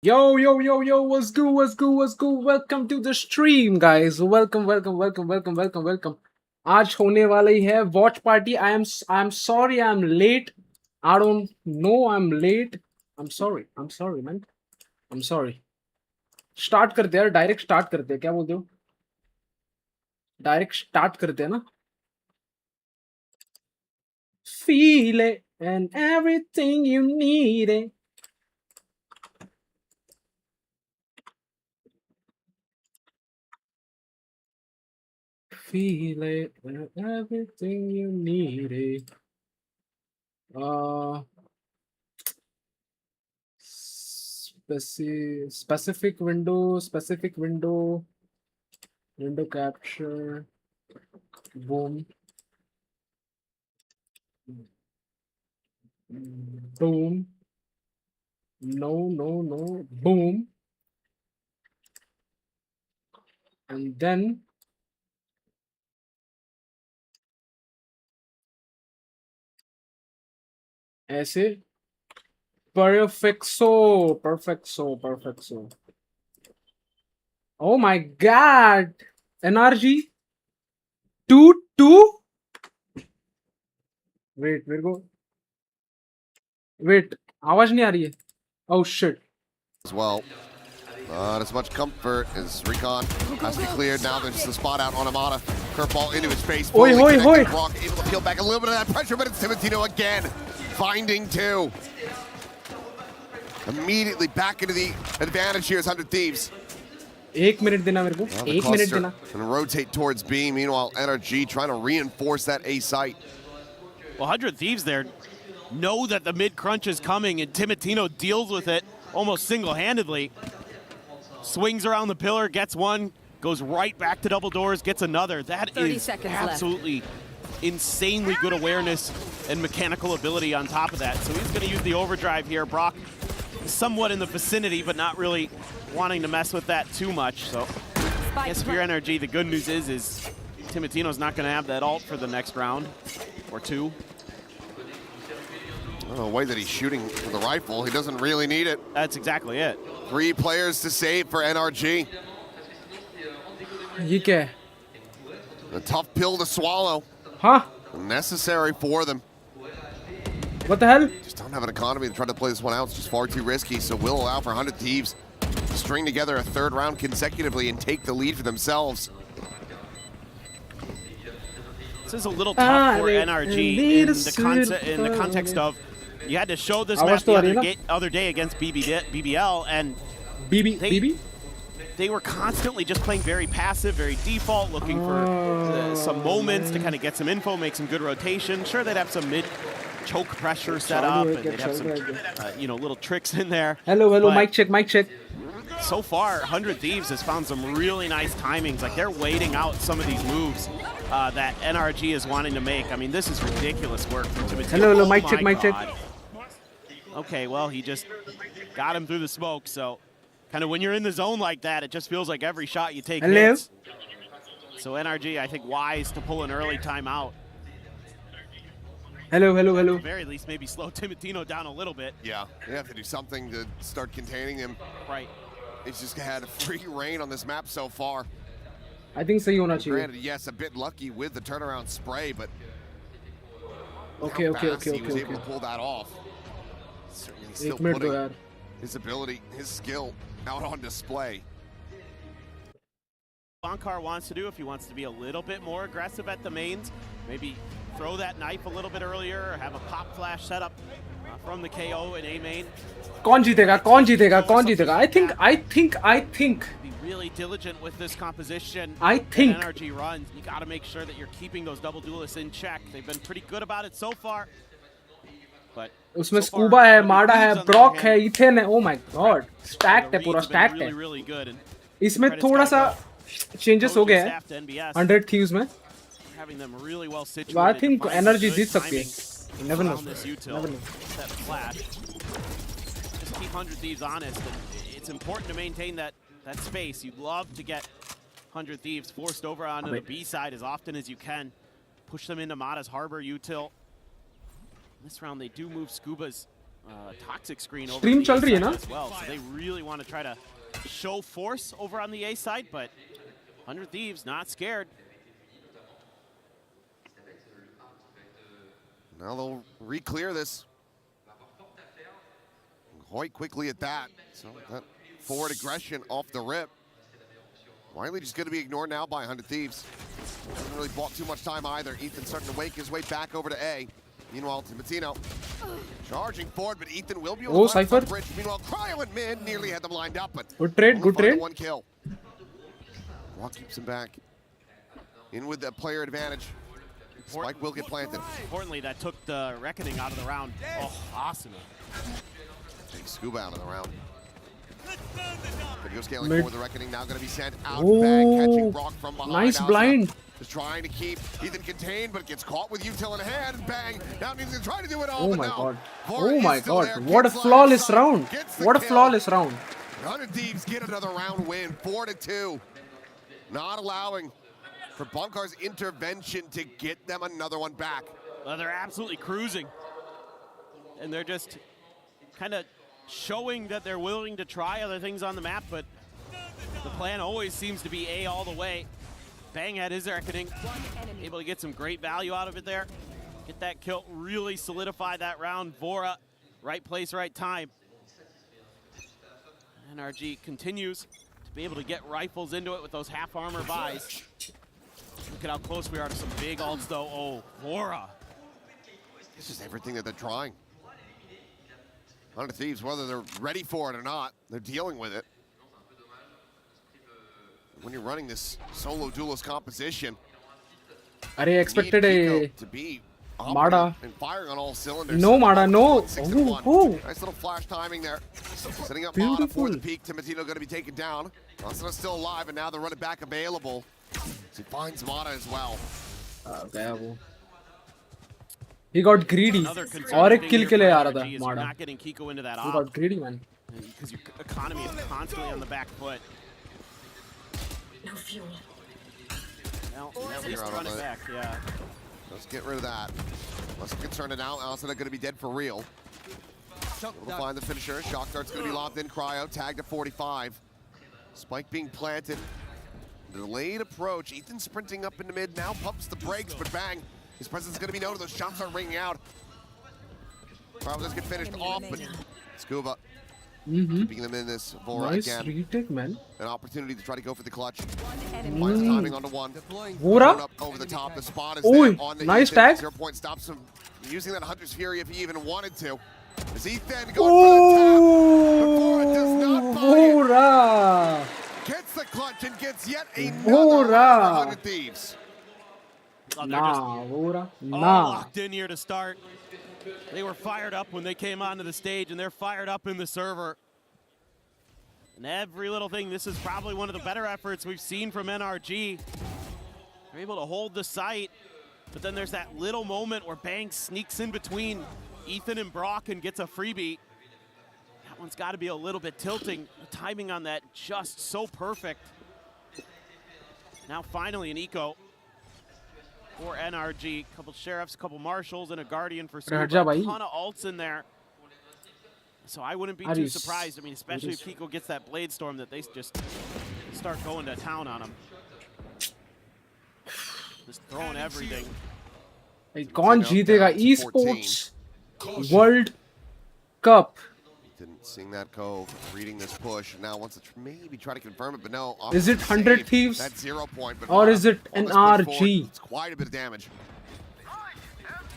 Yo, yo, yo, yo, what's good, what's good, what's good? Welcome to the stream, guys. Welcome. आज होने वाला ही है watch party. I'm sorry I'm late. I don't know I'm late. I'm sorry man. I'm sorry. Start करते हैं यार, direct start करते हैं. क्या बोलते हो? डायरेक्ट स्टार्ट करते हैं ना. Feel it and everything you need it. Feel it and everything you need it. Specific window, window capture, boom, boom, no, boom, and then ऐसे perfecto. Oh my god, NRG 2-2. Wait, आवाज नहीं आ रही है. Oh shit. As well. Not as much comfort as Recon has to be cleared. Now there's the spot out on Amada. Curveball into his face. Oi. Rock able to peel back a little bit of that pressure, but it's Timotino again. Finding two. Immediately back into the advantage here is 100 Thieves. एक minute देना मेरे को. एक minute देना. And rotate towards B. Meanwhile, NRG trying to reinforce that A site. Well, 100 Thieves there know that the mid crunch is coming, and Timotino deals with it almost single-handedly. Swings around the pillar, gets one, goes right back to double doors, gets another. That is absolutely insanely good awareness and mechanical ability on top of that. So he's going to use the overdrive here. Brock is somewhat in the vicinity, but not really wanting to mess with that too much. So I guess if you're NRG, the good news is Timotino's not going to have that ult for the next round or two. Oh, the way that he's shooting with the rifle, he doesn't really need it. That's exactly it. 3 players to save for NRG. ये क्या है? A tough pill to swallow. Huh? Necessary for them. What the hell? Just don't have an economy to try to play this one out. It's just far too risky, so will allow for 100 Thieves to string together a 3rd round consecutively and take the lead for themselves. This is a little tough for NRG in the context of you had to show this map the other day against BBL, and they were constantly just playing very passive, very default, looking for some moments to kind of get some info, make some good rotation. Sure, they'd have some mid-choke pressure set up, and they'd have some little tricks in there. Hello, mic check. So far, 100 Thieves has found some really nice timings. Like, they're waiting out some of these moves that NRG is wanting to make. I mean, this is ridiculous work from Timothy. Hello, mic check. Okay, well, he just got him through the smoke, so kind of when you're in the zone like that, it just feels like every shot you take hits. So NRG, I think, wise to pull an early timeout. Hello. At the very least, maybe slow Timotino down a little bit. Yeah, they have to do something to start containing him. Right. He's just had a free reign on this map so far. I think सही होना चाहिए. Granted, yes, a bit lucky with the turnaround spray, but Okay. he was able to pull that off. Certainly still putting his ability, his skill out on display. Bonkar wants to do, if he wants to be a little bit more aggressive at the mains, maybe throw that knife a little bit earlier, or have a pop flash setup from the KO in A main. कौन जीतेगा? I think. Be really diligent with this composition. I think NRG runs. You got to make sure that you're keeping those double duelists in check. They've been pretty good about it so far. But उसमें scuba है, माडा है, Brock है, ethane है. Oh my god, stacked है पूरा, stacked है. Really good. इसमें थोड़ा सा changes हो गए हैं 100 Thieves में. Having them really well situated. I think NRG जीत सकती है. You never know. That flash. Just keep 100 Thieves honest. And it's important to maintain that space. You'd love to get 100 Thieves forced over onto the B side as often as you can. Push them into Mada's Harbor util. This round they do move Scubas toxic screen over Stream on the चल A रही है side ना? as well. So they really want to try to show force over on the A side, but 100 Thieves not scared. Now they'll re-clear this. Quite quickly at that. So that forward aggression off the rip. Wiley just going to be ignored now by 100 Thieves. Hasn't really bought too much time either. Ethan starting to wake his way back over to A. Meanwhile, Timatino charging forward, but Ethan will be able to Cypher. bridge. Meanwhile, Cryo and Mid nearly had them lined up, but Good trade, only good find the trade. one kill. Rock keeps him back. In with the player advantage. Spike will get planted. Importantly, that took the Reckoning out of the round. Oh, awesome. Big scuba out of the round. Video scaling Mid. for the Reckoning now going to be sent out Oh, back, catching Brock from behind. nice Outside. blind. Just trying to keep Ethan contained, but gets caught with util in hand, and bang. Now he's going to try to do it all, Oh but my no. god. Vora Oh is my still god. there. What a Gets flawless line of round. sight, gets the What a kill. flawless round. 100 Thieves get another round win, 4-2. Not allowing for Bunkar's intervention to get them another one back. Well, they're absolutely cruising. And they're just kind of showing that they're willing to try other things on the map, but the plan always seems to be A all the way. Bang had his Reckoning, able to get some great value out of it there. Get that kill, really solidify that round. Vora, right place, right time. NRG continues to be able to get rifles into it with those half armor buys. Look at how close we are to some big ults though. Oh, Vora. This is everything that they're trying. 100 Thieves, whether they're ready for it or not, they're dealing with it. When you're running this solo duelist composition, Are you expected a to be Mada? and firing on all cylinders. No Mada, no. 6-1. Ooh. Nice little flash timing there. Setting up Mada for the Beautiful. peak. Timatino going to be taken down. Asana's still alive, and now they're running back available. So he finds Mada as well. गया वो. He got greedy. Another concern और एक thing kill here के लिए for आ रहा था NRG is you're Mada. not getting Kiko into that He op. got greedy, man. Because your economy is constantly on the back foot. No fuel. Well, at You're least out run on it it. back, yeah. Let's get rid of that. Less concerned now. Asana going to be dead for real. We'll find the finisher. Shock dart's going to be locked in. Cryo tagged at 45. Spike being planted. Delayed approach. Ethan sprinting up into mid. Now pumps the brakes, but bang. His presence is going to be noted. Those shots are ringing out. Cryo does get finished off, but Scuba keeping them in this. Vora Nice again. retake, man. An opportunity to try to go for the clutch. Enemy Finds timing onto one. Vora. Up over the top. The spot is Oi, there on the nice Ethan. tag. 0 point stops him from using that Hunter's Fury if he even wanted to. As Ethan going for the tap. But Vora does not buy it. Vora. Gets the clutch and gets yet another Vora. round for 100 Thieves. Oh, they're just Nah, Vora. all Nah. locked in here to start. They were fired up when they came onto the stage, and they're fired up in the server. And every little thing, this is probably one of the better efforts we've seen from NRG. They're able to hold the site, but then there's that little moment where Bang sneaks in between Ethan and Brock and gets a freebie. That one's got to be a little bit tilting. The timing on that just so perfect. Now finally an eco for NRG. A couple sheriffs, a couple marshals, and a guardian for Scuba. हट जा A भाई. ton of ults in there. So I wouldn't be Are too you surprised. I mean, especially if serious? Kiko gets that blade storm, that they just start going to town on him. Just throwing everything. भाई, कौन जीतेगा down to 14. esports World Cup? Didn't seeing that go, reading this push. Now wants to maybe try to confirm it, but no. Is it 100 Save. Thieves? That's 0 point. But Or Mara is it on this push forward, NRG? It's quite a bit of damage.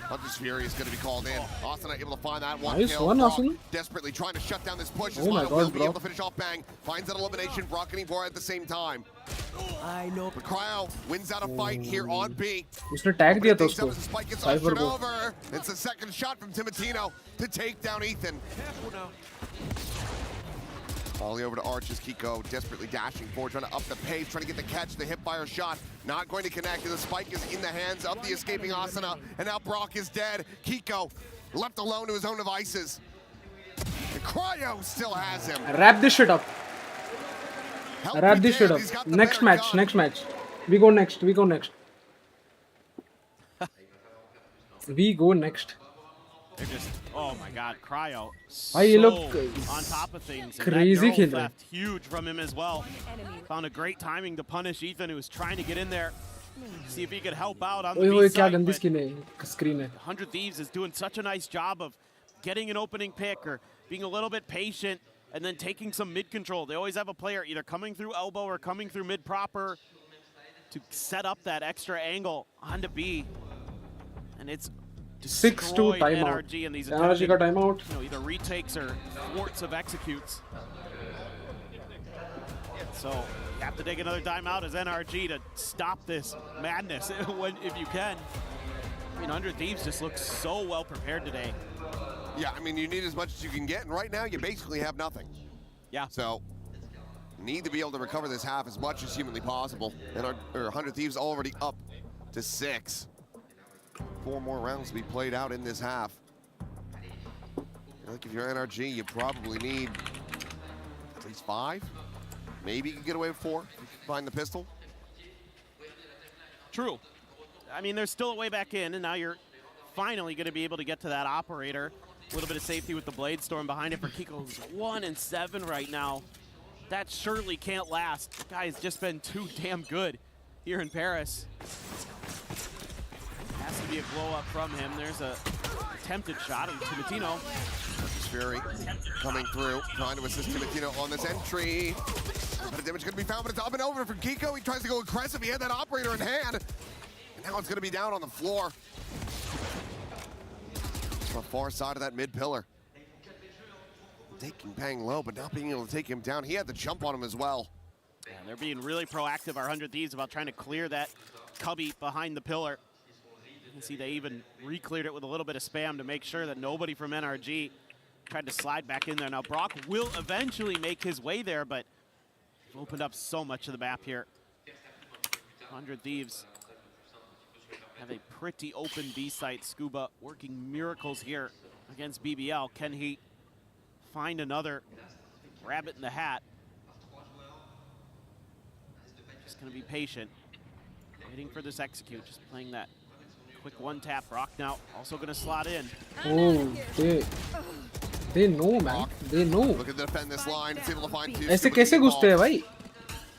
Hunter's Fury is going to be called in. Austin able to find that one Nice kill. one, Brock Austin. desperately trying to shut down this push. Oh my Smile God, will be bro. able to finish off Bang. Finds that elimination. Brock getting Vora at the same time. I know. But Cryo wins out a fight here on B. उसने tag दिया था Things उसको up as the spike gets cipher ushered को. over. It's the second shot from Timatino to take down Ethan. Volley over to Arches. Kiko desperately dashing forward, trying to up the pace, trying to get the catch, the hip-fire shot. Not going to connect, and the spike is in the hands of the escaping Asuna. And now Brock is dead. Kiko left alone to his own devices. And Cryo still has him. Wrap this shit up. Help Wrap be this shit damned, up. he's got the Next better match. gun. Next match. We go next. We go next. We go next. They're just, oh my God, Cryo. Bhai, ye So log on top of things. And crazy that neural खेल रहे हैं. theft, huge from him as well. Enemy. Found a great timing to punish Ethan, who was trying to get in there. See if he could help out on the ओए B ओए क्या side. गंदी but skin है, screen है. 100 Thieves is doing such a nice job of getting an opening pick or being a little bit patient and then taking some mid control. They always have a player either coming through elbow or coming through mid proper to set up that extra angle onto B. And it's 6-2 destroyed timeout. NRG in these NRG का attempted, timeout. you know, either retakes or thwarts of executes. So you have to take another timeout as NRG to stop this madness if you can. I mean, 100 Thieves just looks so well prepared today. Yeah, I mean, you need as much as you can get, and right now you basically have nothing. Yeah. So, need to be able to recover this half as much as humanly possible. And our 100 Thieves already up to 6. 4 more rounds to be played out in this half. I think if you're NRG, you probably need at least 5. Maybe you can get away with 4 if you find the pistol. True. I mean, there's still a way back in, and now you're finally going to be able to get to that operator. A little bit of safety with the Blade Storm behind it for Kiko, who's 1-7 right now. That surely can't last. The guy's just been too damn good here in Paris. Has to be a blow up from him. There's a attempted shot of Timatino. Fury coming through, trying to assist Timatino on this entry. A bit of damage going to be found, but it's up and over for Kiko. He tries to go aggressive. He had that operator in hand. And now it's going to be down on the floor. On the far side of that mid pillar. Taking Pang low, but not being able to take him down. He had the jump on him as well. Yeah, they're being really proactive, our 100 Thieves, about trying to clear that cubby behind the pillar. You can see they even re-cleared it with a little bit of spam to make sure that nobody from NRG tried to slide back in there. Now Brock will eventually make his way there, but opened up so much of the map here. 100 Thieves have a pretty open B site. Scuba working miracles here against BBL. Can he find another rabbit in the hat? Just gonna be patient, waiting for this execute, just playing that quick one tap. Rock now also gonna slot in. Oh, they know, man. They know. Looking to defend this line. It's able to find two. ऐसे कैसे घुसते हैं भाई?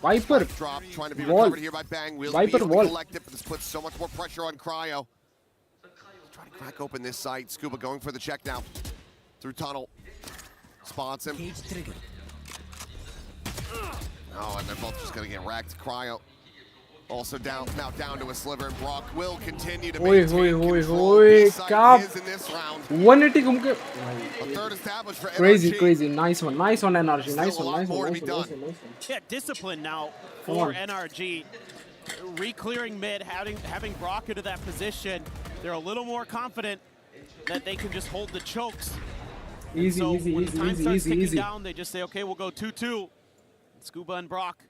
Viper. Drop, trying to be Wall. recovered here by Bang. Will Viper be able to wall. collect it, but this puts so much more pressure on Cryo. Trying to crack open this site. Scuba going for the check now. Through tunnel. Spots him. Cage trigger. Oh, and they're both just gonna get wrecked. Cryo also down, now down to a sliver, and Brock will continue to Oi, maintain oi, oi, control. oi, B-side cap. is in this round. 180 घूम के. A third established for Crazy, NRG. crazy. Nice one NRG. Nice Still a one, lot nice more one, to nice be one, done. nice one. Yeah, discipline now Come for on. NRG. Re-clearing mid, having Brock into that position. They're a little more confident that they can just hold the chokes. Easy, So easy, when the easy, time easy, starts easy, ticking easy. down, they just say, okay, we'll go 2-2. Scuba and Brock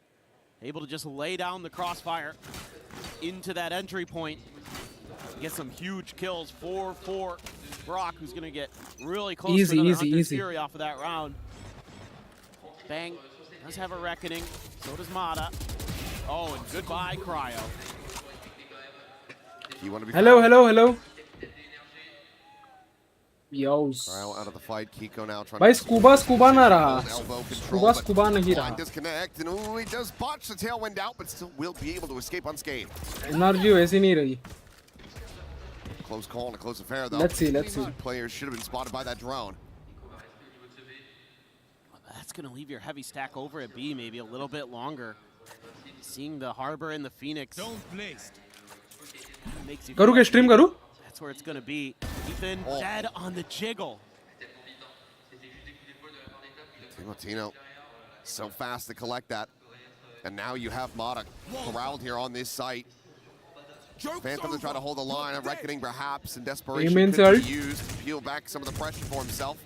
able to just lay down the crossfire into that entry point. Get some huge kills. 4-4 Brock, who's going to get really close Easy, to another easy, Hunter's easy. Fury off of that round. Bang does have a reckoning. So does Mata. Oh, and goodbye, Cryo. You want to be Hello, found? hello, hello. Yos. Cryo out of the fight. Kiko now trying भाई to scuba ना रहा. elbow control, scuba but scuba नहीं line रहा. disconnect, and ooh, he does botch the tailwind out, but still will be able to escape unscathed. NRG वैसी नहीं रही. Close call and a close affair, though. Let's see, let's see. Players should have been spotted by that drone. That's going to leave your heavy stack over at B maybe a little bit longer. Seeing the Harbor and the Phoenix. Makes you करूँ क्या stream करूँ? That's where it's going to be. Ethan Oh. dead on the jiggle. Timotino, so fast to collect that. And now you have Mata corralled here on this site. Phantom to try to hold the line, a reckoning perhaps, and desperation Aim could be insult. used to peel back some of the pressure for himself.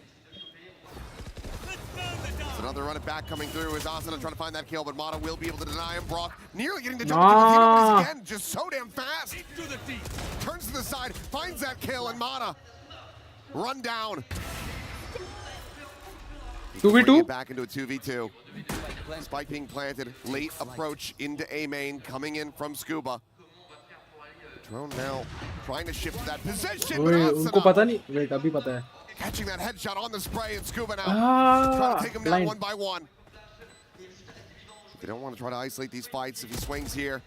It's another run it back coming through as Asana trying to find that kill, but Mata will be able to deny him. Brock nearly getting the jump to Timotino, but he's again just so damn fast. Turns to the side, finds that kill, and Mata run down. 2v2? Bring it back into a 2v2. Spike being planted, late approach into A main, coming in from Scuba. Drone now trying to shift to that position. ओए but उनको Asuna पता नहीं, wait अभी पता है. catching that headshot on the spray and Scuba now trying to take him down Blind. one by one. They don't want to try to isolate these fights if he swings here.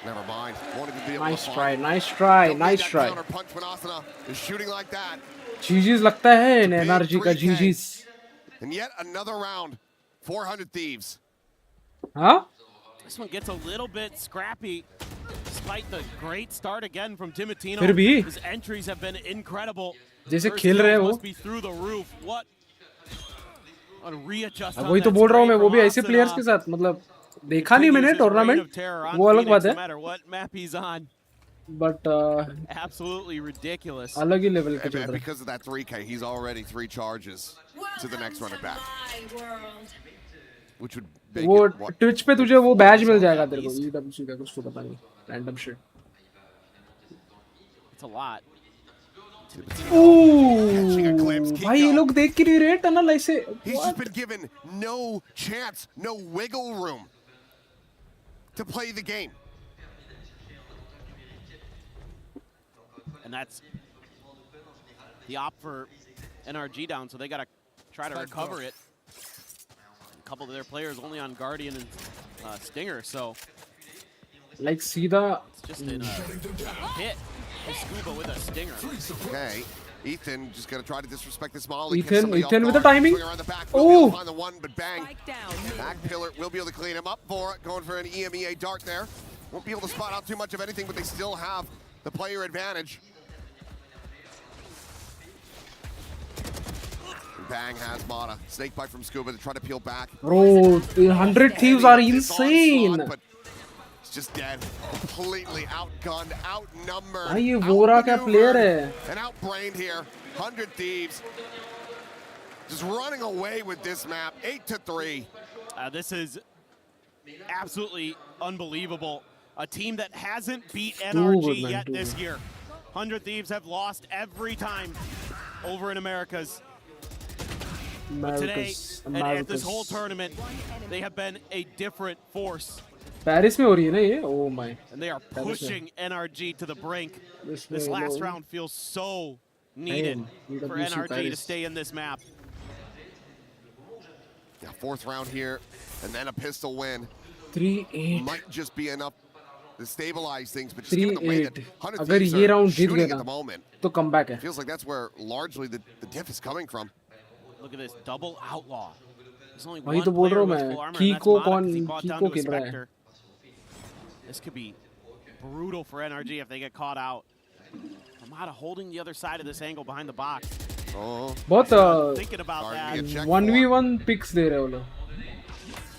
Never mind. Won't even be able Nice to try, find. nice try, Don't need nice that try. counter punch when Asuna is shooting like that. GG's लगता है Big NRG का 3K. GG's. And yet another round. 400 Thieves. हाँ? This one gets a little bit scrappy, despite the great start again from Timotino. फिर भी His entries have been incredible. जैसे First खेल रहे हैं kills वो. must be through the roof. What? A readjust अब on वही तो that बोल रहा हूँ spray मैं, वो from भी ऐसे Asuna. प्लेयर्स के साथ मतलब देखा नहीं मैंने Continues his reign tournament, of terror on वो अलग Phoenix, बात no है. matter what map he's on. But Absolutely ridiculous. अलग ही लेवल के चल And रहा है. because of that 3K, he's already 3 charges to the next running back. Which would make वो it what? ट्विच पे तुझे वो बैज मिल जाएगा तेरे को EWC का कुछ तो पता नहीं, random shit. It's a lot. Catching a glimpse, भाई ये Kiko. लोग देख के नहीं रहे टनल ऐसे. He's just been given no chance, no wiggle room to play the game. And that's the op for NRG down, so they got to try to recover it. A couple of their players only on Guardian and Stinger, so Like सीधा it's just in a hit. Scuba with a Stinger. Okay, Ethan just gonna try to disrespect this model. Ethan with the timing. Oh! Oh! Find the one, but bang. Spike down. Back pillar will be able to clean him up for it. Going for an EMEA dart there. Won't be able to spot out too much of anything, but they still have the player advantage. Bang has Mata. Snake bite from Scuba to try to peel back. bro, 100 thieves are It's onslaught, insane. but it's just dead. Completely outgunned, outnumbered. भाई ये वोरा क्या player है? And outbrained here. 100 Thieves. Just running away with this map. 8-3. This is absolutely unbelievable. A team that hasn't beat NRG man, yet too this good. year. 100 Thieves have lost every time over in Americas. But today, and at this whole tournament, they have been a different force. Paris में हो रही है ना ये? Oh my. And they are pushing NRG to the brink. This This way, last no. round feels so needed Damn, for EWC NRG to Paris. stay in this map. Yeah, 4th round here, and then a pistol win. 3-8. Might just be enough to stabilize things, but just given the way that 3-8. 100 अगर Thieves ये are round Jeet shooting गए at the ना, moment, तो comeback है. feels like that's where largely the diff is coming from. Look at this double outlaw. There's only वही one तो बोल player रहा हूँ with मैं. full armor, and that's Kiko Mata, 'cause कौन? he bought down Kiko to a खेल रहा है. Spectre. This could be brutal for NRG if they get caught out. Mata holding the other side of this angle behind the box. Oh, बहुत Thinking about Starting to that. get checked 1v1 picks दे रहे हैं वो लोग.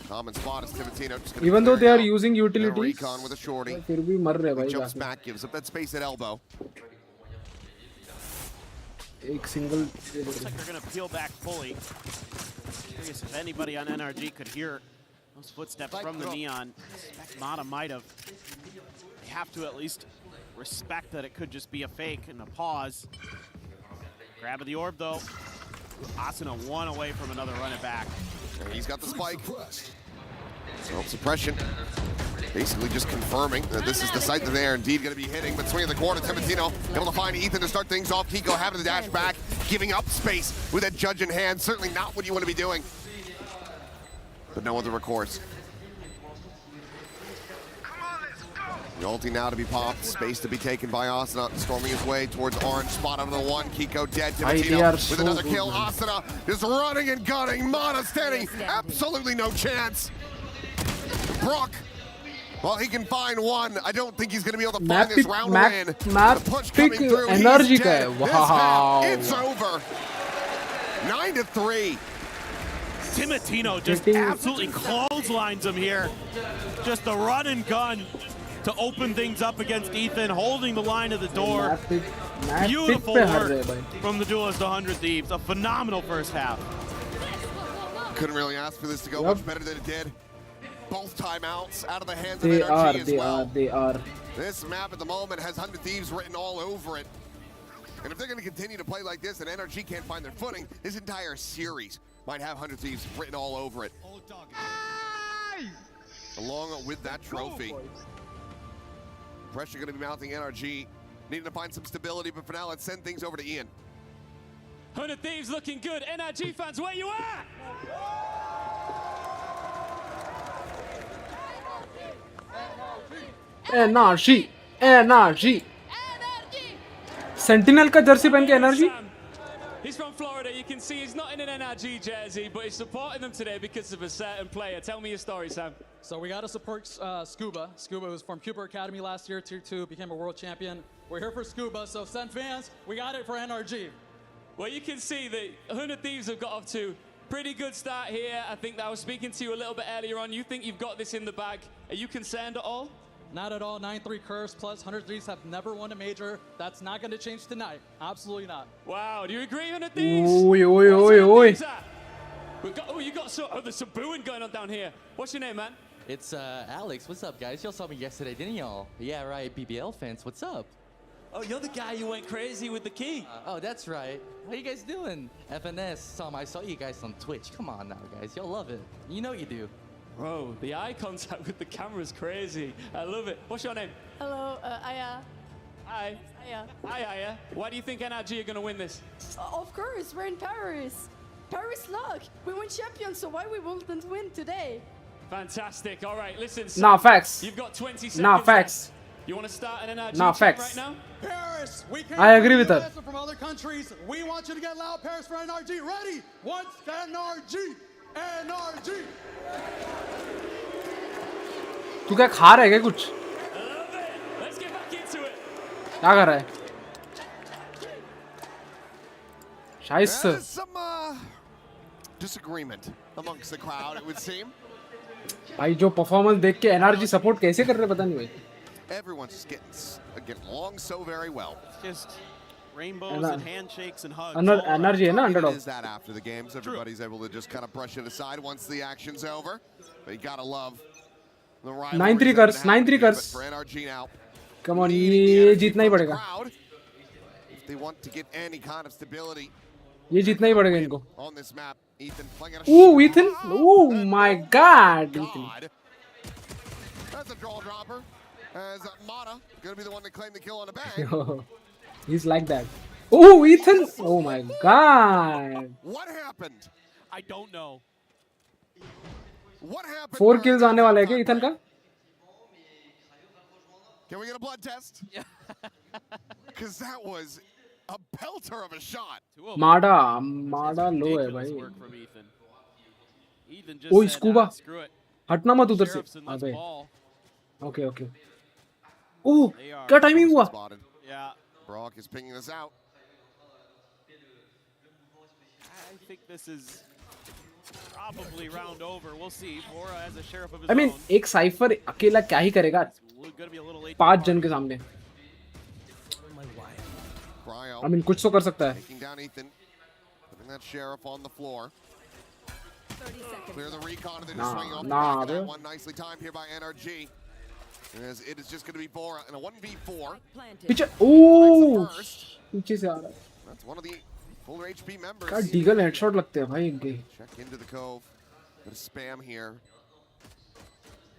common spot is Timotino. Just gonna Even though they clear are out. using Gonna utilities, recon with a shorty. फिर भी मर रहे He भाई jumps जाके. back, gives up that space at elbow. एक single. Looks like they're going to peel back fully. Curious if anybody on NRG could hear those footsteps from the Neon. Mata might have. They have to at least respect that it could just be a fake and a pause. Grab of the orb though. Asuna one away from another run it back. And he's got the spike. Self-suppression. Basically just confirming that this is the site that they are indeed going to be hitting. But swing in the corner, Timotino able to find Ethan to start things off. Kiko having the dash back, giving up space with that judge in hand. Certainly not what you want to be doing. But no other recourse. The ulti now to be popped, space to be taken by Asuna, storming his way towards orange, spot out of the one, Kiko dead, They are Timotino with so another good, kill, man. Asuna is running and gunning, Mata standing, absolutely no chance. Brock, well, he can find one. I don't think he's going to be able to find this round win. Map The push pick coming through, he's NRG का dead. है. This Wow. half, it's over. 9-3. Timotino just Getting- absolutely clotheslines him here. Just the run and gun to open things up against Ethan, holding the line of the door. Map pick Beautiful पे हार रहे work हैं भाई. from the duelist 100 Thieves. A phenomenal first half. Couldn't really ask for this to go Yep. much better than it did. Both timeouts out of the hands They of NRG are, as they well. are, they are. This map at the moment has 100 Thieves written all over it. And if they're going to continue to play like this and NRG can't find their footing, this entire series might have 100 Thieves written all over it. Along with that trophy. Pressure going to be mounting NRG. Needing to find some stability, but for now, let's send things over to Ian. 100 Thieves looking good. NRG fans, where you at? NRG NRG sentinel का Jersey पहन के energy. Sam. He's from Florida. You can see he's not in an NRG jersey, but he's supporting them today because of a certain player. Tell me your story, Sam. So we got to support Scuba. Scuba was from Cooper Academy last year, Tier 2, became a world champion. We're here for Scuba, so send fans. We got it for NRG. Well, you can see that 100 Thieves have got off to pretty good start here. I think that I was speaking to you a little bit earlier on. You think you've got this in the bag. Are you concerned at all? Not at all. 9-3 curse plus 100 Thieves have never won a major. That's not going to change tonight. Absolutely not. Wow, do you agree, 100 Thieves? Oi, oi, Where's oi, 100 oi. Thieves at? You got there's some booing going on down here. What's your name, man? It's Alex. What's up, guys? Y'all saw me yesterday, didn't y'all? Yeah, right. BBL fans. What's up? Oh, you're the guy who went crazy with the key. Oh, that's right. How you guys doing? FNS. I saw you guys on Twitch. Come on now, guys. Y'all love it. You know you do. Bro, the eye contact with the camera is crazy. I love it. What's your name? Hello, Aya. Hi. Aya. Hi, Aya. Why do you think NRG are going to win this? Of course, we're in Paris. Paris luck. We won champions, so why we wouldn't win today? Fantastic. All right, listen. Nah, Sam, facts. You've got 20 seconds. Nah, facts. left. You want to start an NRG Nah, check facts. right now? Paris, we came I agree from with the her. US and from other countries. We want you to get loud. Paris for NRG. Ready? Once NRG. NRG. तू क्या खा रहा है क्या कुछ? I love it. Let's get back into it. क्या कर रहा है? शायद There's some disagreement amongst the crowd, it would seem. भाई जो परफॉर्मेंस देख के एनर्जी सपोर्ट कैसे कर रहे पता नहीं भाई. Everyone's just getting along so very well. Just rainbows and handshakes and hugs. Energy है ना It underdog. is that after the games, everybody's able to just kind of brush it aside once the action's over. But you gotta love the rivalries 9-3 that curse, have happened 9-3 here, curse. but for NRG now, come on needing the ये energy जीतना ही from the पड़ेगा. crowd if they want to get any kind of stability ये जीतना ही पड़ेगा इनको. on this map. Ethan playing at a Ooh, shot. Ethan. Oh my God, Ethan. God. That's a draw dropper. As Mata gonna be the one to claim the kill on the bag. He's like that. Oh, Ethan. Oh my God. What happened? I don't know. What happened? 4 during kills that आने वाला है क्या time Ethan break? का? Can we get a blood test? Because that was a pelter of a shot. माडा लो है Ridiculous भाई. work from Ethan. Ethan just oh said, scuba. screw it. हटना मत उधर से. Sheriffs and let's अबे. ball. Okay okay. Oh They are. क्या timing हुआ? Spotted. Yeah. Brock is pinging this out. I think this is probably round over. We'll see. Bora has a sheriff of his I mean own. एक cipher अकेला क्या ही करेगा Gonna be a little late. 5 जन के सामने. Cryo I mean कुछ तो कर सकता है. taking down Ethan. Putting that sheriff on the floor. 30 seconds. Clear the recon and then Nah, just swinging off the nah, back of that bro. one. Nicely timed here by NRG. As it is just going to be Bora in a 1v4. Planted. पीछे. ओह First. पीछे से आ रहा है. That's one of the fuller HP members. क्या Diggle headshot लगते हैं भाई इनके. Check into the cove. Bit of spam here.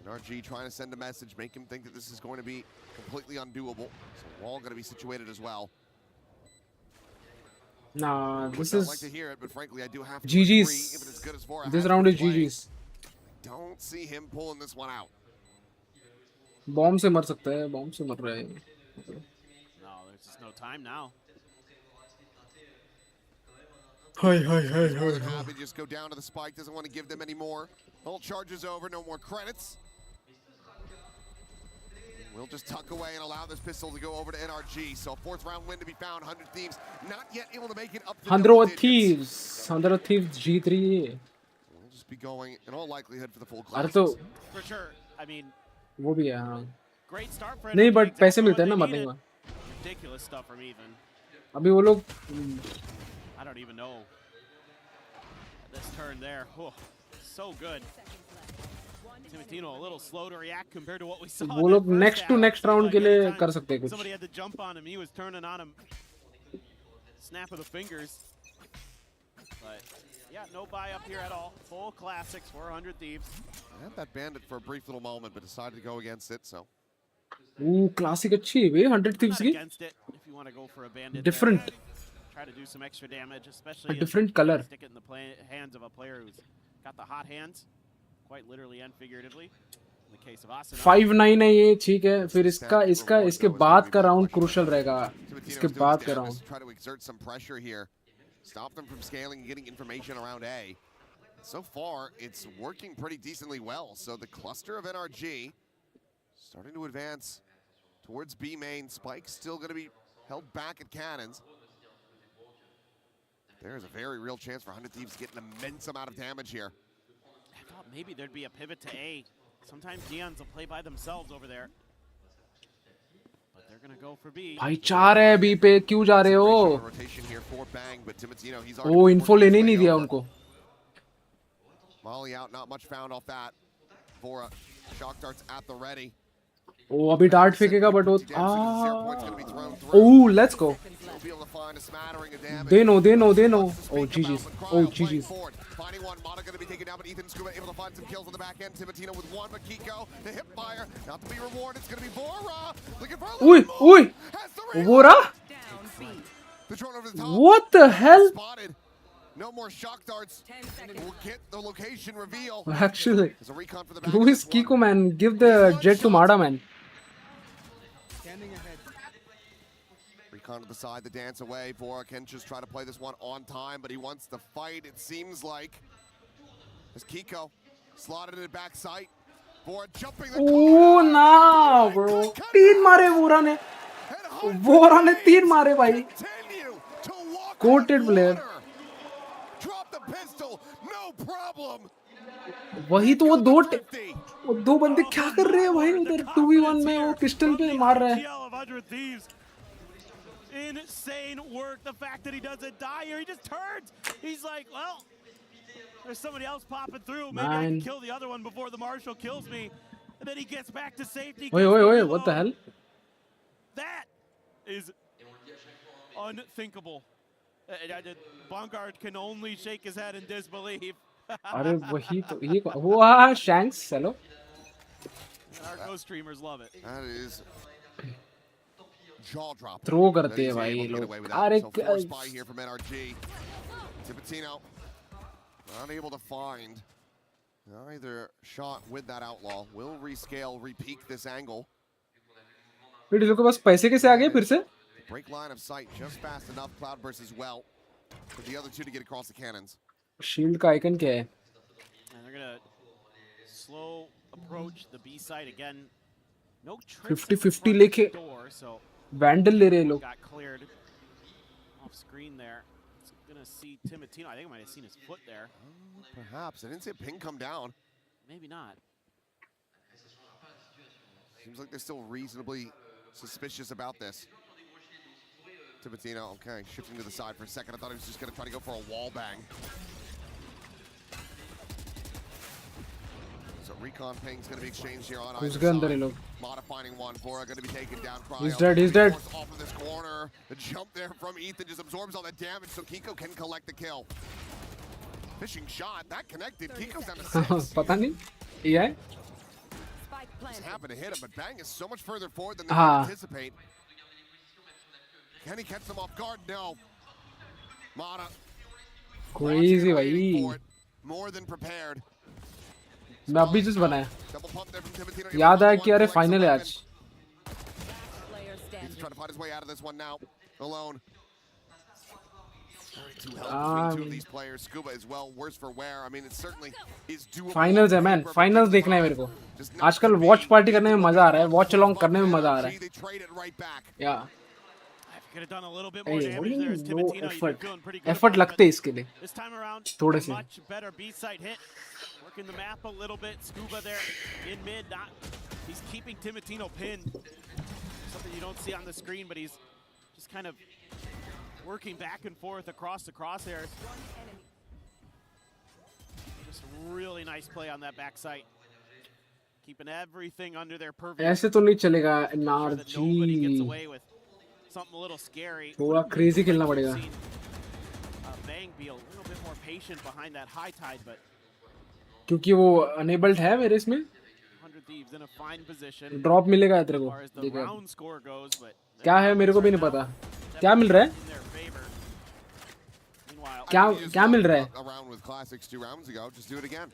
NRG trying to send a message, make him think that this is going to be completely undoable. So we're all going to be situated as well. Nah, this I'd like is to hear it, but frankly, I do have to GG's. agree. Even as good as Bora this has round been is playing, GG's. Don't see him pulling this one out. Bomb से मर सकता है. Bomb से मर रहा है. No, there's just no time now. Hi hi hi More hi. than happy to just go down to the spike. Doesn't want to give them any more. Whole charge is over. No more credits. We'll just tuck away and allow this pistol to go over to NRG. So 4th round win to be found. 100 Thieves not yet able to make it up to 100 double digits. 100 thieves G3. We'll just be going in all likelihood for the full अरे class. तो For sure. I mean, वो भी है हाँ. great start for नहीं NRG, but पैसे exactly मिलते हैं what ना they मरने needed. का. Ridiculous stuff from Ethan. अभी वो लोग I don't even know. This turn there, oh, so good. Timotino a little slow to react compared to what we saw. वो in लोग that first next to half. next round Like के लिए anytime कर सकते हैं कुछ. Somebody had to jump on him. He was turning on him. Snap of the fingers. But yeah, no buy up here at all. Full classics, 400 Thieves. I had that bandit for a brief little moment, but decided to go against it. So classic अच्छी है वे 100 I'm thieves not की against it if you want to go for a bandit different there. Try to do some extra damage, a especially if different you color stick it in the hands of a player who's got the hot hands, quite literally and figuratively. In the case of Asuna, 5-9 है ये ठीक है फिर इसके बाद का round crucial रहेगा इसके Timotino's doing बाद his का damnedest round to try to exert some pressure here. Stop them from scaling and getting information around A. So far, it's working pretty decently well. So the cluster of NRG starting to advance towards B main. Spike's still going to be held back at cannons. There's a very real chance for 100 Thieves to get an immense amount of damage here. I thought maybe there'd be a pivot to A. Sometimes Deons will play by themselves over there. But they're going to go for B. भाई 4 है B पे क्यों जा रहे हो Rotation here for Bang, but Timotino, he's वो already info working his लेने way नहीं दिया over. उनको Molly out, not much found off that. Bora, shock darts at the ready. वो अभी डार्ट फेंकेगा बट वो oh let's go He'll be able to find a smattering of damage. They know oh GGs oh GGs Finding one, Mata going to be taken down, but Ethan Scuba able to find some kills on the back end. Timotino with one, but Kiko, the hip fire, not to be rewarded. It's going to be Bora. Looking for a ओए little ओए more. Has the reload. वो रहा Down B. The drone over the top. What the hell? Spotted. No more shock darts. 10 seconds. We'll get the location reveal. Actually There's a recon for the back who of is this Kiko one. man give the jet to Mada man Recon to the side, the dance away. Bora can just try to play this one on time, but he wants to fight, it seems like. As Kiko slotted in the back sight. Bora jumping the ओह ना bro 3 मारे वोरा ने 3 मारे भाई Continue to walk Coated on player. water. Drop the pistol, no problem. वही तो वो 50. दो बंदे क्या कर रहे हैं भाई उधर 2v1 में वो पिस्टल पे मार रहा है GL of 100 Thieves. Insane work. The fact that he doesn't die here, he just turns. He's like, well, there's somebody else popping through. Maybe I can Man. kill the other one before the marshal kills me. And then he gets back to safety. ओए gets ओए the ओए reload. what the hell That is unthinkable. Bongard can only shake his head in disbelief. अरे वही तो ये वो shanks hello And our ghost streamers love it. That is jaw drop. Throw करते हैं भाई ये लोग अरे So force buy here from NRG. Tipitino unable to find either shot with that outlaw. Will rescale, repeak this angle. फिर लोग के पास पैसे कैसे आ गए फिर से Break line of sight just fast enough. Cloudburst as well for the other two to get across the cannons. Shield का icon क्या है And they're gonna slow approach the B side again. No trips 50-50 लेके door, so vandal ले रहे हैं लोग got cleared off screen there. It's gonna see Timotino. I think I might have seen his foot there. Perhaps. I didn't see a ping come down. Maybe not. Seems like they're still reasonably suspicious about this. Timotino, okay, shifting to the side for a second. I thought he was just going to try to go for a wall bang. So recon ping's going to be exchanged here on घुस either गए अंदर ये side. लोग Modifying one. Bora going to be taken down. He's Cryo dead, he's dead. forced off of this corner. The jump there from Ethan just absorbs all that damage, so Kiko can collect the kill. Fishing shot. That connected. Kiko's down to 6. पता नहीं ये है Spike Just planted. happened to hit him, but Bang is so much further forward than they Ah. anticipate. Can he catch them off guard? No. Mata. Crazy waiting भाई for it. More than prepared. मैं अभी just बनाया Double pump there from Timotino. याद आया कि अरे final है आज Player He's standing. trying to find his way out of this one now. Alone. Two health between two of these players. Scuba as well. Worse for wear. I mean, it certainly is doable. Finals है man finals देखना है मेरे को आजकल watch party करने में मजा आ रहा है वॉच अलोंग करने में मजा आ रहा है They trade it right back. या Could have done a little bit more Hey, damage there as no Timotino. You've been effort feeling pretty good effort about it, लगते हैं इसके लिए but this time around, थोड़े a से much better B side hit. Working the map a little bit. Scuba there in mid. He's keeping Timotino pinned. Something you don't see on the screen, but he's just kind of working back and forth across the crosshairs. Just really nice play on that backside. Keeping everything under their purview. ऐसे तो नहीं चलेगा Sure that nobody gets NRG away with something a little scary. थोड़ा crazy खेलना पड़ेगा Seen, Bang be a little bit more patient behind that high tide, but क्योंकि वो enabled है मेरे इसमें 100 Thieves in a fine position. Drop मिलेगा तेरे As को far as the देखा round score goes, but क्या है मेरे को भी नहीं पता क्या मिल रहा है in their favor. Meanwhile, क्या मिल रहा है Around with classics 2 rounds ago, just do it again.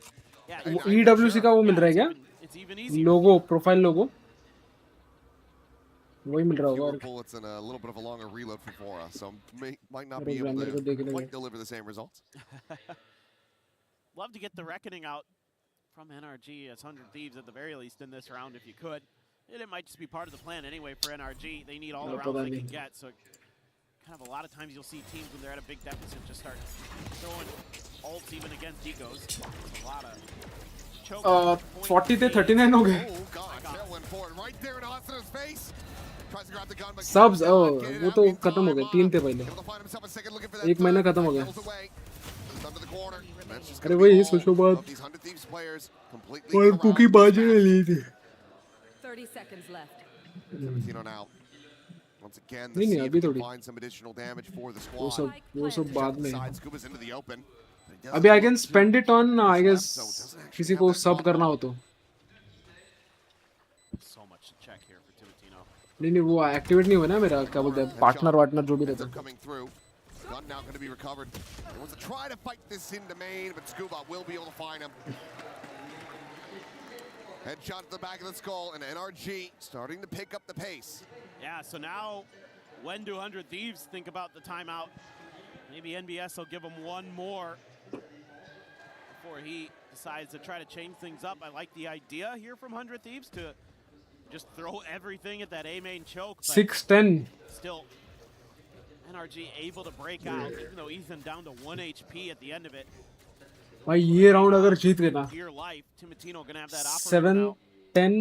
yeah, वो EWC का वो मिल रहा है क्या it's even easier. Logo profile logo वही मिल रहा होगा Fewer और bullets and a little bit of a longer reload for Vora, so might not अरे be able मेरे को to देखने quite में deliver the same results. Love to get the reckoning out from NRG as 100 Thieves at the very least in this round if you could. And it might just be part of the plan anyway for NRG. They need all the rounds they can get, so kind of a lot of times you'll see teams when they're at a big deficit just start throwing ults even against ecos. A lot of choke. 40 से 39 हो गए Oh god, tailwind forward right there in Asana's face. Tries to grab the gun, but Subs, cannot oh, get it वो out तो in खत्म हो time. गए 3 थे पहले Able to find himself a second looking for that एक महीना third. खत्म हो गया Pulls away. Just under the corner. That's just अरे gonna be वही all सोशोपात of these 100 Thieves players completely और कुकी around बाजे this match. ली थी 30 seconds left. Timotino now. Once again, नहीं, the नहीं, see if अभी he can थोड़ी। find some additional damage for the वो squad. सब बाद में Side Scuba's into the open. But he doesn't अभी I look can too spend it on I left, guess so it doesn't actually किसी have को that सब top करना off. हो तो So much to check here for Timotino. नहीं वो activate नहीं हुआ ना मेरा क्या बोलते हैं पार्टनर वार्टनर जो भी रहता They're coming through. Gun now going to be recovered. He wants to try to fight this into main, but Scuba will be able to find him. Headshot to the back of the skull, and NRG starting to pick up the pace. Yeah, so now when do 100 Thieves think about the timeout? Maybe NBS will give him one more before he decides to try to change things up. I like the idea here from 100 Thieves to just throw everything at that A main choke. But 6-10 still, NRG able to break out, even though Ethan down to 1 HP at the end of it. भाई ये round अगर जीत गए ना Dear life, Timotino gonna have that operator 7 now. 10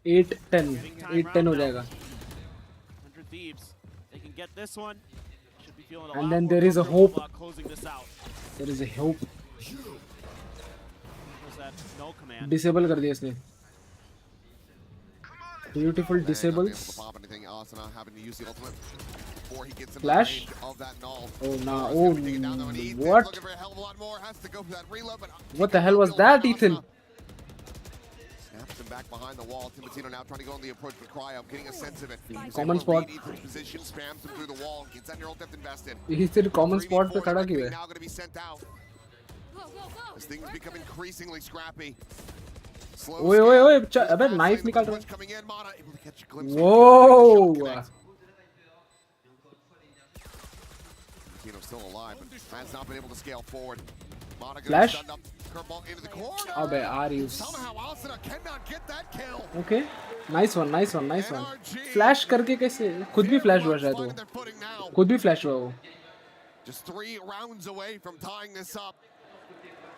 8 10 8 10 हो जाएगा 100 Thieves, they can get this one. Should be feeling a And lot then more there is a comfortable hope. about closing this out. there is a hope Was that no command? Disable कर दिया इसने beautiful Not able disables to pop anything. Asana having to use the ultimate before he gets into Flash? the range of that null. Oh, no. He's Oh, gonna take it down, though, and Ethan's what? looking for a hell of a lot more. Has to go for that reload, but What the hell was that, Ethan? snaps him back behind the wall. Timotino now trying to go on the approach with Cryo, getting a sense of it. He's Common able to read spot. Ethan's position, spams him through the wall, gets that neural depth invested. ये सिर्फ common spot पे खड़ा क्यों है Now going to be sent out. This thing's become increasingly scrappy. Slow ओए ओए ओए scale. अबे Fast नाइफ lane, निकाल the रहा punch coming in, Mana able to catch a glimpse of it. Whoa. Shot connects. Timotino's still alive, but has not been able to scale forward. Mana gonna Flash? stand up, curveball into the corner. अबे आरिus Somehow Asuna cannot get that kill. Okay nice one flash करके कैसे खुद भी flash हुआ शायद वो Finding their footing now. खुद भी फ्लैश हुआ वो Just 3 rounds away from tying this up.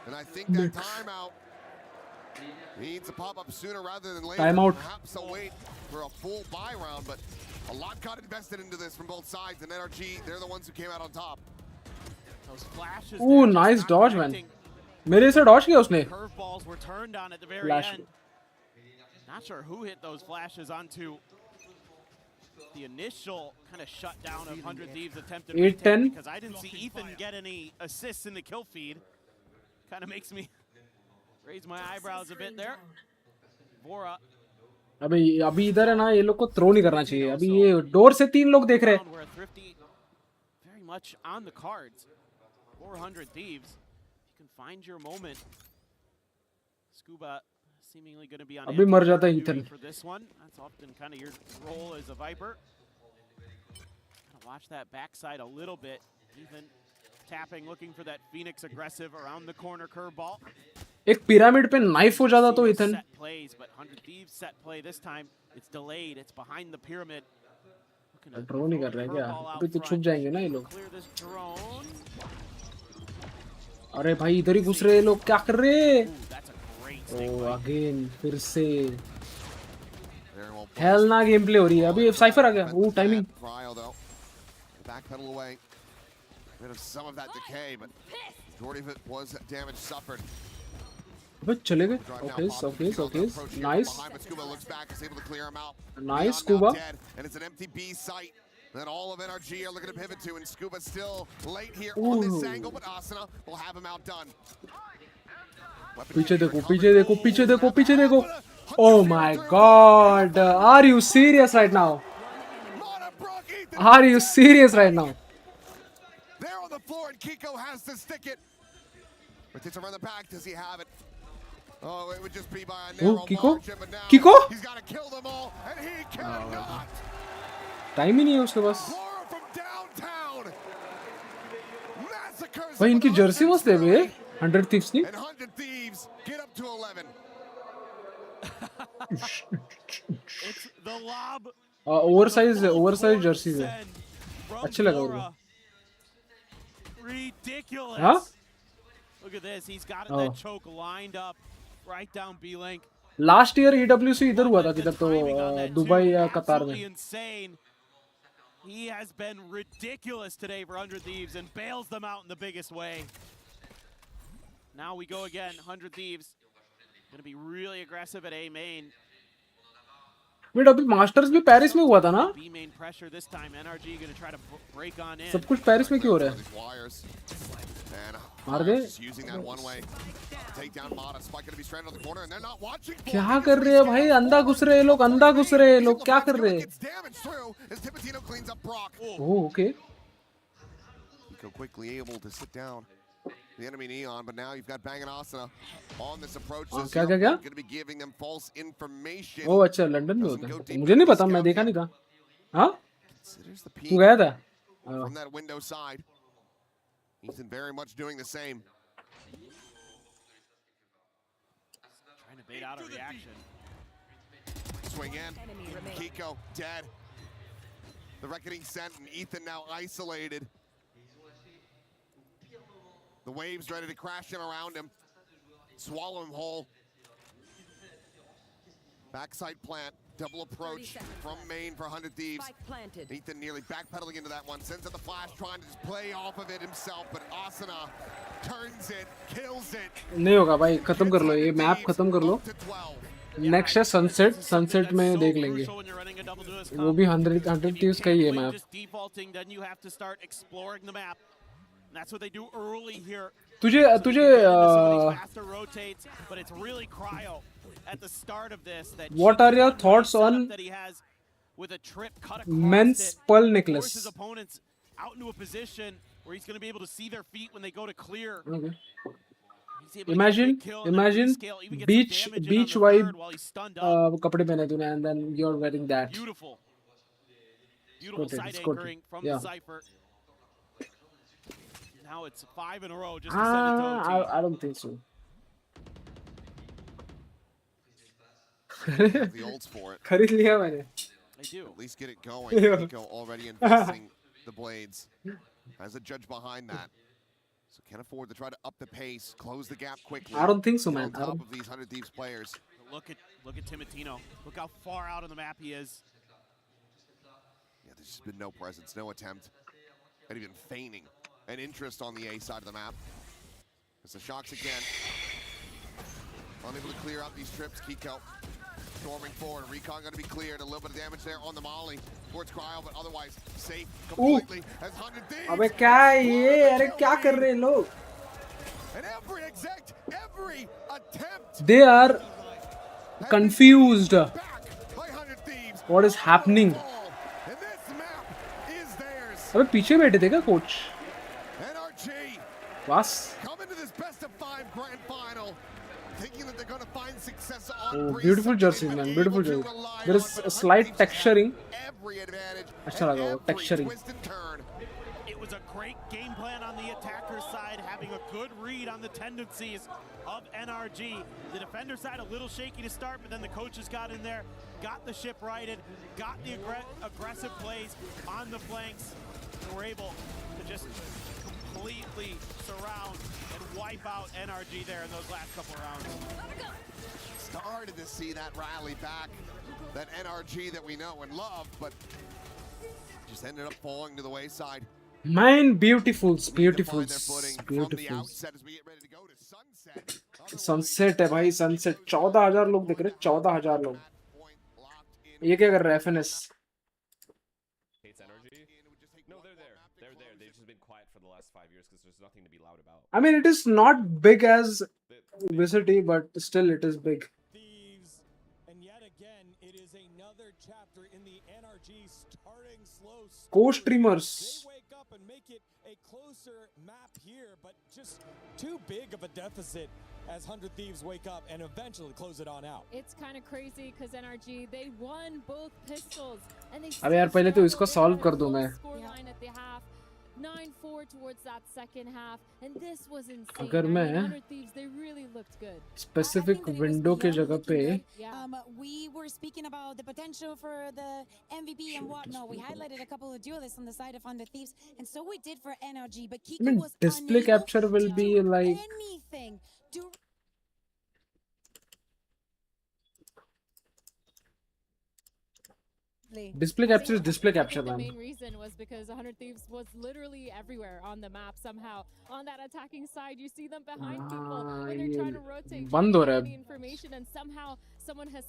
And I think that timeout needs to pop up sooner rather than later. Timeout. Perhaps they'll wait for a full buy round, but a lot got invested into this from both sides. And NRG, they're the ones who came out on top. Those flashes. Ooh, there just nice not dodge, man. connecting. मेरे से Dodge किया उसने Curveballs were turned on at the very Flash. end. Not sure who hit those flashes onto the initial kind of shutdown of 100 Thieves attempted 8-10. because I didn't see Ethan get any assists in the kill feed. Kind of makes me raise my eyebrows a bit there. Vora अभी इधर है ना ये लोग को throw नहीं करना चाहिए अभी ये डोर से 3 लोग देख रहे हैं where Thrifty very much on the cards. 400 Thieves. You can find your moment. Scuba seemingly going to be on अभी मर जाता है duty Ethan for this one. That's often kind of your role as a Viper. Kind of watch that backside a little bit. Even tapping, looking for that Phoenix aggressive around the corner curveball. एक pyramid पे knife हो जाता तो Ethan Set plays, but 100 Thieves set play this time. It's delayed. It's behind the pyramid. Looking to draw नहीं कर रहे हैं क्या curveball out अभी तो छुप front. जाएंगे ना ये लोग Clear this drone. अरे भाई इधर ही घुस रहे हैं लोग क्या कर रहे हैं Ooh, that's a great snake oh bite. Again फिर से Very well placed. हेल ना गेम प्ले हो रही है अभी साइफर आ गया वो timing Cryo though. Backpedal away. Rid of some of that decay, but majority of it was damage suffered. अबे चले गए Drive now, okay Pop, okay Timotino okay approaching it from nice behind, but Scuba looks back, is able to clear him out. Nice, Beyond Scuba. now dead, and it's an empty B site that all of NRG are looking to pivot to, and Scuba's still late here on this Ooh. angle, but Asuna will have him outdone. Weapon पीछे getting देखो recovered. पीछे देखो पीछे देखो पीछे देखो Oh my god. Are you serious right now? Are you serious right now? They're on the floor and Kiko has to stick it. Rotates around the back. Does he have it? Oh, it would just be by a narrow Kiko? margin, but now Kiko? he's got to kill them all, and he cannot. Time ही नहीं है उसके पास. Flora from downtown. Massacres भाई them इनकी with jersey मस्त है बे. 100 Thieves की. and 100 Thieves get up to 11. It's the lob. Oversize Jersey है. अच्छे लगा वो. Ridiculous. Huh? Look at this. He's got Oh. that choke lined up right down B-Link. Last year EWC इधर हुआ था किधर तो दुबई या कतार में. Absolutely insane. He has been ridiculous today for 100 Thieves and bails them out in the biggest way. Now we go again. 100 Thieves going to be really aggressive at A main. Wait अभी Masters भी Paris में हुआ था ना. B main pressure this time. NRG going to try to break on in. सब कुछ Paris में क्यों हो रहा है. These wires. And मार दे. just using that one way. Take down Mata. Spike going to be stranded on the corner, and they're not watching. क्या कर रहे हैं भाई. अंधा घुस रहे हैं लोग. अंधा घुस रहे हैं लोग. क्या कर रहे हैं. Gets damaged through as Tipitino cleans up Brock. Oh okay. Nico quickly able to sit down the enemy Neon, but now you've got Bang and Asuna on this approach. क्या क्या क्या. Going to be giving them false information. ओह अच्छा London में होता है. मुझे नहीं पता. मैं देखा नहीं था. हाँ Considers the तू peak गया था. from that window side. Ethan very much doing the same. Trying to bait out a reaction. Swing in. Kiko dead. The Reckoning sent and Ethan now isolated. The waves ready to crash in around him. Swallow him whole. Backside plant. Double approach from main for 100 Thieves. Spike planted. Ethan nearly backpedaling into that one. Sends out the flash, trying to just play off of it himself. But Asuna turns it, kills it. नहीं होगा भाई. खत्म कर लो ये map. खत्म कर लो. To 12. Next है sunset. Sunset में देख लेंगे. वो भी 100 Thieves का ही है map. Just defaulting, then you have to start exploring the map. That's what they do early here. तुझे Faster rotates, but it's really cryo at the start of this. That What are your thoughts on that he has with a trip cut across men's it, Pearl Necklace? forces opponents out into a position where he's going to be able to see their feet when they go to clear. Okay. He's able to Imagine get a kill and then imagine rescale, even get some beach damage in on beach the vibe third while he's stunned up. कपड़े पहने तूने and then you're wearing that. Beautiful. Beautiful Quoted, side it's quoted. anchoring from Yeah. the Cypher. Now it's 5 in a row just to send it to OT. I don't think so. The olds for it. खरीद लिया मैंने. They do. At least get it going. Nico already investing the blades. As a judge behind that. So can afford to try to up the pace, close the gap quickly. I don't think so, man. On top of these 100 Thieves players. Look at Timotino. Look how far out on the map he is. Yeah, there's just been no presence, no attempt. Not even feigning an interest on the A side of the map. As the shocks again. Unable to clear out these trips. Kiko storming forward. Recon going to be cleared. A little bit of damage there on the molly towards Cryo, but otherwise safe completely. As 100 Thieves. अबे क्या है ये? अरे क्या कर रहे हैं लोग? And every attempt. They are confused. Back by 100 Thieves. What is happening? And this map is theirs. अबे पीछे बैठे थे क्या कोच? NRG बस. come into this best of 5 grand final. Thinking that they're going to find success on Oh, Breeze, beautiful something jerseys, they man. were Beautiful able to jerseys. rely There is on, a but slight 100 Thieves had texturing. Every advantage. अच्छा and लगा वो, every texturing. twist and turn. It was a great game plan on the attacker side, having a good read on the tendencies of NRG. The defender side a little shaky to start, but then the coaches got in there, got the ship righted, got the aggressive plays on the flanks, and were able to just completely surround and wipe out NRG there in those last couple rounds. Started to see that rally back, that NRG that we know and love, but just ended up falling to the wayside. Mine beautifuls, Need to find beautifuls, their footing from the beautifuls. outset as we get ready to go to sunset. Sunset है भाई sunset. 14,000 लोग दिख रहे. 14,000 लोग. ये क्या कर रहा है FNS? Hates energy? No, they're there. They're there. They've just been quiet for the last 5 years because there's nothing to be loud about. I mean, it is not big as Vicity, but still it is big. Thieves chapter in the NRG starting slow. Co-streamers. They wake up and make it a closer map here, but just too big of a deficit as 100 Thieves wake up and eventually close it on out. It's kind of crazy because NRG, they won both pistols and they अबे यार पहले तो इसको solve कर दूं मैं. scoreline at the half. 9-4 towards that second half, and this was insane. अगर मैं 100 Thieves, they really looked good. specific window के जगह पे We were speaking about the potential for the MVP and whatnot. We highlighted a couple of duelists on the side of 100 Thieves, and so we did for NRG. But Kiko was display capture will be like anything. Display capture is display capture, The man. main reason was because 100 Thieves was literally everywhere on the map somehow. On that attacking side, you see them behind people when they're trying to rotate. बंद हो रहा है. The information, and somehow someone has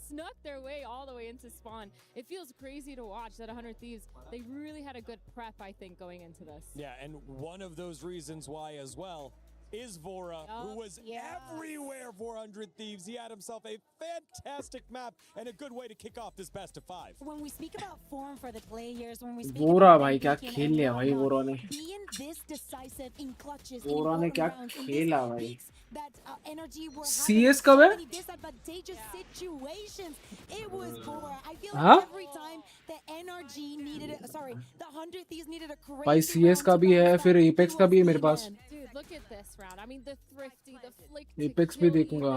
snuck their way all the way into spawn. It feels crazy to watch that 100 Thieves, they really had a good prep, I think, going into this. Yeah, and one of those reasons why as well is Vora, who was everywhere for 100 Thieves. He had himself a fantastic map and a good way to kick off this best of 5. When we speak about form for the players, when we speak Vora about भाई क्या खेल लिया भाई Vora ने. being this decisive in clutches, Vora ने क्या खेला भाई. that energy were CS कब है? disadvantageous situations. It was Vora. I feel like every time the NRG needed it, sorry, the 100 Thieves needed a crazy भाई CS का भी है, फिर Apex का भी है मेरे पास. Dude, look at this round. I mean, the thrifty, the flick. Apex भी देखूंगा.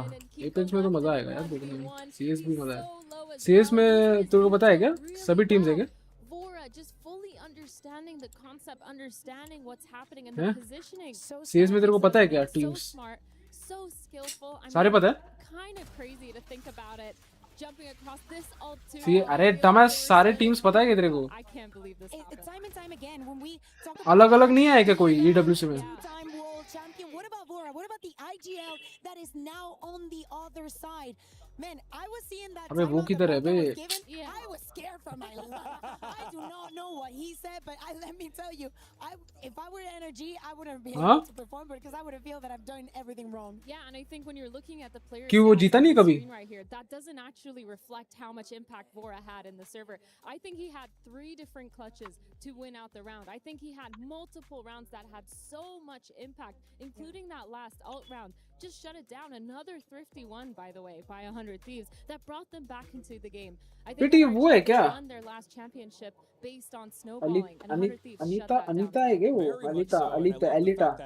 Apex में तो मजा आएगा यार देखने में. CS भी मजा है. CS में तुमको पता है क्या? सभी टीम्स है क्या? Vora just fully understanding the concept, understanding what's happening in the positioning. CS में तेरे को पता है क्या टीम्स? So skillful. सारे पता है? Kind of crazy to think about it. Jumping across this ult too. See, अरे dumbass सारे टीम्स पता है क्या तेरे को? I can't believe this. Time and time again when we talk अलग-अलग नहीं आया क्या कोई EWC में? Time world champion. What about Vora? What about the IGL that is now on the other side? Man, I was seeing that. अबे वो किधर है बे? I was scared for my life. I do not know what he said, but let me tell you, if I were NRG, I wouldn't be able to perform because I would feel that I've done everything wrong. Yeah, and I think when you're looking at the players क्यों वो जीता नहीं कभी? right here, that doesn't actually reflect how much impact Vora had in the server. I think he had 3 different clutches to win out the round. I think he had multiple rounds that had so much impact, including that last ult round. Just shut it down. Another thrifty one, by the way, by 100 Thieves that brought them back into the game. I think बेटी वो है क्या? won their last championship based on snowballing, and 100 Thieves shut Anita that Anita down. है क्या वो?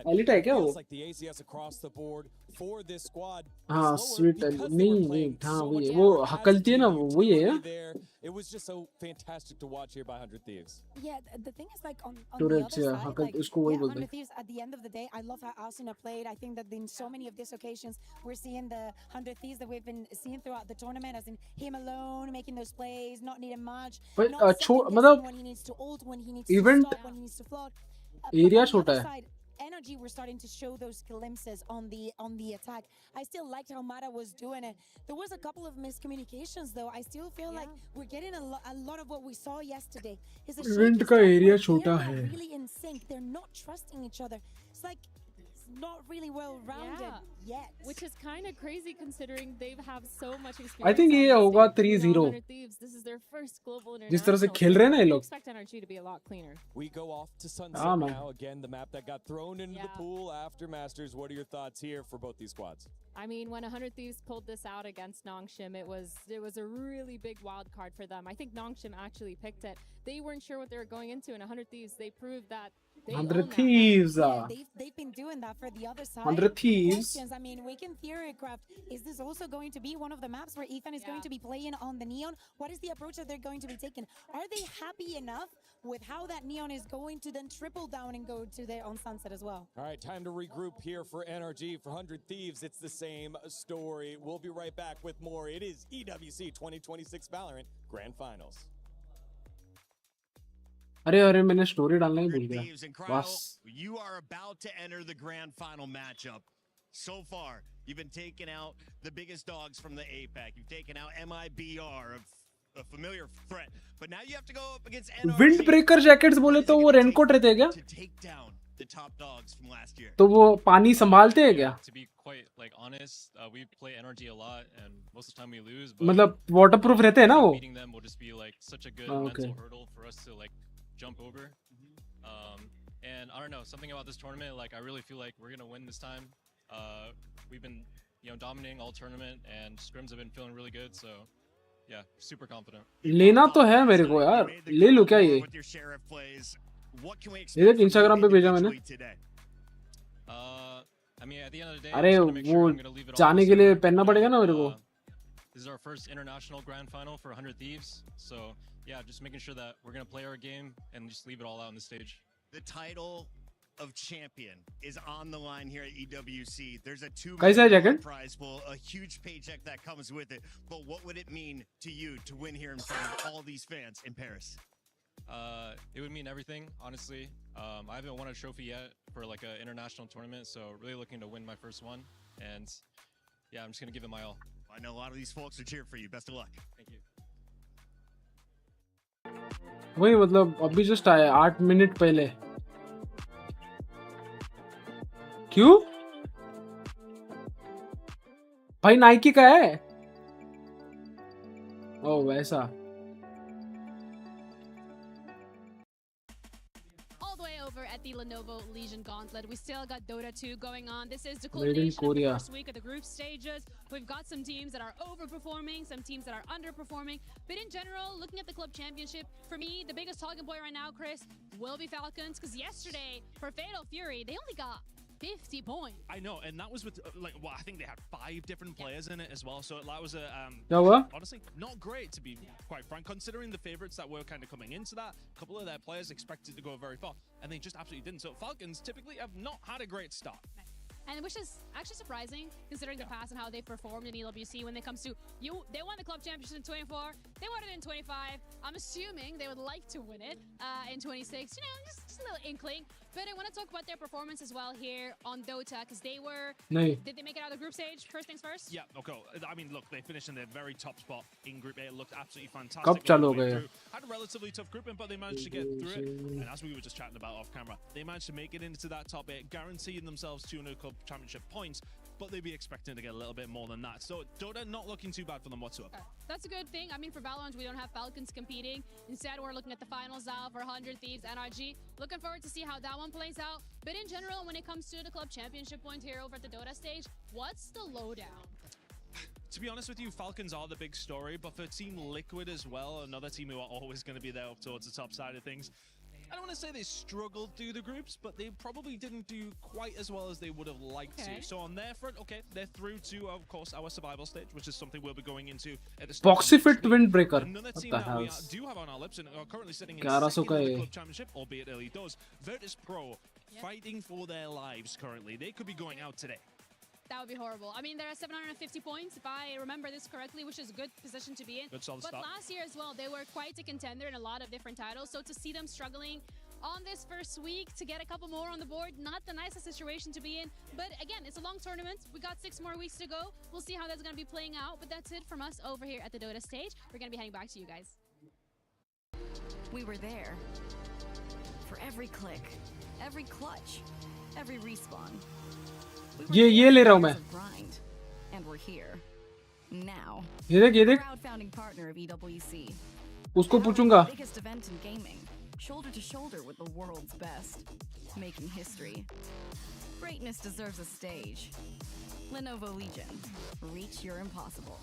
Alita है क्या वो? Like the ACS across the board for this squad. हाँ स्वीट नहीं हाँ वही है वो हकलती है ना वो वही है. It was just so fantastic to watch here by 100 Thieves. Yeah, the thing is like on the other side, like, उसको वही बोलते 100 Thieves at the end of the day, I love how Asuna played. I think that in so many of these occasions, we're seeing the 100 Thieves that we've been seeing throughout the tournament, as in him alone making those plays, not needing much. But मतलब when he needs to ult, when he needs to stop, when he needs to float. Area छोटा है. Energy were starting to show those glimpses on the attack. I still liked how Mara was doing it. There was a couple of miscommunications though. I still feel like we're getting a lot of what we saw yesterday. Event का area छोटा है. They're really in sync. They're not trusting each other. It's like not really well rounded yet. Which is kind of crazy considering they have so much experience. I think ये होगा 3-0. This is their first global जिस तरह से खेल रहे हैं ना ये लोग. Expect NRG to be a lot cleaner. We go off to Sunset now. Again, the map that got thrown into the pool after Masters. What are your thoughts here for both these squads? I mean, when 100 Thieves pulled this out against Nongshim, it was a really big wild card for them. I think Nongshim actually picked it. They weren't sure what they were going into, and 100 Thieves, they proved that. 100 Thieves. They've been doing that for the other side. 100 Thieves. I mean, we can theorycraft. Is this also going to be one of the maps where Ethan is going to be playing on the Neon? What is the approach that they're going to be taking? Are they happy enough with how that Neon is going to then triple down and go to their own Sunset as well? All right, time to regroup here for NRG. For 100 Thieves, it's the same story. We'll be right back with more. It is EWC 2026 Valorant Grand Finals. अरे मैंने story डालना ही भूल गया. बस. You are about to enter the grand final matchup. So far, you've been taking out the biggest dogs from the APAC. You've taken out MIBR, a familiar threat. But now you have to go up against NRG. Windbreaker jackets बोले तो वो raincoat रहते हैं क्या? To take down the top dogs from last year. तो वो पानी संभालते हैं क्या? To be quite like honest, we play NRG a lot, and most of the time we lose. But मतलब waterproof रहते हैं ना वो? Beating them will just be like such a good mental hurdle for us to like jump over. And I don't know, something about this tournament, like I really feel like we're gonna win this time. We've been, dominating all tournament, and scrims have been feeling really good. So, yeah, super confident. लेना तो है मेरे को यार, ले लो क्या ये? ये देख Instagram पे भेजा मैंने. I mean, at the end of the day, अरे वो जाने के लिए पहनना पड़ेगा ना मेरे को. This is our first international grand final for 100 Thieves. So, yeah, just making sure that we're going to play our game and just leave it all out on the stage. The title of champion is on the line here at EWC. There's a $2 million million prize pool, a huge paycheck that comes with it. But what would it mean to you to win here in front of all these fans in Paris? It would mean everything, honestly. I haven't won a trophy yet for like an international tournament, so really looking to win my first one. And yeah, I'm just going to give it my all. I know a lot of these folks are cheering for you. Best of luck. Thank you. वही मतलब अभी just आया 8 minute पहले. क्यों भाई? Nike का है? ओ वैसा. At the Lenovo Legion Gauntlet, we still got Dota 2 going on. This is the Made in culmination of the Korea. first week of the group stages. We've got some teams that are overperforming, some teams that are underperforming. But in general, looking at the club championship, for me, the biggest talking point right now, Chris, will be Falcons. Because yesterday, for Fatal Fury, they only got 50 points. I know, and that was with I think they had 5 different players in it as well. So that was a honestly not great, to be quite frank, considering the favorites that were kind of coming into that. A couple of their players expected to go very far, and they just absolutely didn't. So Falcons typically have not had a great start. And which is actually surprising, considering the past and how they performed in EWC when it comes to they won the club championship in 24, they won it in 25. I'm assuming they would like to win it in 26. Just a little inkling. But I want to talk about their performance as well here on Dota, because they were. Did they make it out of the group stage? First things first. Yeah. Okay. I mean, look, they finished in the very top spot in Group A. It looked absolutely fantastic. कब चालू हो गए? Had a relatively tough grouping, but they managed to get through it. And as we were just chatting about off camera, they managed to make it into that top 8, guaranteeing themselves 200 club championship points. But they'd be expecting to get a little bit more than that. So Dota not looking too bad for them whatsoever. That's a good thing. I mean, for Valorant, we don't have Falcons competing. Instead, we're looking at the finals now for 100 Thieves NRG. Looking forward to see how that one plays out. But in general, when it comes to the club championship point here over at the Dota stage, what's the lowdown? To be honest with you, Falcons are the big story, but for Team Liquid as well, another team who are always going to be there up towards the top side of things, I don't want to say they struggled through the groups, but they probably didn't do quite as well as they would have liked to. So on their front, okay, they're through to, of course, our survival stage, which is something we'll be going into at the start. Boxyfit Windbreaker. Another team what the that hell? we do have on our lips and are currently sitting in second in the club championship, albeit early doors. Virtus Pro fighting for their lives currently. They could be going out today. That would be horrible. I mean, they're at 750 points, if I remember this correctly, which is a good position to be in. Good solid start. Last year as well, they were quite a contender in a lot of different titles. So to see them struggling on this first week to get a couple more on the board, not the nicest situation to be in. But again, it's a long tournament. We got 6 more weeks to go. We'll see how that's going to be playing out. But that's it from us over here at the Dota stage. We're going to be heading back to you guys. We were there for every click, every clutch, every respawn. ये ले रहा हूँ मैं. And we're here now. ये देख. Crowdfunding partner of EWC. उसको पूछूंगा. Biggest event in gaming, shoulder to shoulder with the world's best, making history. Greatness deserves a stage. Lenovo Legion, reach your impossible.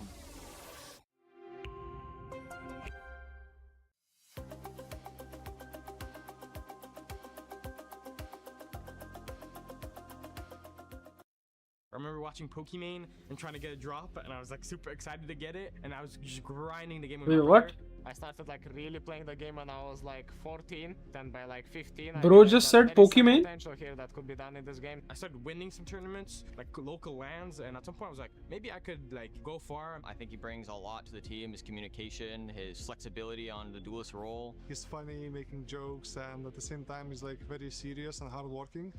I remember watching Pokimane and trying to get a drop, and I was like super excited to get it, and I was just grinding the game with my what? I started like really playing the game when I was like 14, then by like 15 Bro just said Pokimane. Potential here that could be done in this game. I started winning some tournaments, like local lands, and at some point I was like, maybe I could like go far. I think he brings a lot to the team, his communication, his flexibility on the duelist role. He's funny, making jokes, and at the same time he's like very serious and hardworking.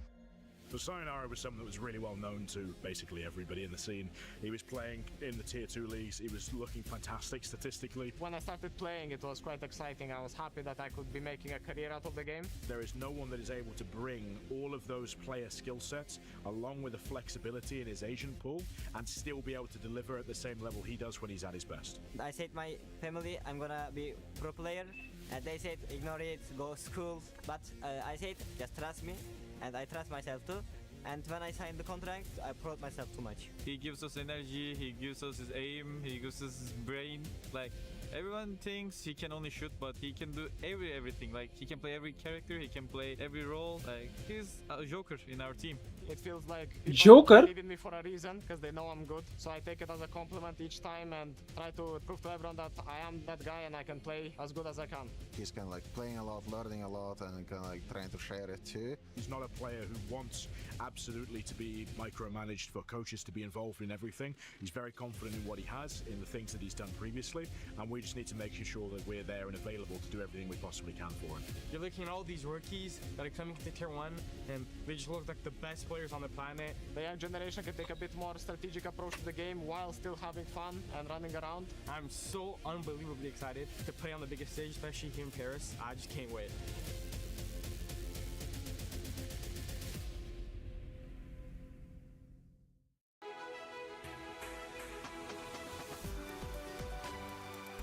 So Sayonara was someone that was really well known to basically everybody in the scene. He was playing in the tier 2 leagues. He was looking fantastic statistically. When I started playing, it was quite exciting. I was happy that I could be making a career out of the game. There is no one that is able to bring all of those player skill sets along with the flexibility in his Asian pool and still be able to deliver at the same level he does when he's at his best. I said my family I'm gonna be pro player, and they said ignore it, go school, but I said just trust me, and I trust myself too. And when I signed the contract, I proud myself too much. He gives us energy, he gives us his aim, he gives us his brain. Like, everyone thinks he can only shoot, but he can do everything. Like, he can play every character, he can play every role. Like, he's a joker in our team. It feels like Joker? They believe in me for a reason, because they know I'm good. So I take it as a compliment each time and try to prove to everyone that I am that guy and I can play as good as I can. He's kind of like playing a lot, learning a lot, and kind of like trying to share it too. He's not a player who wants absolutely to be micromanaged, for coaches to be involved in everything. He's very confident in what he has, in the things that he's done previously, and we just need to make sure that we're there and available to do everything we possibly can for him. You're looking at all these rookies that are coming to tier 1, and they just look like the best players on the planet. The young generation can take a bit more strategic approach to the game while still having fun and running around. I'm so unbelievably excited to play on the biggest stage, especially here in Paris. I just can't wait.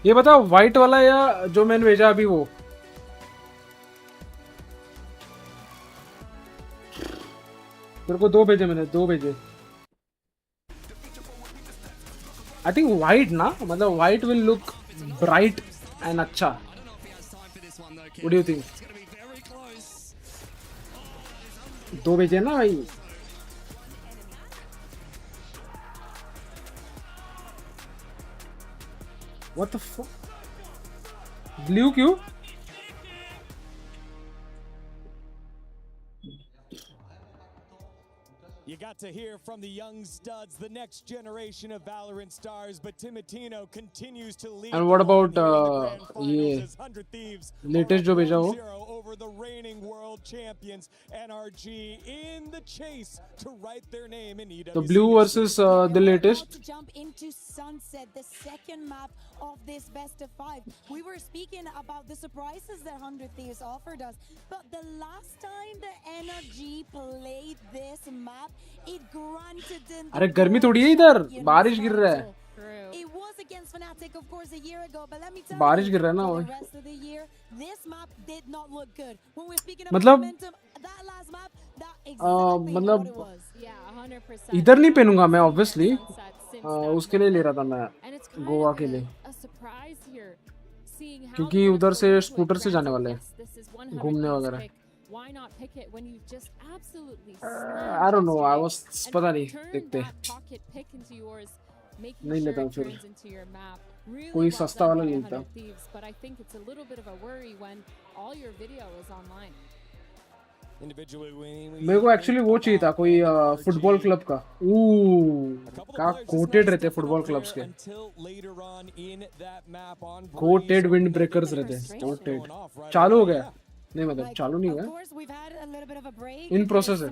ये बता white वाला या जो मैंने भेजा अभी वो? तेरे को दो भेजे मैंने, दो भेजे. I think white ना, मतलब white will look bright and अच्छा. What do you think? दो भेजे ना भाई. What the fuck? Blue क्यों? You got to hear from the young studs, the next generation of Valorant stars, but Timitino continues to lead. And what about ये latest जो भेजा वो? Over the reigning world champions NRG in the chase to write their name in EWC. The blue versus the latest. To jump into Sunset, the second map of this best of 5. We were speaking about the surprises that 100 Thieves offered us, but the last time the NRG played this map, it granted them. अरे गर्मी थोड़ी है इधर, बारिश गिर रहा है. It was against Fnatic, of course, a year ago, but let me tell बारिश you, गिर रहा है ना for भाई. the rest of the year, this map did not look good. When we're speaking about मतलब momentum, that last map, that exactly what it was. Yeah, 100%. इधर नहीं पहनूंगा मैं obviously. उसके लिए ले रहा था मैं गोवा के लिए. क्योंकि उधर से स्कूटर से जाने वाले हैं घूमने वगैरह. Why not pick it when you just absolutely I don't know, I was पता नहीं देखते. नहीं लेता फिर कोई सस्ता वाला नहीं लेता. But I think it's a little bit of a worry when all your video is online. मेरे को एक्चुअली वो चाहिए था कोई फुटबॉल क्लब का. क्या कोटेड रहते फुटबॉल क्लब्स के. कोटेड विंड ब्रेकर्स रहते. कोटेड चालू हो गया? नहीं मतलब चालू नहीं हुआ. इन प्रोसेस है.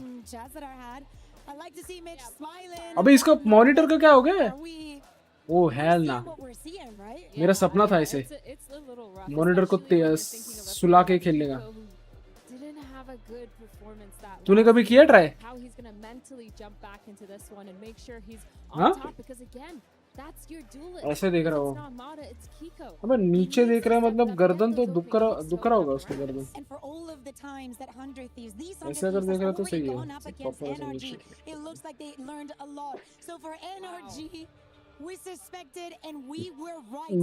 अबे इसका मॉनिटर का क्या हो गया? ओ हेल ना, मेरा सपना था इसे मॉनिटर को सुला के खेलने का. तूने कभी किया ट्राई? हाँ? ऐसे देख रहा हो. अबे नीचे देख रहा है मतलब गर्दन तो दुख रहा होगा उसकी गर्दन. ऐसे अगर देख रहा है तो सही है.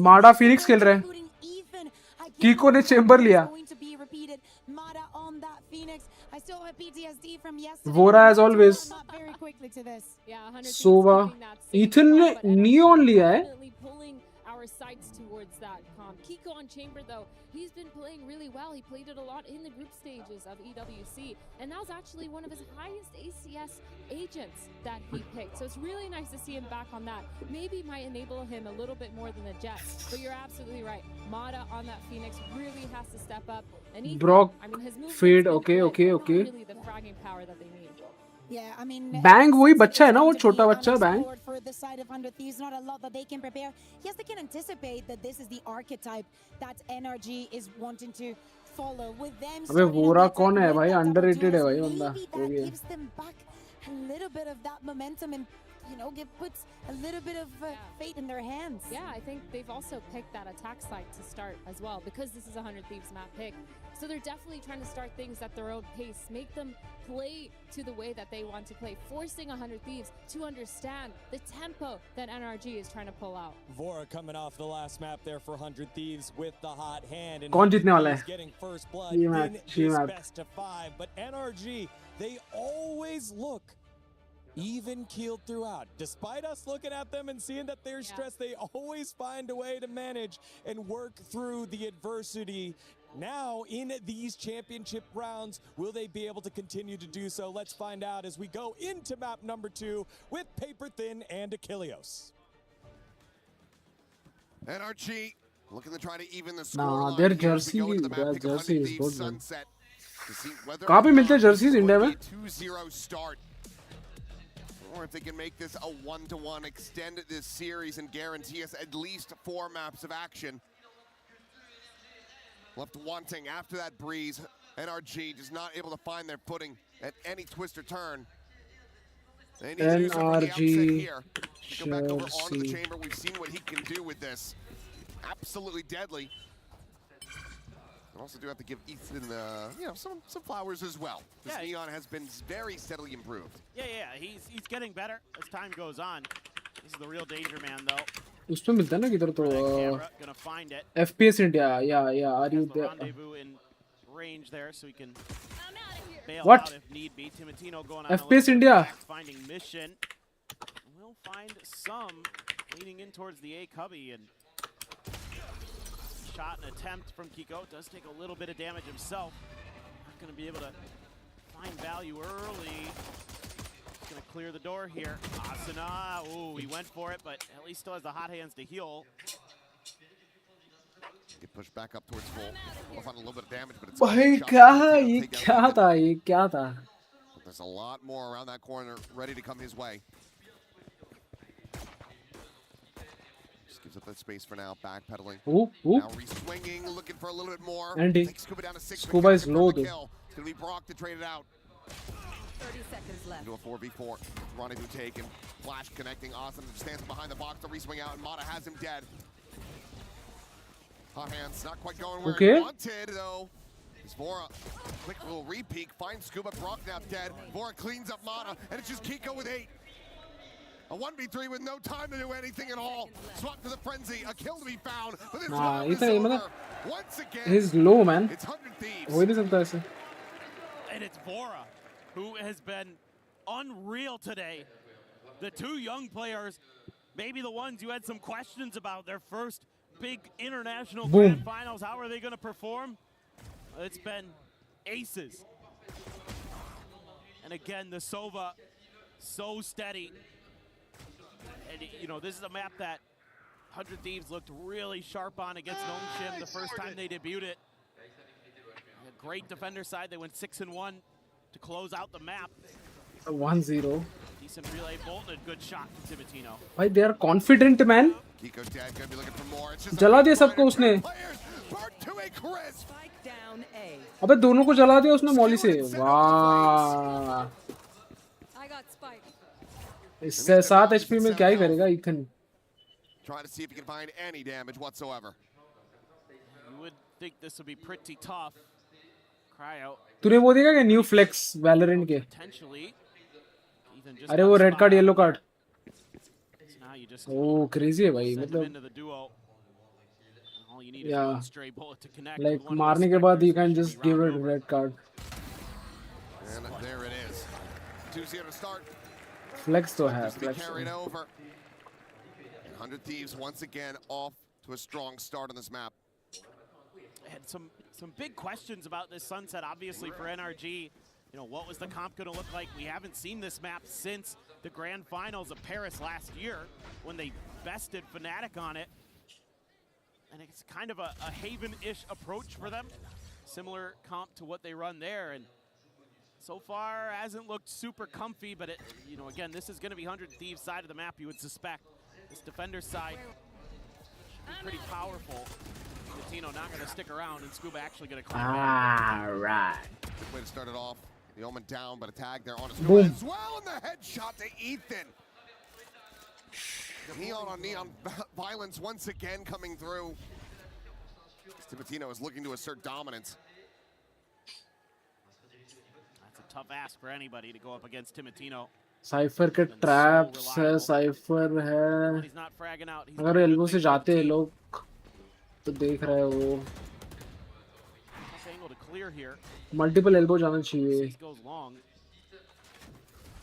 माडा फिनिक्स खेल रहे हैं. कीको ने चेंबर लिया. Vora as always. Sova. Ethan ने नियॉन लिया है. our sights towards that comp. Kiko on Chamber though, he's been playing really well. He played it a lot in the group stages of EWC, and that was actually one of his highest ACS agents that he picked. So it's really nice to see him back on that. Maybe might enable him a little bit more than the Jet, but you're absolutely right. Mada on that Phoenix really has to step up. And Ethan, Brock I mean, his movement fade. is Okay. not really the fragging power that they need. Yeah, I mean, Bang वही since बच्चा है it's ना, वो going to be छोटा बच्चा Bang. unexplored for the side of 100 Thieves, not a lot that they can prepare. Yes, they can anticipate that this is the archetype that NRG is wanting to follow. With them अबे starting on Vora the attack कौन है with भाई? that double Underrated है duelist, भाई बंदा. maybe वो that भी है. gives them back a little bit of that momentum and, you know, puts a little bit of fate in their hands. Yeah, I think they've also picked that attack side to start as well because this is a 100 Thieves map pick. So they're definitely trying to start things at their own pace, make them play to the way that they want to play, forcing 100 Thieves to understand the tempo that NRG is trying to pull out. Vora coming off the last map there for 100 Thieves with the hot hand. And कौन जीतने वाला है? getting first blood ये in match, this ये match. best of 5. But NRG, they always look even keeled throughout. Despite us looking at them and seeing that they're stressed, they always find a way to manage and work through the adversity. Now, in these championship rounds, will they be able to continue to do so? Let's find out as we go into map number 2 with Paper Thin and Achilleos. NRG looking to try to even the Nah, score. their jersey is good man. कहाँ पे मिलते हैं jerseys India में? 2-0 start. Or if they can make this a 1-1, extend this series and guarantee us at least 4 maps of action. Left wanting after that breeze. NRG just not able to find their footing at any twist or turn. They need to do something from the outset here. Go back over onto the chamber. We've seen what he can do with this. Absolutely deadly. I also do have to give Ethan, you know, some flowers as well. This Neon has been very steadily improved. Yeah, he's getting better as time goes on. This is the real danger man, though. उसमें मिलता है ना किधर तो Gonna find it. FPS India. Yeah. Are you there? Rendezvous in range there, so he can bail What? out if need be. Timatino going on FPS India. finding mission. We'll find some leaning in towards the A cubby and shot and attempt from Kiko. Does take a little bit of damage himself. Not going to be able to find value early. He's going to clear the door here. Asuna, ooh, he went for it, but at least still has the hot hands to heal. Get pushed back up towards full. We'll find a little bit of damage, but it's भाई क्या था ये क्या था? There's a lot more around that corner ready to come his way. Just gives up that space for now, backpedaling. Now re-swinging, looking for a little bit more. Andy. Takes Scuba down to 6. Scuba is low though. It's going to be Brock to trade it out. 30 seconds left. Into a 4v4. Rendezvous taken. Flash connecting. Austin stands behind the box to re-swing out, and Mata has him dead. Hot hands not quite going where he wanted, though. It's Vora. Quick little re-peek. Finds Scuba. Brock now dead. Vora cleans up Mata, and it's just Kiko with 8. A 1v3 with no time to do anything at all. Swap to the frenzy. A kill to be found. But this round is over. Once again, he's low man. It's 100 Thieves. हो ही नहीं सकता ऐसे. And it's Vora, who has been unreal today. The two young players, maybe the ones you had some questions about, their first big international grand finals. How are they going to perform? It's been aces. And again, the Sova, so steady. And, you know, this is a map that 100 Thieves looked really sharp on against Gnome Shim the first time they debuted it. A great defender side. They went 6-1 to close out the map. 1-0. Decent relay bolt and a good shot to Timatino. भाई they are confident man. Kiko's dead. Gonna be looking for more. It's just जला दिया सबको उसने. Spike down A. अबे दोनों को जला दिया उसने मॉली से. वाह. I got spike. इससे 7 HP में क्या ही करेगा Ethan? Trying to see if he can find any damage whatsoever. You would think this would be pretty tough. Cryo. तूने वो देखा क्या न्यू फ्लेक्स वैलोरेंट के? Potentially. अरे वो रेड कार्ड येलो कार्ड. ओह क्रेजी है भाई मतलब. Yeah. Like मारने के बाद you can just give it red card. And there it is. 2-0 to start. Flex तो है. Flex. Carried over. 100 Thieves once again off to a strong start on this map. I had some big questions about this sunset, obviously for NRG. You know, what was the comp going to look like? We haven't seen this map since the grand finals of Paris last year when they bested Fnatic on it. And it's kind of a Haven-ish approach for them. Similar comp to what they run there. And So far, hasn't looked super comfy, but it, you know, again, this is going to be 100 Thieves side of the map, you would suspect. This defender's side, pretty powerful. Latino not going to stick around, and Scuba actually going to climb All right. Good way to start it off. The Omen down, but a tag there on his Boom. as well, and the headshot to Ethan. Neon on neon violence once again coming through. Timatino is looking to assert dominance. That's a tough ask for anybody to go up against Timatino. Cipher के traps है, cipher है. He's not fragging out. He's अगर elbow से जाते हैं लोग तो देख रहे हैं वो. tough angle to clear here. Multiple elbow जाना चाहिए. Six goes long.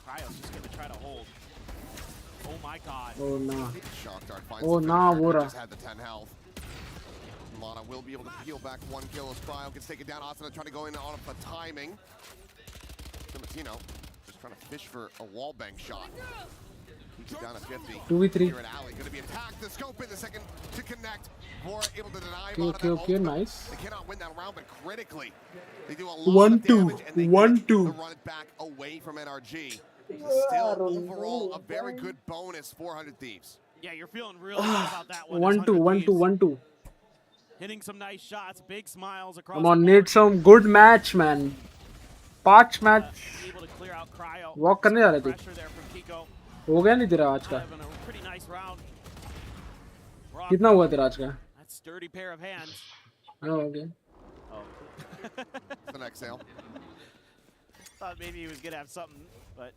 Cryo's just going to try to hold. Oh my god. Oh no. Shock dart finds Oh the no, finisher, Vora. just had the 10 health. Lana will be able to peel back 1 kill as Cryo gets taken down. Asuna trying to go in on a timing. Timatino just trying to fish for a wall bang shot. Keeps it down at 50. 2v3. Here at Alley, going to be attacked. The scope in the second to connect. Vora able to deny him Okay, out of that ult. nice. They cannot win that round, but critically, they do a lot 1-2, of damage and they 1-2. to run it back away from NRG. Still overall a very good bonus 400 Thieves. Yeah, you're feeling really good about that one. 1-2, 1-2, 1-2. Hitting some nice shots, big smiles across. Come on, need some good match, man. 5 match. Able to clear out Cryo. Walk करने जा रहे थे. Pressure there from Kiko. हो गया नहीं तेरा आज का? Having a pretty nice round. कितना हुआ तेरा आज का? That sturdy pair of hands. हाँ हो गया. Oh. The next sale. Thought maybe he was gonna have something, but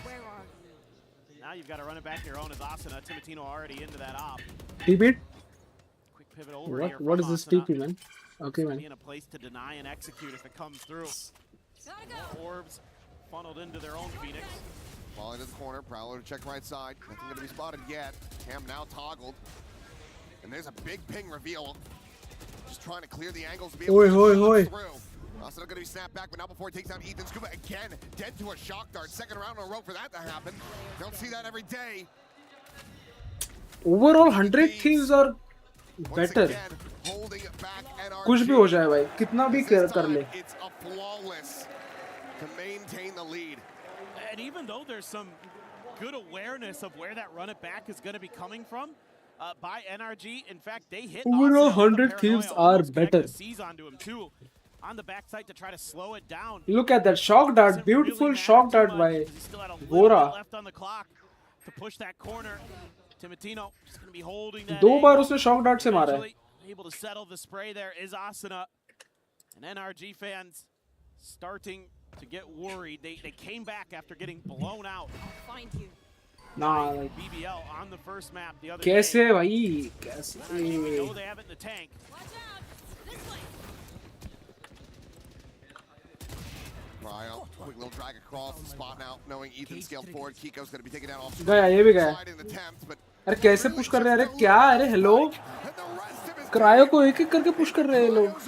Where are you? now you've got to run it back your own as Asuna. Timatino already into that op. TP? Quick pivot over here. What is from this Asuna. TP, man? Okay, man. Be in a place to deny and execute if it comes through. More orbs funneled into their own Phoenix. Ball into the corner. Prowler to check right side. Nothing going to be spotted yet. Cam now toggled. And there's a big ping reveal. Just trying to clear the angles to be able to shoot through. Also going to be snapped back, but not before he takes down Ethan. Scuba again, dead to a shock dart. Second round in a row for that to happen. Don't see that every day. Overall 100 Thieves are better. कुछ भी हो जाए भाई, कितना भी कर ले. It's a flawless to maintain the lead. And even though there's some good awareness of where that run it back is going to be coming from by NRG, in fact, they hit Overall Asuna with the 100 Thieves paranoia, are almost connected better. Seize onto him too on the backside to try to slow it down. Look at that shock dart, beautiful shock dart by Vora. Left on the clock to push that corner. Timatino just going to be holding that. 2 बार उसने shock dart से मारा है. Able to settle the spray there is Asuna. And NRG fans starting to get worried. They came back after getting blown out. Find you. Nah, like, BBL on the first map the other कैसे day. भाई? कैसे? No, they have it in the tank. Cryo, quick little drag across the spot now, knowing Ethan scaled forward. Kiko's going to be taken down off. गया, ये भी गया. Sliding attempt, but अरे कैसे push कर रहे हैं? अरे क्या? अरे हेलो? क्रायो को एक-एक करके पुश कर रहे हैं लोग.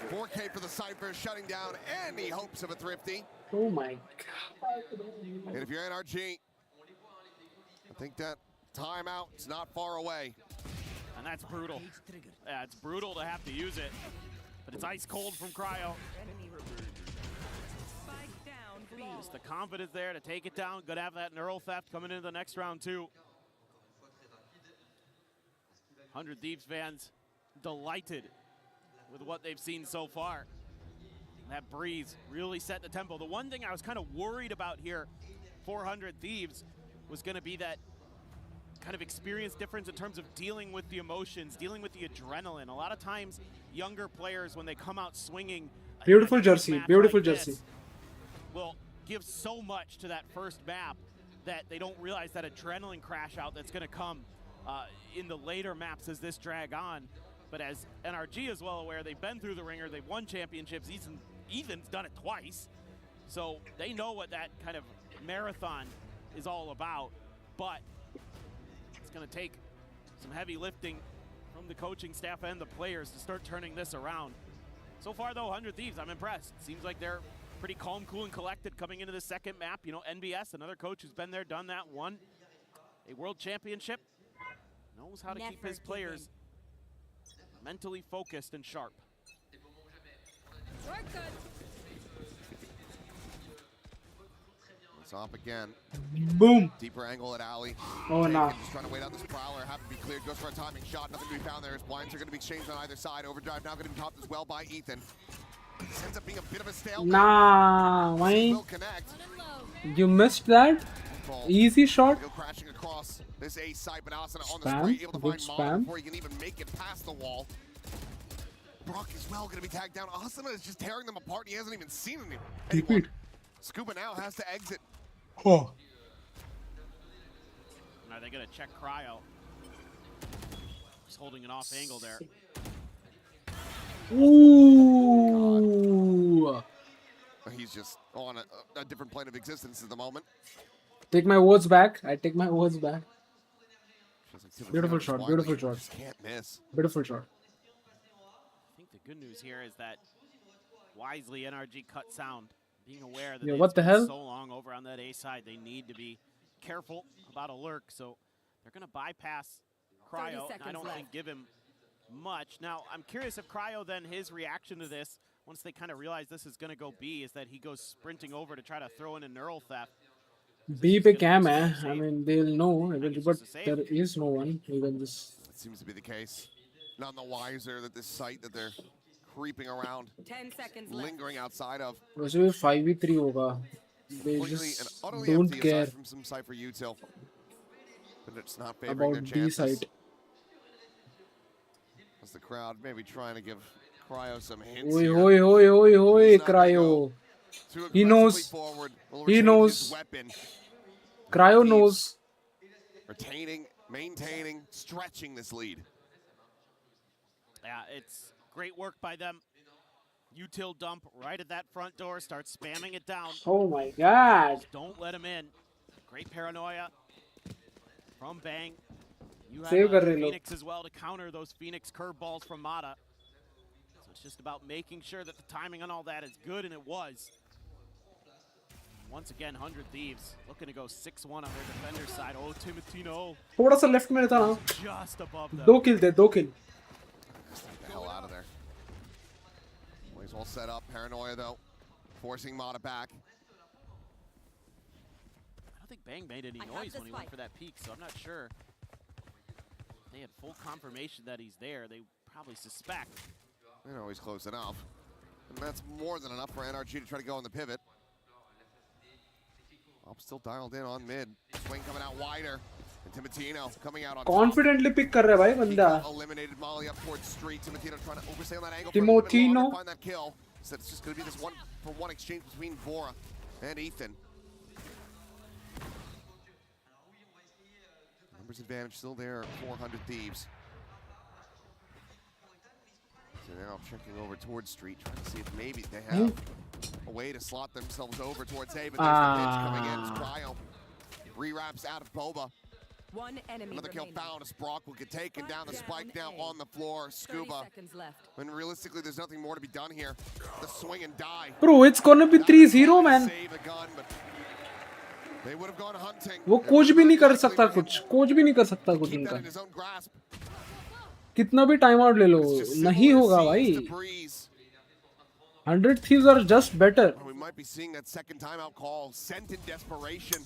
4K for the Cypher, shutting down any hopes of a thrifty. Oh my god. And if you're NRG, I think that timeout is not far away. And that's brutal. Yeah, it's brutal to have to use it. But it's ice cold from Cryo. Just the confidence there to take it down. Good to have that neural theft coming into the next round too. 100 Thieves fans delighted with what they've seen so far. That breeze really set the tempo. The one thing I was kind of worried about here, 400 Thieves, was going to be that kind of experience difference in terms of dealing with the emotions, dealing with the adrenaline. A lot of times, younger players, when they come out swinging, Beautiful jersey, beautiful jersey. will give so much to that first map that they don't realize that adrenaline crash out that's going to come in the later maps as this drag on. But as NRG is well aware, they've been through the ringer, they've won championships. Ethan's done it twice, so they know what that kind of marathon is all about. But it's going to take some heavy lifting from the coaching staff and the players to start turning this around. So far, though, 100 Thieves, I'm impressed. Seems like they're pretty calm, cool, and collected coming into the second map. You know, NBS, another coach who's been there, done that, won a world championship, knows how to keep his players mentally focused and sharp. It's up again. Boom. Deeper angle at Ali. Oh, no. Just trying to wait out this Prowler. Have to be cleared. Goes for a timing shot. Nothing to be found there. His blinds are going to be exchanged on either side. Overdrive now going to be topped as well by Ethan. This ends up being a bit of a stalemate. Nah, man. Will connect. You missed that. Easy shot. Go crashing across this A site, but Asuna on the Spam. spray, able to Good find Mana spam. before he can even make it past the wall. Brock as well going to be tagged down. Asuna is just tearing them apart. He hasn't even seen anyone. Scuba now has to exit. Oh. Are they going to check Cryo? He's holding an off angle there. Ooh. He's just on a different plane of existence at the moment. Take my words back. I take my words back. Like Beautiful shot. Beautiful shot. Just can't miss. Beautiful shot. I think the good news here is that wisely NRG cut sound, being aware that Yeah, they've what the spent hell? so long over on that A side, they need to be careful about a lurk. So they're going to bypass Cryo. And I don't think give him much. Now, I'm curious if Cryo then his reaction to this, once they kind of realize this is going to go B, is that he goes sprinting over to try to throw in a neural theft. B पे cam है. I mean, they'll know, but there is no one. Even this. It seems to be the case. None the wiser that this site that they're creeping around, 10 seconds lingering outside of. वैसे भी 5v3 होगा. They Completely and just utterly don't empty care aside from some Cypher util. But it's not favoring their about B chances. side. As the crowd maybe trying to give Cryo some hints Oi, here. oi, oi, oi, oi, Cryo. Too He knows. forward. Will He retain knows. his weapon. Cryo knows. Retaining, maintaining, stretching this lead. Yeah, it's great work by them. Util dump right at that front door, start spamming it down. Oh my god. Just don't let him in. Great paranoia from Bang. You have Save कर रहे लोग. Phoenix as well to counter those Phoenix curveballs from Mata. So it's just about making sure that the timing on all that is good, and it was. Once again, 100 Thieves looking to go 6-1 on their defender side. Oh, Timotino. थोड़ा सा left में था ना. Just above them. 2 kill थे, 2 kill. Get the hell out of there. Well, he's all set up. Paranoia, though. Forcing Mata back. I don't think Bang made any noise when he went for that peek, so I'm not sure. If they had full confirmation that he's there, they probably suspect. You know, he's close enough. And that's more than enough for NRG to try to go on the pivot. Up still dialed in on mid. Swing coming out wider. And Timotino coming out on Confidently pick कर रहा है भाई बंदा. eliminated Molly up towards street. Timotino trying to overstay on that angle. Timotino. Find that kill. So it's just going to be this 1-for-1 exchange between Vora and Ethan. Numbers advantage still there. 400 Thieves. So now checking over towards street, trying to see if maybe they have a way to slot themselves over towards A, but there's the pitch coming in. It's Cryo. Re-wraps out of Boba. One enemy Another kill remaining. found as Brock will get taken down. The spike now on the floor. Scuba. 30 seconds left. When realistically, there's nothing more to be done here. The swing and die. Bro, it's gonna be 3-0 man. Save the gun, but they would have gone hunting. वो कुछ भी नहीं कर सकता कुछ. कुछ भी नहीं कर सकता कुछ Keep that उनका. in his own grasp. कितना भी टाइम आउट ले लो नहीं होगा भाई. 100 Thieves are just better. We might be seeing that second timeout call sent in desperation.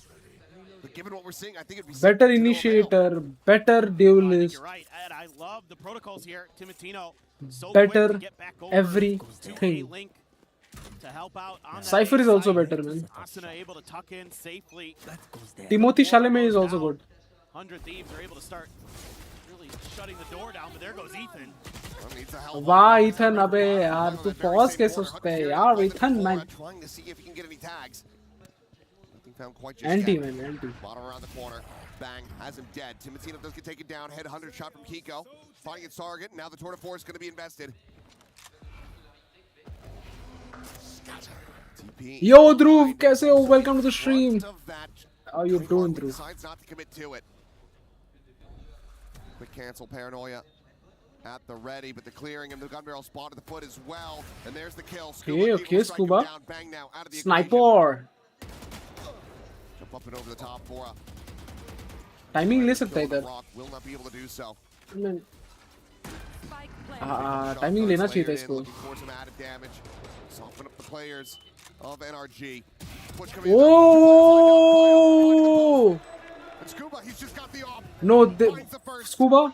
But given what we're seeing, I think it'd be Better initiator, better duelist, You're right, and I love the protocols here. Timotino, so better quick to get back over everything. to A-Link to help out on that Cypher A is also side. better, man. Asuna able to tuck in safely. Timothy Chalamet is also good. 100 Thieves are able to start really shutting the door down, but there goes Ethan. वाह Ethan अबे यार तू pause कैसे उस पे यार Ethan man. Trying to see if he can get any tags. Nothing found quite just Anti yet. man, anti. Bottom around the corner. Bang, has him dead. Timotino does get taken down. Head 100 shot from Kiko. Finding its target. Now the Tour de Force is going to be invested. TP. Yo Dhruv, कैसे हो? Welcome to the stream. How you doing, Dhruv? Decides not to commit to it. Quick cancel, Paranoia at the ready, but the clearing and the gun barrel spot at the foot as well. And there's the kill. Okay, okay, Scuba. Down. Bang now out of the Sniper. Jump up and over the top for a Timing ले सकता है इधर. Rock will not be able to do so. Timing लेना चाहिए था इसको. Looking for some added damage. Soften up the players of NRG. Push coming Oh and Scuba, he's just got the op. no, Scuba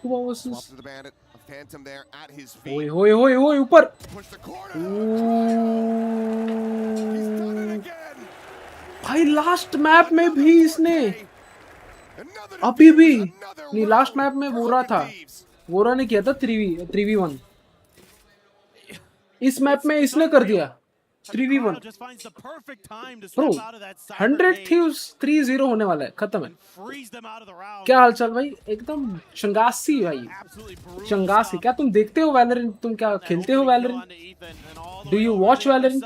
was Swap to the bandit. A phantom there at his feet. ओए होए होए होए ऊपर भाई last map में भी इसने अभी भी नहीं लास्ट मैप में वोरा था वोरा ने किया था 3v1 इस मैप में इसने कर दिया 3v1 ब्रो 100 थीव्स 3-0 होने वाला है खत्म है क्या हालचाल भाई एकदम चंगासी भाई चंगासी क्या तुम देखते हो वैलोरेंट तुम क्या खेलते हो Valorant do you watch Valorant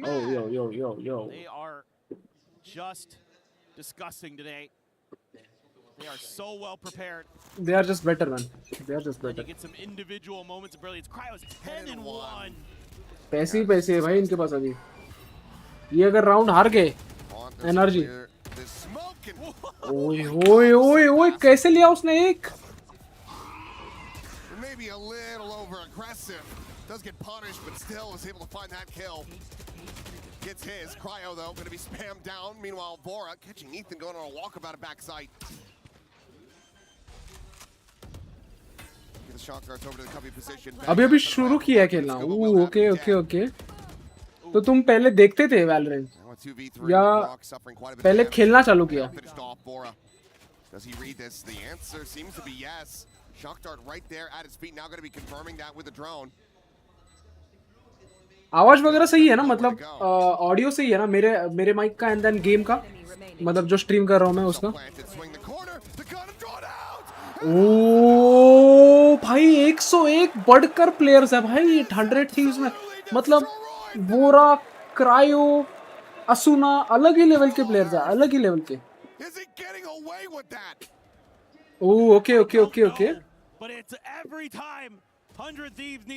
Oh, yo. They are just disgusting today. They are so well prepared. They are just better, man. They are just better. You get some individual moments of brilliance. Cryo's 10-1. पैसे ही पैसे है भाई इनके पास अभी ये अगर round हार गए एनर्जी ओए कैसे लिया उसने एक Maybe a little over aggressive. Does get punished, but still is able to find that kill. Gets his. Cryo, though, going to be spammed down. Meanwhile, Bora catching Ethan going on a walkabout at backside. Get the shock darts over to the cubby position. अभी शुरू किया खेलना okay तो तुम पहले देखते थे Valorant या पहले खेलना चालू किया Does he read this? The answer seems to be yes. Shock dart right there at his feet. Now going to be confirming that with the drone. आवाज वगैरह सही है ना मतलब ऑडियो सही है ना मेरे माइक का एंड देन गेम का मतलब जो स्ट्रीम कर रहा हूं मैं उसका ओ भाई 101 बढ़कर प्लेयर्स है भाई 100 थीव्स में मतलब बोरा क्रायो असुना अलग ही लेवल के प्लेयर्स है अलग ही लेवल के ओ ओके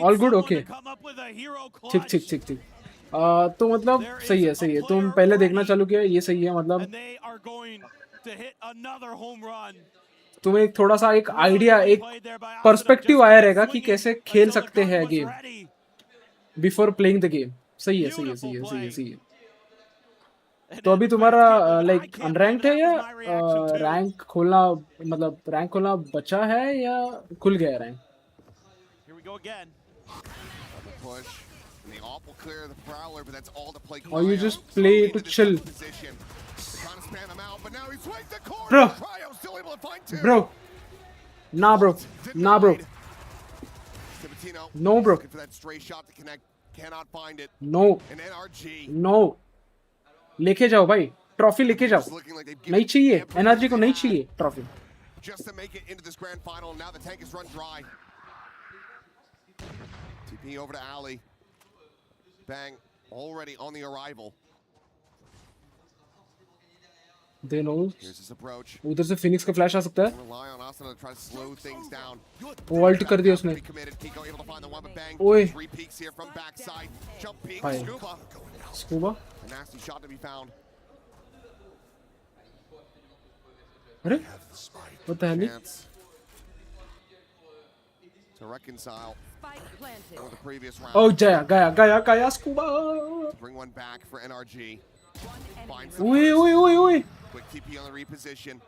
ऑल गुड ओके ठीक तो मतलब सही है तुम पहले देखना चालू किया ये सही है मतलब तुम्हें एक थोड़ा सा एक आइडिया एक पर्सपेक्टिव आया रहेगा कि कैसे खेल सकते हैं game before playing the game सही है तो अभी तुम्हारा लाइक अनरैंक्ड है या रैंक खोलना मतलब रैंक खोलना बचा है या खुल गया rank or you just play to chill bro nah bro no bro no लेके जाओ भाई ट्रॉफी लेके जाओ नहीं चाहिए एनर्जी को नहीं चाहिए trophy just to make it into this grand final. Now the tank is run dry. TP over to Ali. Bang, already on the arrival. They know. Here's his approach. उधर से Phoenix का flash आ सकता है Rely on Asana to try to slow things down. Vault कर दिया उसने ओए भाई scuba A nasty shot to be found. अरे what the hell to reconcile with the previous round. oh गया scuba Bring one back for NRG. ओए Quick TP on the reposition.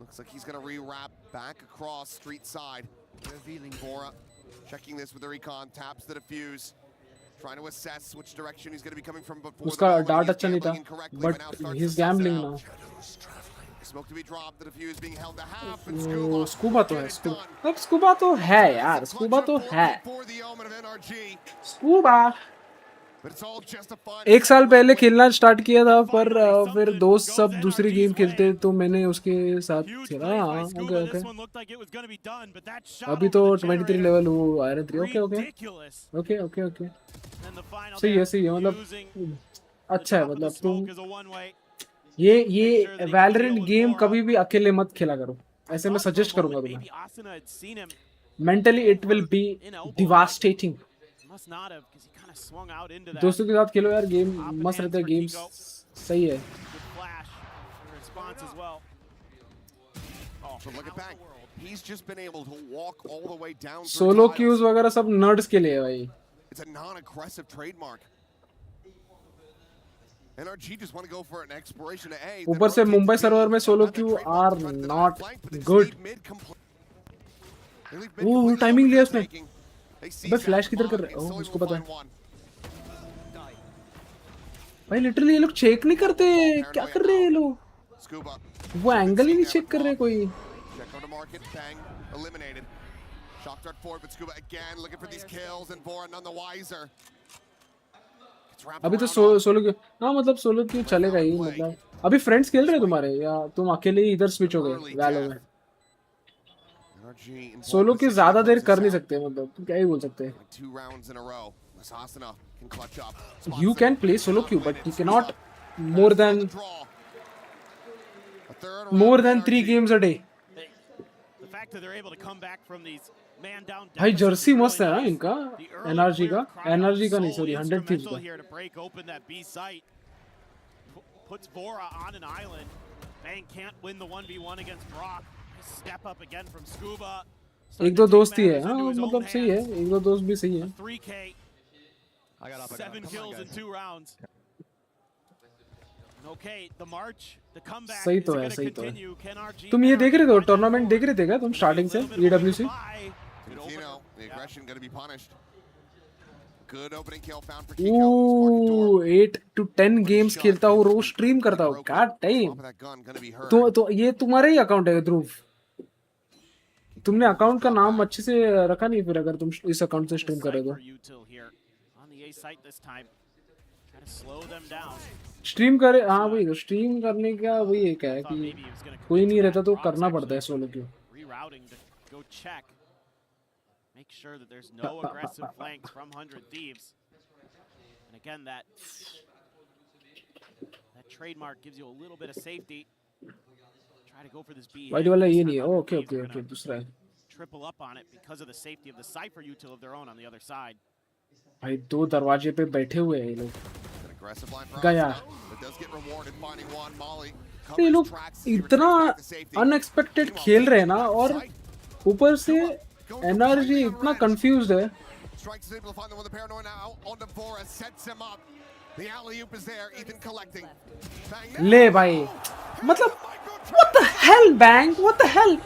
Looks like he's gonna re-wrap back across street side. Revealing Bora. Checking this with the recon. Taps the defuse. Trying to assess which direction he's gonna be coming from before. उसका dart अच्छा नहीं था but he's gambling now. Smoke to be dropped. The defuse being held to half. Scuba तो है अब scuba तो है यार स्कूबा तो है स्कूबा एक साल पहले खेलना स्टार्ट किया था पर फिर दोस्त सब दूसरी गेम खेलते तो मैंने उसके साथ खेला ओके अभी तो 23 लेवल वो आयरन 3 ओके सही है मतलब अच्छा है मतलब तुम ये वैलोरेंट गेम कभी भी अकेले मत खेला करो ऐसे मैं सजेस्ट करूंगा तुम्हें mentally it will be devastating दोस्तों के साथ खेलो यार गेम मस्त रहता है गेम सही है So look at that. He's just been able to walk all the way down through solo tiles. Queues वगैरह सब नर्ड्स के लिए है भाई. It's a non-aggressive trademark. NRG just want to go for an exploration to A. ऊपर से Mumbai server में solo Q R not good. Oh timing लिया उसने. अबे फ्लैश किधर कर रहे हैं? ओह उसको पता है. भाई लिटरली ये लोग चेक नहीं करते. क्या कर रहे हैं ये लोग? वो एंगल ही नहीं चेक कर रहे कोई. Check out the market, bang, eliminated. Shock dart forward, but Scuba again looking for these kills, and Vora none the wiser. अभी तो सोलो क्यू. हाँ मतलब सोलो क्यू चलेगा ही. मतलब अभी फ्रेंड्स खेल रहे हैं तुम्हारे या तुम अकेले ही इधर स्विच हो गए वैलो में? सोलो क्यू ज्यादा देर कर नहीं सकते. मतलब तुम क्या ही बोल सकते हैं. You can play solo queue, but you cannot more than 3 games a day. The fact that they're able to come back from these man down. भाई जर्सी मस्त है ना इनका. एनआरजी का नहीं सॉरी 100 Thieves का. Here to break open that B site. Puts Vora on an island. Bang can't win the 1v1 against Brock. Step up again from Scuba. एक दो दोस्त ही है. हाँ मतलब सही है. एक दो दोस्त भी सही है. 3K. 7 kills in 2 rounds. Okay, the march, the comeback सही is तो going है. to सही तो continue. है. NRG तुम ये देख रहे थे टूर्नामेंट देख रहे थे क्या तुम स्टार्टिंग से EWC? The aggression going to be punished. Good opening kill found for Ooh, 8 to 10 games खेलता हूँ रोज स्ट्रीम करता हूँ. God damn. तो ये तुम्हारा ही अकाउंट है ध्रुव. तुमने अकाउंट का नाम अच्छे से रखा नहीं फिर अगर तुम इस अकाउंट से स्ट्रीम कर रहे हो. स्ट्रीम करे. हाँ वही तो स्ट्रीम करने का वही एक है कि कोई नहीं रहता तो करना पड़ता है सोलो क्यों. Make sure that there's no aggressive flanks from 100 Thieves. And again, that trademark gives you a little bit of safety. Try to go for this B. White वाला ये नहीं है. ओके दूसरा है. Triple up on it because of the safety of the Cypher util of their own on the other side. भाई दो दरवाजे पे बैठे हुए हैं ये लोग. गया. ये लोग इतना अनएक्सपेक्टेड खेल रहे हैं ना और ऊपर से NRG इतना कंफ्यूज्ड है. ले भाई मतलब what the hell bang what the hell.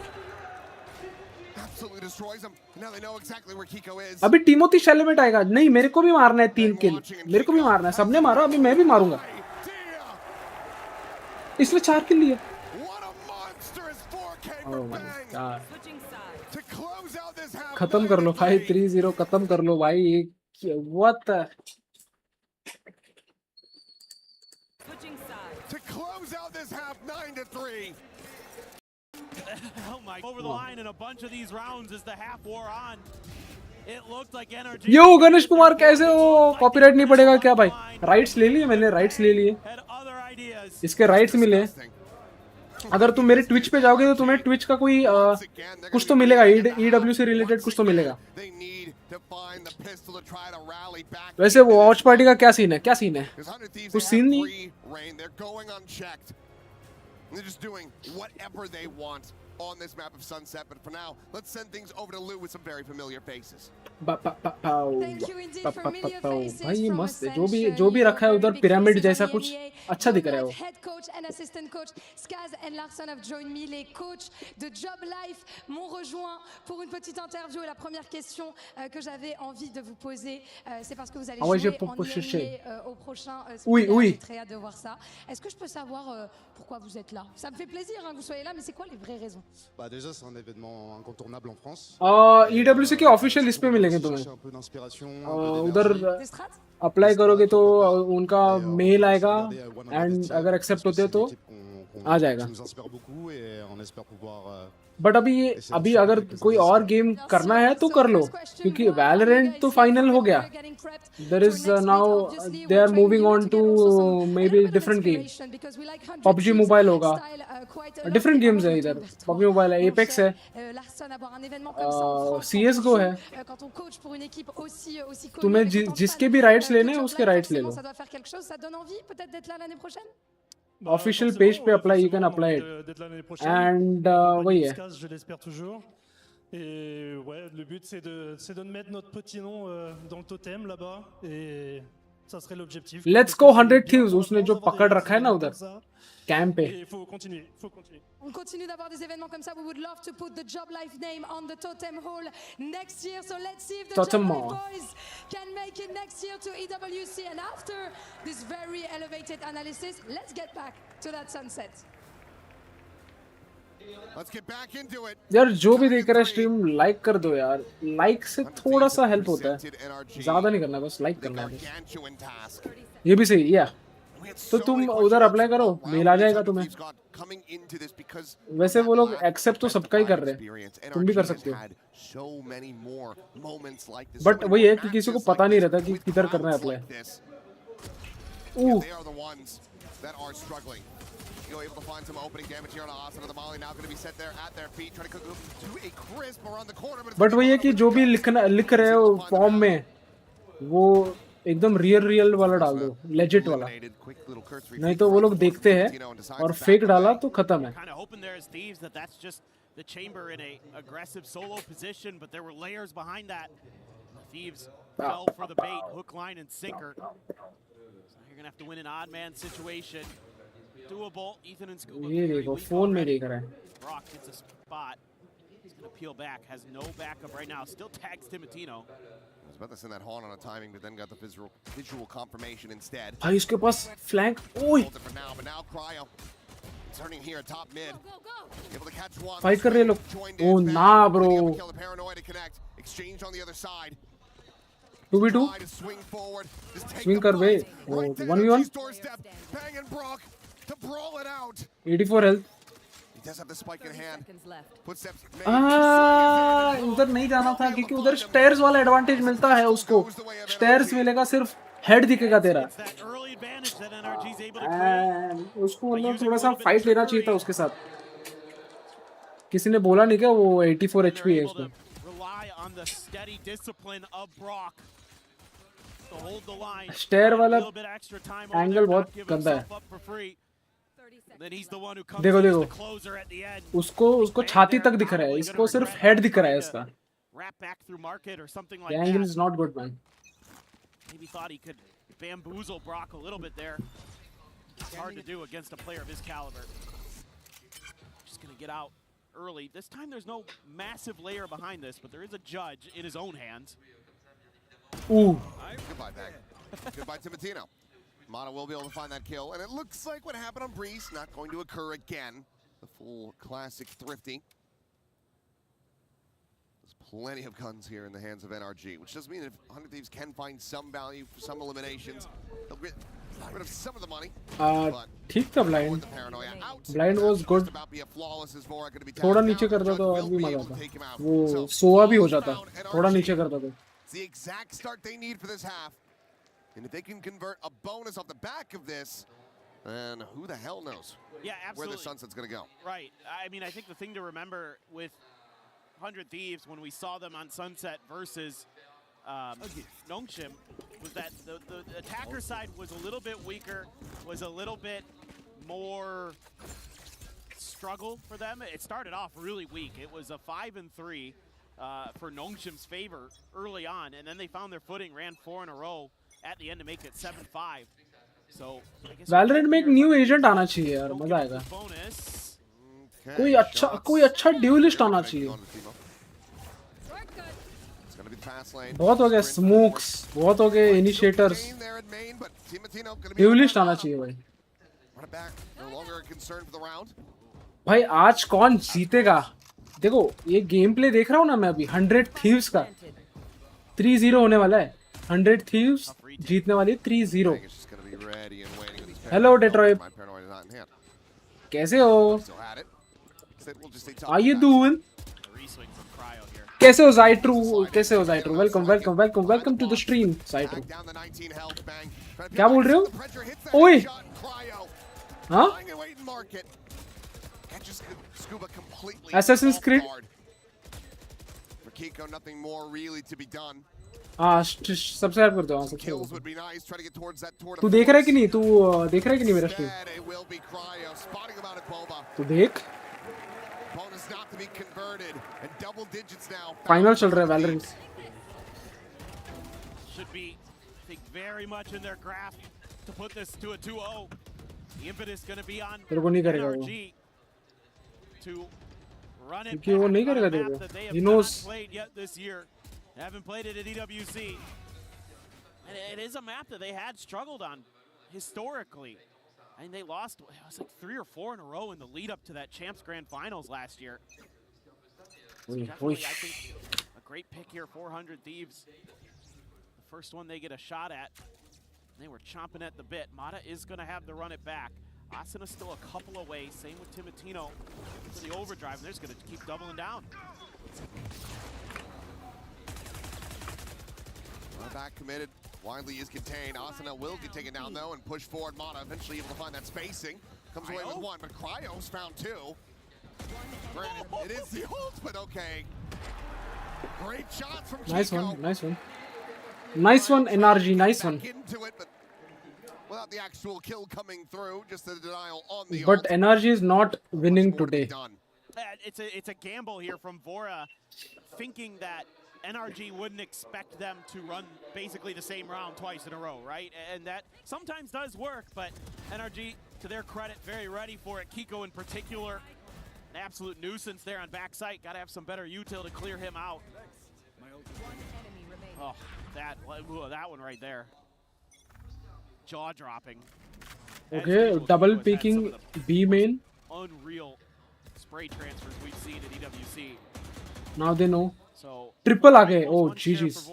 अभी टिमोथी शेलेमेट आएगा. नहीं मेरे को भी मारना है 3 किल. मेरे को भी मारना है. सबने मारा अभी मैं भी मारूंगा. इसने 4 किल लिए. Oh my God. खत्म कर लो भाई. 3-0 खत्म कर लो भाई. What the to close out this half 9-3. Oh my! Over the line in a bunch of these rounds as the half wore on. It looked like NRG. यो गणेश कुमार कैसे हो? कॉपीराइट नहीं पड़ेगा क्या भाई? राइट्स ले लिए मैंने. राइट्स ले लिए. इसके राइट्स मिले. अगर तुम मेरे ट्विच पे जाओगे तो तुम्हें ट्विच का कोई कुछ तो मिलेगा. EWC रिलेटेड कुछ तो मिलेगा. वैसे वॉच पार्टी का क्या सीन है? क्या सीन है? कुछ सीन नहीं. They're just doing whatever they want on this map of Sunset, but for now, let's send things over to Lou with some very familiar faces. भाई ये मस्त है. जो भी रखा है उधर पिरामिड जैसा कुछ अच्छा दिख रहा है वो. Head coach and assistant coach Skaz and Larson have joined me. Les coachs de Job Life m'ont rejoint pour une petite interview. Et la première question que j'avais envie de vous poser, c'est parce que vous allez jouer en IMIA au prochain. Oui. J'ai très hâte de voir ça. Est-ce que je peux savoir pourquoi vous êtes là? Ça me fait plaisir que vous soyez là, mais c'est quoi les vraies raisons? Bah déjà c'est un événement incontournable en France. EWC के official list पे मिलेंगे तुम्हें. उधर apply करोगे तो उनका mail आएगा and अगर एक्सेप्ट होते तो आ जाएगा. बट अभी अगर कोई और गेम करना है तो कर लो क्योंकि वैलोरेंट तो फाइनल हो गया. There is now they are moving on to maybe different game. PUBG mobile होगा. डिफरेंट गेम्स है इधर. PUBG मोबाइल है. एपेक्स है. CSGO है. तुम्हें जिसके भी राइट्स लेने हैं उसके राइट्स ले लो. ऑफिशियल पेज पे apply, you can apply it and वही है. Je l'espère toujours. Et ouais, le but c'est de mettre notre petit nom dans le totem là-bas et ça serait l'objectif. Let's go 100 Thieves, उसने जो पकड़ रखा है ना उधर कैंप पे. Il faut continuer, faut continuer. On continue d'avoir des événements comme ça. We would love to put the Job Life name on the Totem Hall next year. So let's see if the Totem Job Life Hall. boys can make it next year to EWC. And after this very elevated analysis, let's get back to that sunset. Let's get back into it. यार जो भी देख रहा है stream like कर दो यार. Like से थोड़ा सा हेल्प होता है, ज्यादा नहीं करना, बस लाइक करना है. ये भी सही है. तो तुम उधर अप्लाई करो, मेल आ जाएगा तुम्हें. वैसे वो लोग एक्सेप्ट तो सबका ही कर रहे हैं, तुम भी कर सकते हो. बट वही है कि किसी को पता नहीं रहता कि किधर करना है apply. Able to find some opening damage here on Asana. The Molly now going to be set there at their feet, trying to cook to a crisp around the corner. But वही है कि जो भी लिख रहे हो form में, वो एकदम रियल वाला डाल दो, लेजिट वाला. नहीं तो वो लोग देखते हैं और फेक डाला तो खत्म है. The chamber in a aggressive solo position, but there were layers behind that. Thieves fell for the bait, hook, line, and sinker. So you're gonna have to win an odd man situation. Doable. Ethan and Scuba. ये देखो phone में देख रहा है. Brock hits a spot. He's gonna peel back. Has no backup right now. Still tags Timotino. I was about to send that horn on a timing, but then got the visual confirmation instead. भाई इसके पास flank. ओए. But now Cryo turning here top mid. Able to catch one. Fight कर रहे लोग. ओ ना bro. Exchange on the other side. 2v2. Swing कर बे. 1v1. Bang and Brock. To brawl it out. 84 health. He does have the spike in hand. Footsteps. उधर नहीं जाना था क्योंकि उधर स्टेयर्स वाला एडवांटेज मिलता है उसको. स्टेयर्स मिलेगा, सिर्फ हेड दिखेगा तेरा. उसको मतलब थोड़ा सा फाइट लेना चाहिए था उसके साथ. किसी ने बोला नहीं क्या वो 84 HP है उसको. स्टेयर वाला एंगल बहुत गंदा है. देखो देखो उसको छाती तक दिख रहा है, इसको सिर्फ हेड दिख रहा है इसका. The angle is not good, man. Maybe thought he could bamboozle Brock a little bit there. It's hard to do against a player of his caliber. Just gonna get out early. This time there's no massive layer behind this, but there is a judge in his own hands. Ooh. Goodbye, Bag. Goodbye, Timotino. Mata will be able to find that kill, and it looks like what happened on Breeze not going to occur again. The full classic thrifty. There's plenty of guns here in the hands of NRG, which does mean if 100 Thieves can find some value for some eliminations, they'll get rid of some of the money. ठीक था blind. Blind was good. थोड़ा नीचे करता तो और भी मजा आता. वो सोआ भी हो जाता. थोड़ा नीचे करता तो. It's the exact start they need for this half. And if they can convert a bonus off the back of this, then who the hell knows where the Sunset's going to go. Right. I mean, I think the thing to remember with 100 Thieves when we saw them on Sunset versus Nongshim was that the attacker side was a little bit weaker, was a little bit more struggle for them. It started off really weak. It was a 5-3 for Nongshim's favor early on, and then they found their footing, ran 4 in a row at the end to make it 7-5. So Valorant में एक new agent आना चाहिए यार, मजा आएगा. कोई अच्छा dualist आना चाहिए. बहुत हो गया स्मोक्स, बहुत हो गए इनिशिएटर्स. ड्यूलिस्ट आना चाहिए भाई. भाई आज कौन जीतेगा? देखो ये गेम प्ले देख रहा हूँ ना मैं अभी 100 थीव्स का 3-0 होने वाला है. 100 थीव्स जीतने वाली 3-0. हेलो डेट्रॉइट, कैसे हो? Are you doing? कैसे हो जाइट्रू? कैसे हो जाइट्रू? वेलकम टू द स्ट्रीम जाइट्रू. क्या बोल रहे हो? ओए हाँ, Assassin's Creed. For Kiko, nothing more really to be done. हाँ सब्सक्राइब कर दो हाँ सब्सक्राइब Kills कर would be nice. Try to get towards that tour दो। तू देख रहा है कि नहीं? तू देख रहा है कि नहीं मेरा stream? Instead, it will be Cryo spotting him out at Boba. तू देख। Bonus not to be converted and double digits now. Final चल रहा है Valorant। Should be, I think, very much in their grasp to put this to a 2-0. The impetus going to be on तेरे को नहीं करेगा वो। NRG to run it क्योंकि वो नहीं back on करेगा a तेरे map को। that they He have knows। not played yet this year. They haven't played it at EWC. And it is a map that they had struggled on historically. I mean, they lost, it was like 3 or 4 in a row in the lead up to that Champs Grand Finals last year. So definitely, I think, a great pick here, 400 Thieves. The first one they get a shot at. They were chomping at the bit. Mata is going to have to run it back. Asuna still a couple away. Same with Timatino for the overdrive. And they're just going to keep doubling down. Back committed. Widely is contained. Asuna will get taken down though and push forward. Mata eventually able to find that spacing. Comes away with one, but Cryo's found two. Granted, it is the ult, but okay. Great shots from Nice Chico. one, nice one. Nice one, NRG, nice one. Into it, but without the actual kill coming through, just the denial on the But ult. NRG is not winning today. It's a gamble here from Vora, thinking that NRG wouldn't expect them to run basically the same round twice in a row, right? And that sometimes does work, but NRG, to their credit, very ready for it. Kiko in particular, an absolute nuisance there on backside. Got to have some better util to clear him out. Oh, that one right there. Jaw-dropping. Okay, double peeking B main. Unreal spray transfers we've seen at EWC. Now they know. So Triple आ गए. Oh, GG's.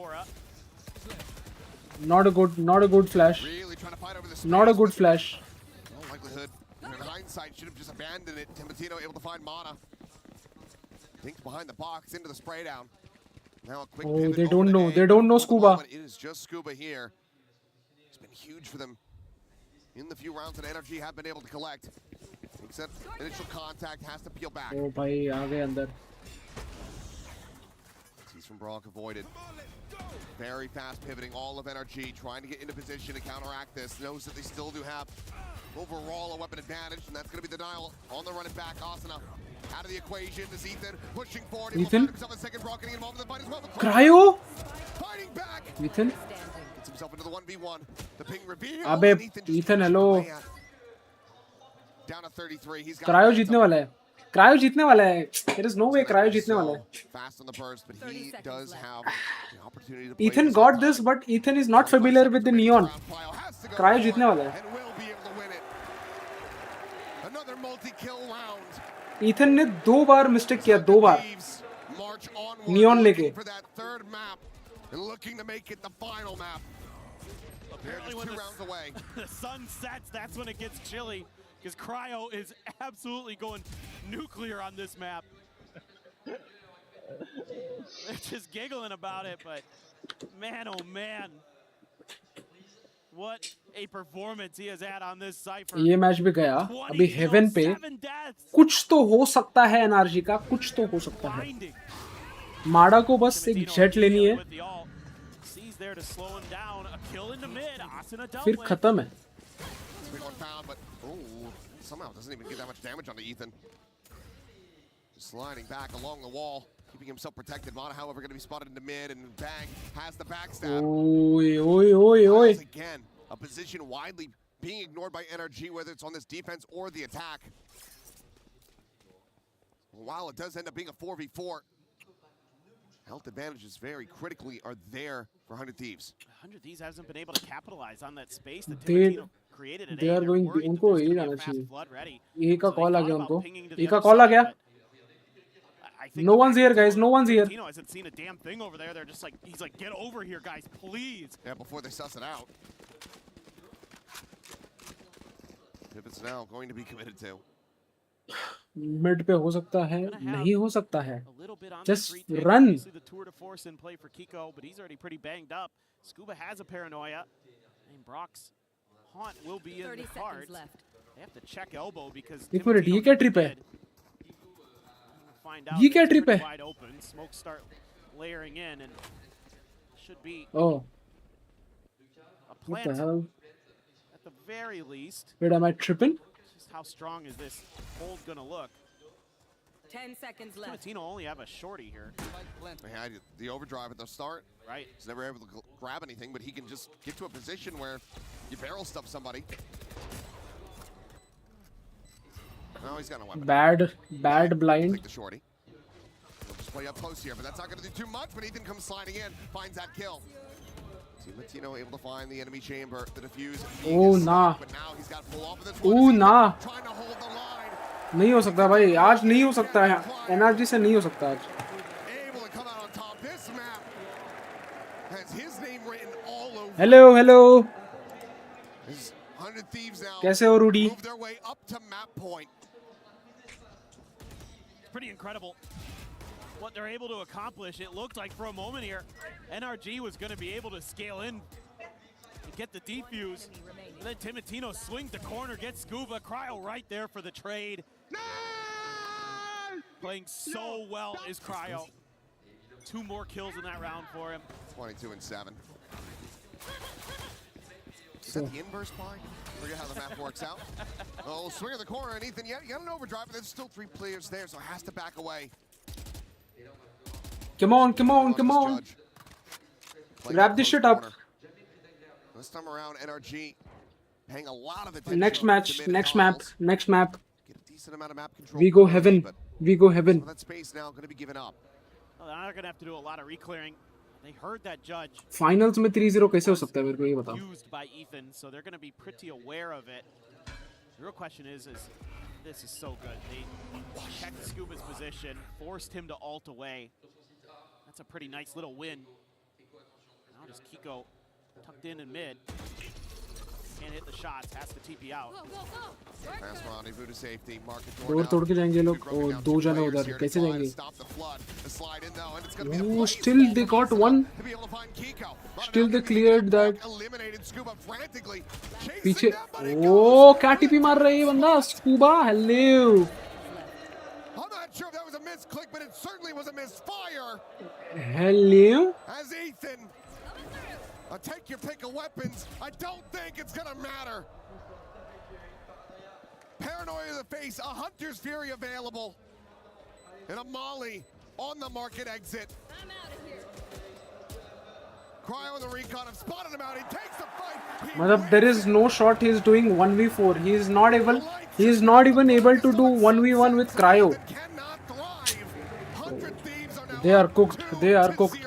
Not a good flash. Really trying to fight over the Not a good flash. No likelihood. In hindsight, should have just abandoned it. Timatino able to find Mana. Thinks behind the box into the spray down. Now a quick Oh, pivot they over don't to know. A. They don't know For the Scuba. moment, It is just Scuba here. It's been huge for them in the few rounds that NRG have been able to collect. Except initial contact has to peel back. Oh भाई आ गए अंदर. He's from Brock avoided. Very fast pivoting all of NRG, trying to get into position to counteract this. Knows that they still do have overall a weapon advantage, and that's going to be the denial on the run it back. Asuna out of the equation. This Ethan pushing forward. He will Ethan? find himself a second Brock getting involved in the fight as well. Cryo? Fighting back. Ethan? Gets himself into the 1v1. The ping reveal. अबे and Ethan just Ethan hello. down to 33. He's got Cryo जीतने वाला है. Cryo जीतने वाला है. There is no way Cryo जीतने वाला है. fast on the burst, but he does have the opportunity to play Ethan this got time. this, but Ethan is not familiar with the neon. Cryo जीतने वाला है. And will be able to win it. Another multi-kill round. Ethan ने 2 बार mistake किया, 2 बार. March onward, Neon looking लेके. for that third map and looking to make it the final map. Apparently They're when just 2 rounds away. the sun sets, that's when it gets chilly. Because Cryo is absolutely going nuclear on this map. They're just giggling about it, but man, oh man. What a performance he has had on this cypher. ये match भी गया. अभी haven पे कुछ तो हो सकता है एनआरजी का, कुछ तो हो सकता है. माडा को बस एक जेट लेनी है. There to slow him down. A kill in the mid. Asuna फिर खत्म है. Big one found, but somehow doesn't even get that much damage onto Ethan. Just sliding back along the wall, keeping himself protected. Mana, however, going to be spotted in the mid, and bang, has the backstab. Oi. Again, a position widely being ignored by NRG, whether it's on this defense or the attack. While it does end up being a 4v4, health advantages very critically are there for 100 Thieves. 100 Thieves hasn't been able to capitalize on that space that They created at they are going. उनको यही जाना चाहिए. ए का call आ गया उनको. ए का call आ गया. No one's here, guys. No one's here. Tino hasn't seen a damn thing over there. They're just like, he's like, get over here, guys, please. Yeah, before they suss it out. Pivots now going to be committed to. Mid पे हो सकता है, नहीं हो सकता है. Just run. The tour de force in play for Kiko, but he's already pretty banged up. Scuba has a paranoia, and Brock's haunt will be in the cards. They have to check elbow because एक minute, ये क्या trip है? ये क्या trip है? Wide open, smoke start layering in, and should be Oh, a what the plant hell? at the very least. Wait, am I tripping? Just how strong is this hold gonna look? 10 seconds left. Timatino only have a shorty here. They had the overdrive at the start. Right. He's never able to grab anything, but he can just get to a position where you barrel stuff somebody. No, he's got no weapon. Bad blind. Take the shorty. He'll just play up close here, but that's not going to do too much. But Ethan comes sliding in, finds that kill. Timatino able to find the enemy chamber, the defuse. Oh nah. But now he's got full off of this Oh one. nah. Trying to hold the line. नहीं हो सकता भाई, आज नहीं हो सकता है, NRG से नहीं हो सकता आज. Able to come out on top. This map has his name written all over. Hello, hello. There's 100 thieves now. कैसे हो Rudy? Move their way up to map point. It's pretty incredible what they're able to accomplish. It looked like for a moment here, NRG was going to be able to scale in and get the defuse. And then Timatino swings the corner, gets Scuba. Cryo right there for the trade. Playing so well is Cryo. 2 more kills in that round for him. 22 and 7. Is that the inverse play? Forget how the map works out. Oh, swing of the corner, and Ethan, you got an overdrive, but there's still 3 players there, so has to back away. Come on, come on, come on. Wrap this shit up. This time around, NRG paying a lot of attention. Next match, next map, next map. Get a decent amount of map control. We go heaven. We go heaven. That space now going to be given up. Well, they're not going to have to do a lot of reclearing. They heard that judge. Finals में 3-0 कैसे हो सकता है मेरे को ये बताओ. Used by Ethan, so they're going to be pretty aware of it. The real question is this is so good. They checked Scuba's position, forced him to ult away. That's a pretty nice little win. Now just Kiko tucked in mid. Can't hit the shots, has to TP out. Pass rendezvous to safety. Door तोड़ के जाएंगे लोग. ओ 2 जने उधर कैसे जाएंगे? Oh, still they got one. Still they cleared that. पीछे. ओ क्या टीपी मार रहा है ये बंदा? Scuba, hello. I'm not sure if that was a misclick, but it certainly was a misfire. Hello. As Ethan, take your pick of weapons. I don't think it's gonna matter. Paranoia to the face, a Hunter's Fury available, and a Molly on the market exit. I'm out of here. Cryo and the recon have spotted him out. He takes the fight. मतलब there is no shot he is doing 1v4. He is not able. He is not even able to do 1v1 with Cryo. They are cooked. They are cooked.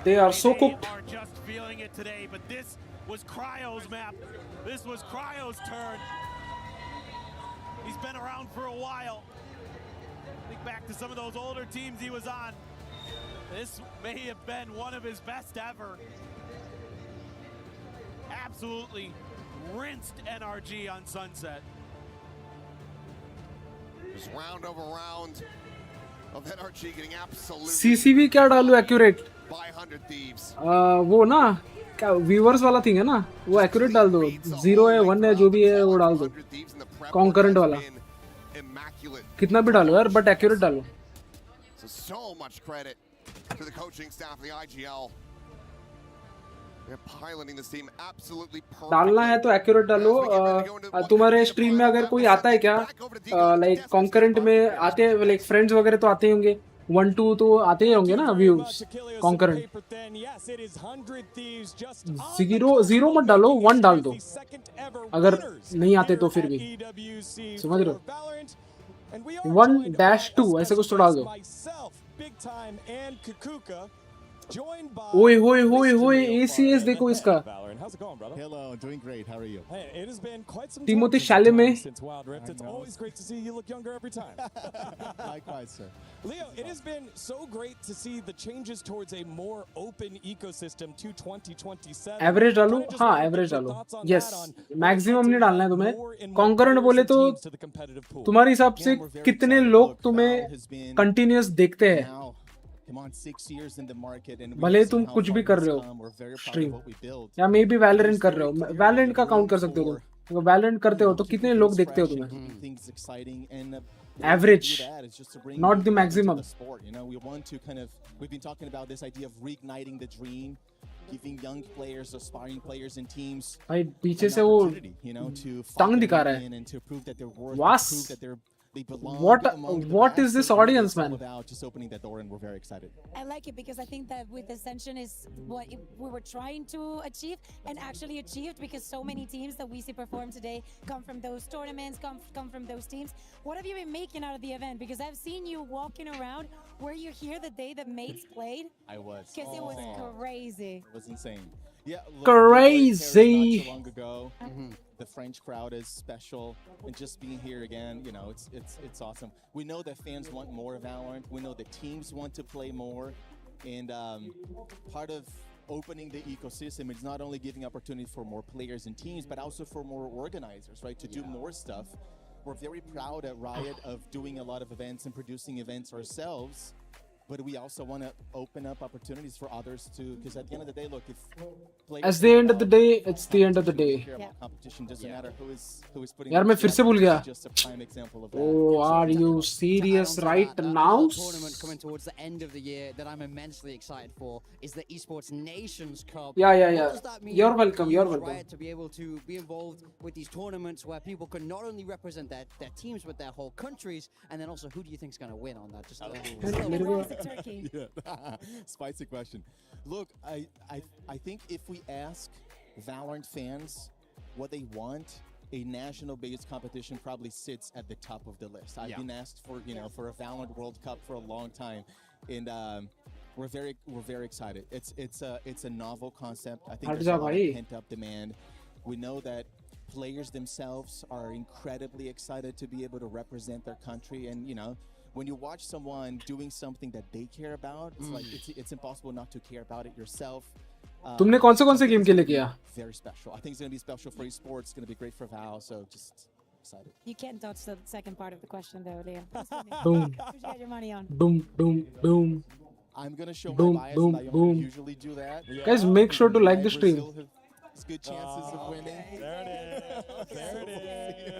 They are so cooked. They are just feeling it today, but this was Cryo's map. This was Cryo's turn. He's been around for a while. Think back to some of those older teams he was on. This may have been one of his best ever. Absolutely rinsed NRG on Sunset. Just round over round of NRG getting absolutely CCV क्या डालूं accurate? by 100 thieves. वो ना क्या viewers वाला thing है ना? वो accurate डाल दो. 0 है 1 है जो भी है वो डाल दो. Concurrent वाला. कितना भी डालो यार, but accurate डालो. So much credit to the coaching staff of the IGL. They're piloting this team absolutely perfect. डालना है तो accurate डालो. तुम्हारे stream में अगर कोई आता है क्या? Like concurrent में आते हैं, like friends वगैरह तो आते ही होंगे. 1-2 तो आते ही होंगे ना views. Concurrent. 0 मत डालो, 1 डाल दो. अगर नहीं आते तो फिर भी. समझ रहे हो? 1-2 ऐसे कुछ तो डाल दो. ओए होए होए होए ACS देखो इसका. Hello, doing great. How are you? Hey, it has been quite some Timothy Chalamet. since Wild Rift. It's always great to see you look younger every time. Likewise, sir. Leo, it has been so great to see the changes towards a more open ecosystem to 2027. Average डालो. हाँ average डालो. Yes. Maximum नहीं डालना है तुम्हें. Concurrent बोले तो तुम्हारे हिसाब से कितने लोग तुम्हें continuous देखते हैं? भले तुम कुछ भी कर रहे हो स्ट्रीम या मे बी वैलोरेंट कर रहे हो. वैलोरेंट का काउंट कर सकते हो तुम. वैलोरेंट करते हो तो कितने लोग देखते हो तुम्हें? Things exciting and Average, is just to bring not the people into maximum. the sport. You know, we want to we've been talking about this idea of reigniting the dream, giving young players, aspiring players and teams भाई पीछे an से वो opportunity, you know, to tongue fight दिखा their रहा way in है. and to prove that they're worth, Was to prove that they belong what among the what best. is this So really audience, it's all man? about just opening that door, and we're very excited. I like it because I think that with Ascension is what we were trying to achieve and actually achieved, because so many teams that we see perform today come from those tournaments, come from those teams. What have you been making out of the event? Because I've seen you walking around. Were you here the day that Mates played? I was. Because it was crazy. It was insane. Yeah, look, Crazy. we played Paris not so long ago. The French crowd is special, and just being here again, you know, it's awesome. We know that fans want more Valorant. We know that teams want to play more, and part of opening the ecosystem is not only giving opportunity for more players and teams, but also for more organizers, right, to do more stuff. We're very proud at Riot of doing a lot of events and producing events ourselves. But we also want to open up opportunities for others too, because at the end of the day, look, if players At the end of the day, it's the end of the day. care about competition, doesn't matter who is putting यार it मैं फिर से भूल गया. together. Just a prime example of that. Oh, are you serious right now? Tournament coming towards the end of the year that I'm immensely excited for is the Esports Nations Cup. Yeah. What does that mean You're welcome. for You're you, welcome. Riot, to be able to be involved with these tournaments where people can not only represent their teams but their whole countries, and then also who do you think is going to win on that? Just Yeah. Spicy question. Look, I think if we ask Valorant fans what they want, a national-based competition probably sits at the top of the list. I've been asked for a Valorant World Cup for a long time, and we're very excited. It's a novel concept. I think there's a lot of pent-up demand. We know that players themselves are incredibly excited to be able to represent their country, and when you watch someone doing something that they care about, it's like it's impossible not to care about it yourself. तुमने कौन से game के लिए किया? Very special. I think it's going to be special for esports. It's going to be great for Val. So just excited. You can't touch the second part of the question though, Leo. Boom. Who'd you get your money on? Boom. I'm going to show Boom, my bias. boom, I don't boom. usually do that. Guys, make sure to like the stream. It's good chances of winning. There it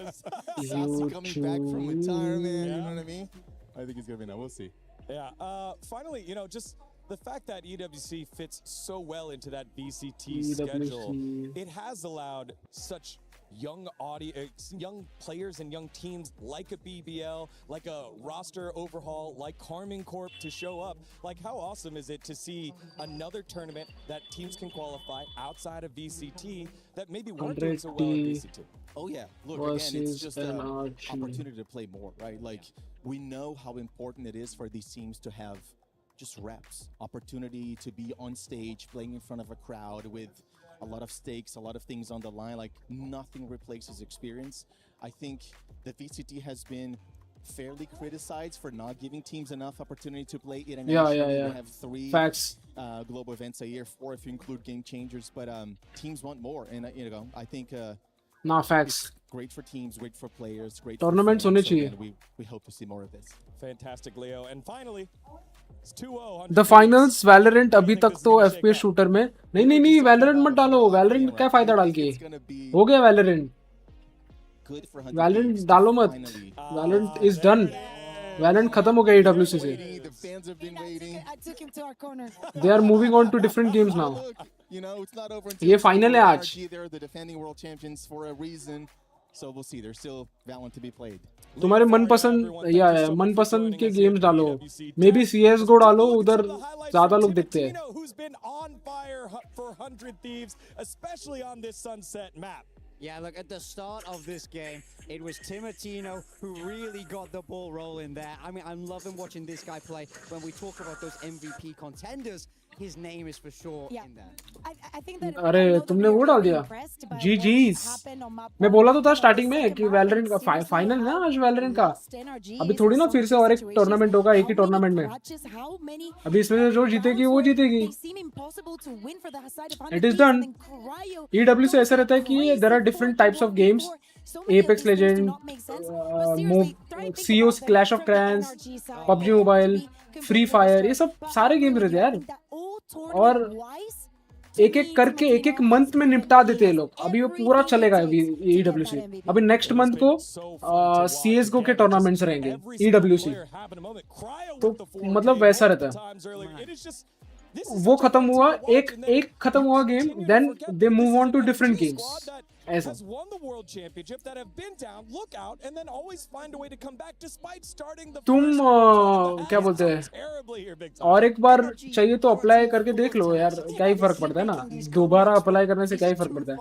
is. Sassi coming back from retirement. You know what I mean? I think he's going to be now. We'll see. Yeah. Finally, just the fact that EWC fits so well into that VCT schedule, it has allowed such young players and young teams like a BBL, like a roster overhaul, like Carmine Corp to show up. Like, how awesome is it to see another tournament that teams can qualify outside of VCT that maybe weren't doing so well in VCT? Oh yeah, look, again, it's just an opportunity to play more, right? Like, we know how important it is for these teams to have just reps, opportunity to be on stage, playing in front of a crowd with a lot of stakes, a lot of things on the line. Like, nothing replaces experience. I think the VCT has been fairly criticized for not giving teams enough opportunity to play internationally. Yeah. We have 3 Facts. global events a year, 4 if you include game changers, but teams want more, and I think facts. it's great for teams, great for players, great Tournaments for होने fans. So, चाहिए. again, we hope to see more of this. Fantastic, Leo. And finally, it's 2-0. The finals Valorant अभी तक तो FPS shooter में नहीं Valorant मत डालो. Valorant क्या फायदा डाल के? हो गया Valorant. Valorant डालो मत. Valorant is done. Valorant खत्म हो गया EWC से. The fans have been waiting. I took him to our corner. They are moving on to different games now. It's not over until ये final है आज. NRG, they're the defending world champions for a reason. So we'll see. There's still Valorant to be played. तुम्हारे मनपसंद के games डालो. May be CS:GO डालो, उधर ज्यादा लोग देखते हैं. Who's been on fire for 100 Thieves, especially on this Sunset map. Yeah, look, at the start of this game, it was Timatino who really got the ball rolling there. I mean, I'm loving watching this guy play. When we talk about those MVP contenders, his name is for sure in there. I think that अरे तुमने वो डाल दिया. GG's. मैं बोला तो था starting में कि Valorant का फाइनल ना आज Valorant का. अभी थोड़ी ना फिर से और एक टूर्नामेंट होगा एक ही टूर्नामेंट में. अभी इसमें से जो जीतेगी वो जीतेगी. It is done. EWC ऐसा रहता है कि there are different types of games. Apex Legend, CO's Clash of Clans, PUBG Mobile, Free Fire, ये सब सारे गेम रहते हैं यार. और एक एक करके एक एक मंथ में निपटा देते हैं लोग। अभी वो पूरा चलेगा EWC। अभी नेक्स्ट मंथ को CSGO के टूर्नामेंट्स रहेंगे EWC, तो मतलब वैसा रहता है। वो खत्म हुआ, एक खत्म हुआ game, then they move on to different games. ऐसा तुम क्या बोलते हैं, और एक बार चाहिए तो अप्लाई करके देख लो यार, क्या ही फर्क पड़ता है ना, दोबारा अप्लाई करने से क्या ही फर्क पड़ता है।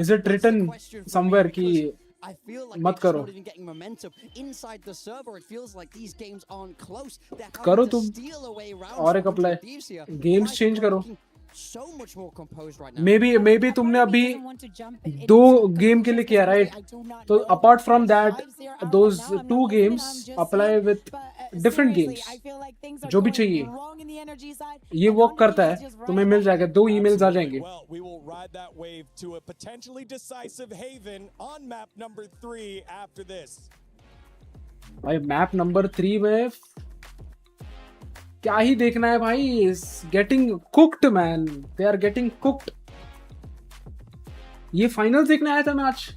इज इट रिटन समवेयर कि मत करो? करो तुम और एक अप्लाई, गेम्स चेंज करो। मे बी तुमने अभी 2 गेम के लिए किया, राइट? तो apart from that those 2 games apply with different games, जो भी चाहिए ये वर्क करता है, तुम्हें मिल जाएगा। 2 ईमेल्स आ जाएंगे। भाई मैप नंबर 3 में क्या ही देखना है भाई, getting cooked man, they are getting cooked. ये फाइनल्स देखने आया था मैं आज,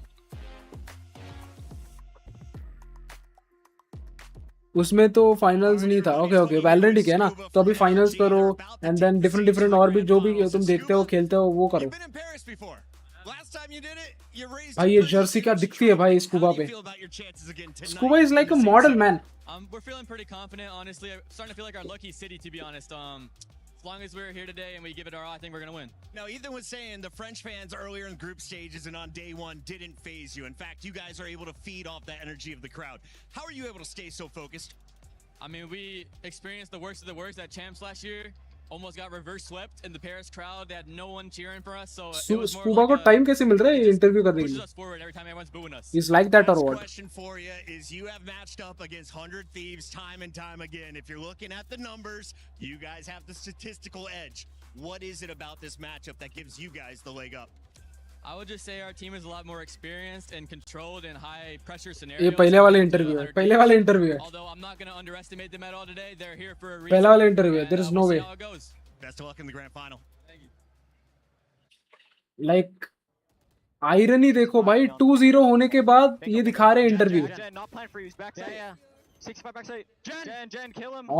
उसमें तो फाइनल्स नहीं था। ओके वैलोरेंट ही क्या ना, तो अभी फाइनल्स करो एंड देन डिफरेंट और भी जो भी तुम देखते हो खेलते हो वो करो। भाई ये जर्सी क्या दिखती है भाई स्कूबा पे। Scuba is like a model man. We're feeling pretty confident, honestly. I'm starting to feel like our lucky city, to be honest. As long as we're here today and we give it our all, I think we're going to win. Now, Ethan was saying the French fans earlier in group stages and on day 1 didn't phase you. In fact, you guys are able to feed off that energy of the crowd. How are you able to stay so focused? I mean, we experienced the worst of the worst at Champs last year. Almost got reverse swept in the Paris crowd. They had no one cheering for us, so it was more scuba को time कैसे मिल रहा है interview करने के लिए? pushes us forward every time everyone's booing us. He's like that or what? Question for you is, you have matched up against 100 Thieves time and time again. If you're looking at the numbers, you guys have the statistical edge. What is it about this matchup that gives you guys the leg up? I would just say our team is a lot more experienced and controlled in high pressure scenarios. ये पहले वाले interview है। Although I'm not going to underestimate them at all today. They're here for a reason. पहला वाला interview है, there is no way. Best of luck in the grand final. Like irony देखो भाई, 2-0 होने के बाद ये दिखा रहे interview.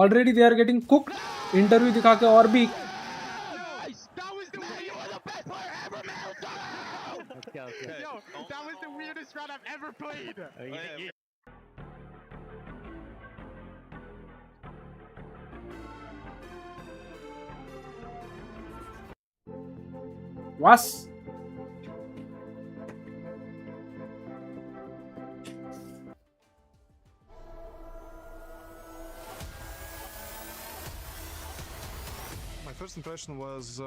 Already they are getting cook, interview दिखा के और भी। Yo, that was the weirdest round I've ever played. Was? My first impression was,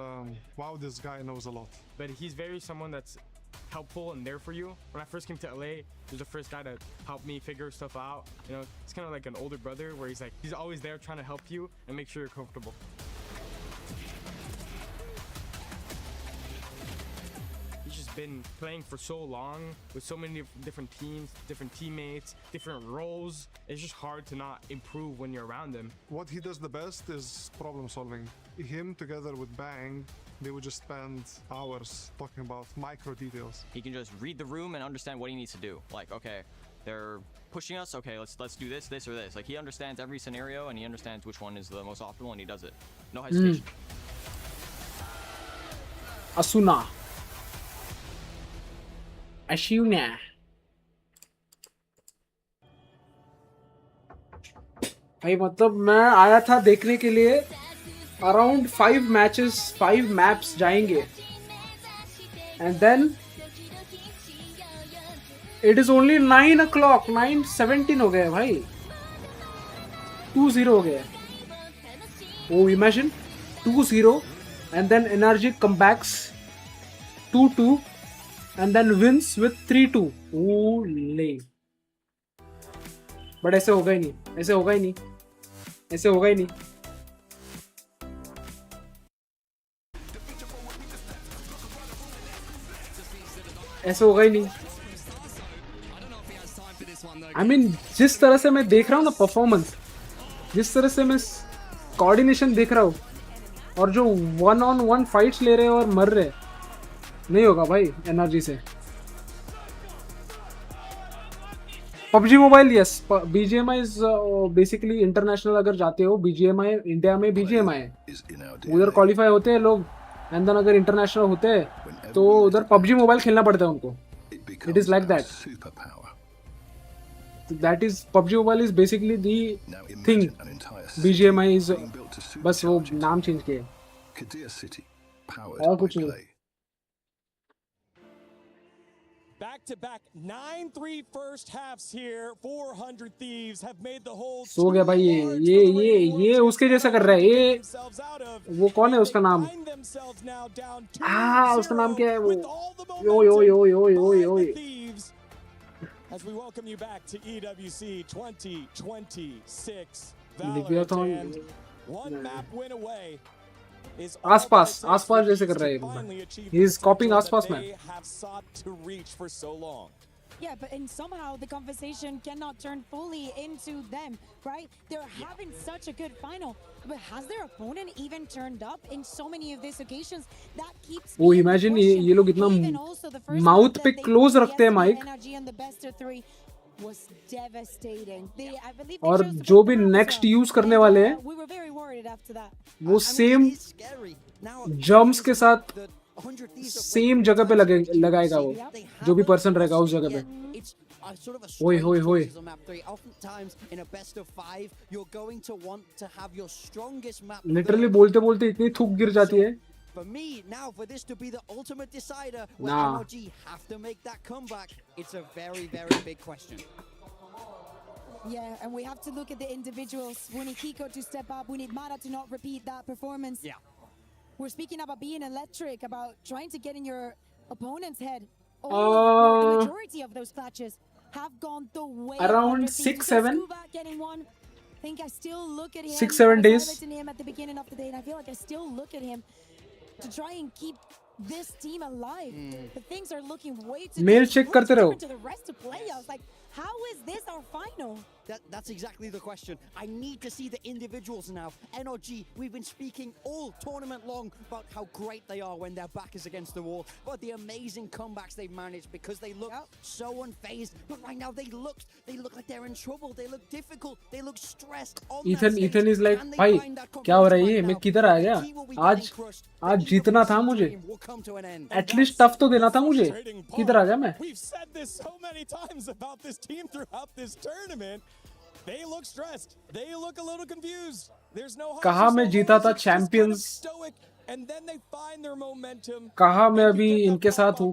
wow, this guy knows a lot. But he's very someone that's helpful and there for you. When I first came to LA, he was the first guy to help me figure stuff out. You know, it's kind of like an older brother where he's always there trying to help you and make sure you're comfortable. He's just been playing for so long with so many different teams, different teammates, different roles. It's just hard to not improve when you're around him. What he does the best is problem solving. Him together with Bang, they would just spend hours talking about micro details. He can just read the room and understand what he needs to do. Like, okay, they're pushing us. Okay, let's do this, this, or this. Like, he understands every scenario and he understands which one is the most optimal and he does it. No hesitation. Asuna. भाई मतलब मैं आया था देखने के लिए, around 5 matches 5 maps जाएंगे and then it is only 9 o'clock, 9:17 हो गया भाई, 2-0 हो गया। Oh imagine 2-0 and then NRG comebacks 2-2 and then wins with 3-2. ओले, बट ऐसे होगा ही नहीं, ऐसे होगा ही नहीं, ऐसे होगा ही नहीं। ऐसे होगा ही नहीं। I mean, जिस तरह से मैं देख रहा हूँ ना परफॉर्मेंस, जिस तरह से मैं कोऑर्डिनेशन देख रहा हूँ, और जो 1-on-1 फाइट्स ले रहे हैं और मर रहे, नहीं होगा भाई एनआरजी से। PUBG mobile, yes, BGMI is basically international. अगर जाते हो बीजीएमआई, इंडिया में बीजीएमआई है, उधर क्वालिफाई होते हैं लोग, एंड देन अगर इंटरनेशनल होते हैं तो उधर पबजी मोबाइल खेलना पड़ता है उनको। It is like that, that is PUBG mobile is basically the thing. BGMI is बस वो नाम चेंज किया और कुछ नहीं। Back-to-back 9-3 first halves here. 400 Thieves have made the whole. सो गया भाई ये उसके जैसा कर रहा है ये। वो कौन है, उसका नाम, उसका नाम क्या है वो, यो यो यो यो यो यो। As we welcome you back to EWC 2026 Valorant, one map win away. आसपास जैसे कर रहा है, he is copying आसपास में। Yeah, but and somehow the conversation cannot turn fully into them, right? They're having such a good final, but has their opponent even turned up in so many of these occasions? That keeps. वो imagine ये लोग इतना mouth पे close रखते हैं mic, was devastating. I believe और जो भी नेक्स्ट यूज करने वाले हैं we were very worried after that. वो सेम जम्प्स के साथ सेम जगह पे लगाएगा वो, जो भी पर्सन रहेगा उस जगह पे। होय होय होय। लिटरली बोलते बोलते इतनी थूक गिर जाती है। For me, now for this to be the ultimate decider, will Nah. NRG have to make that comeback? It's a very, very big question. Yeah, and we have to look at the individuals. We need Kiko to step up. We need Mara to not repeat that performance. Yeah. We're speaking about being electric, about trying to get in your opponent's head. The majority of those clutches have gone the way Around of 6-7. Getting one. I think I still look at him. 6-7 days. I was highlighting him at the beginning of the day, and I feel like I still look at him to try and keep this team alive. But things are looking way too Mail check करते रहो। to the rest of playoffs. Like, how is this our final? That's exactly the question. I need to see the individuals now. NRG, we've been speaking all tournament long about how great they are when their back is against the wall, but the amazing comebacks they've managed because they look so unfazed. But right now they look like they're in trouble. They look difficult. They look stressed. Ethan is like, भाई क्या हो रहा है ये, मैं किधर आ गया, आज जीतना था मुझे, एटलीस्ट टफ तो देना था मुझे, किधर आ गया मैं। We've said this so many times about this team throughout this tournament. They look stressed. They look a little confused. There's no कहा मैं जीता था champions, and then they find their momentum. कहा मैं अभी इनके साथ हूँ,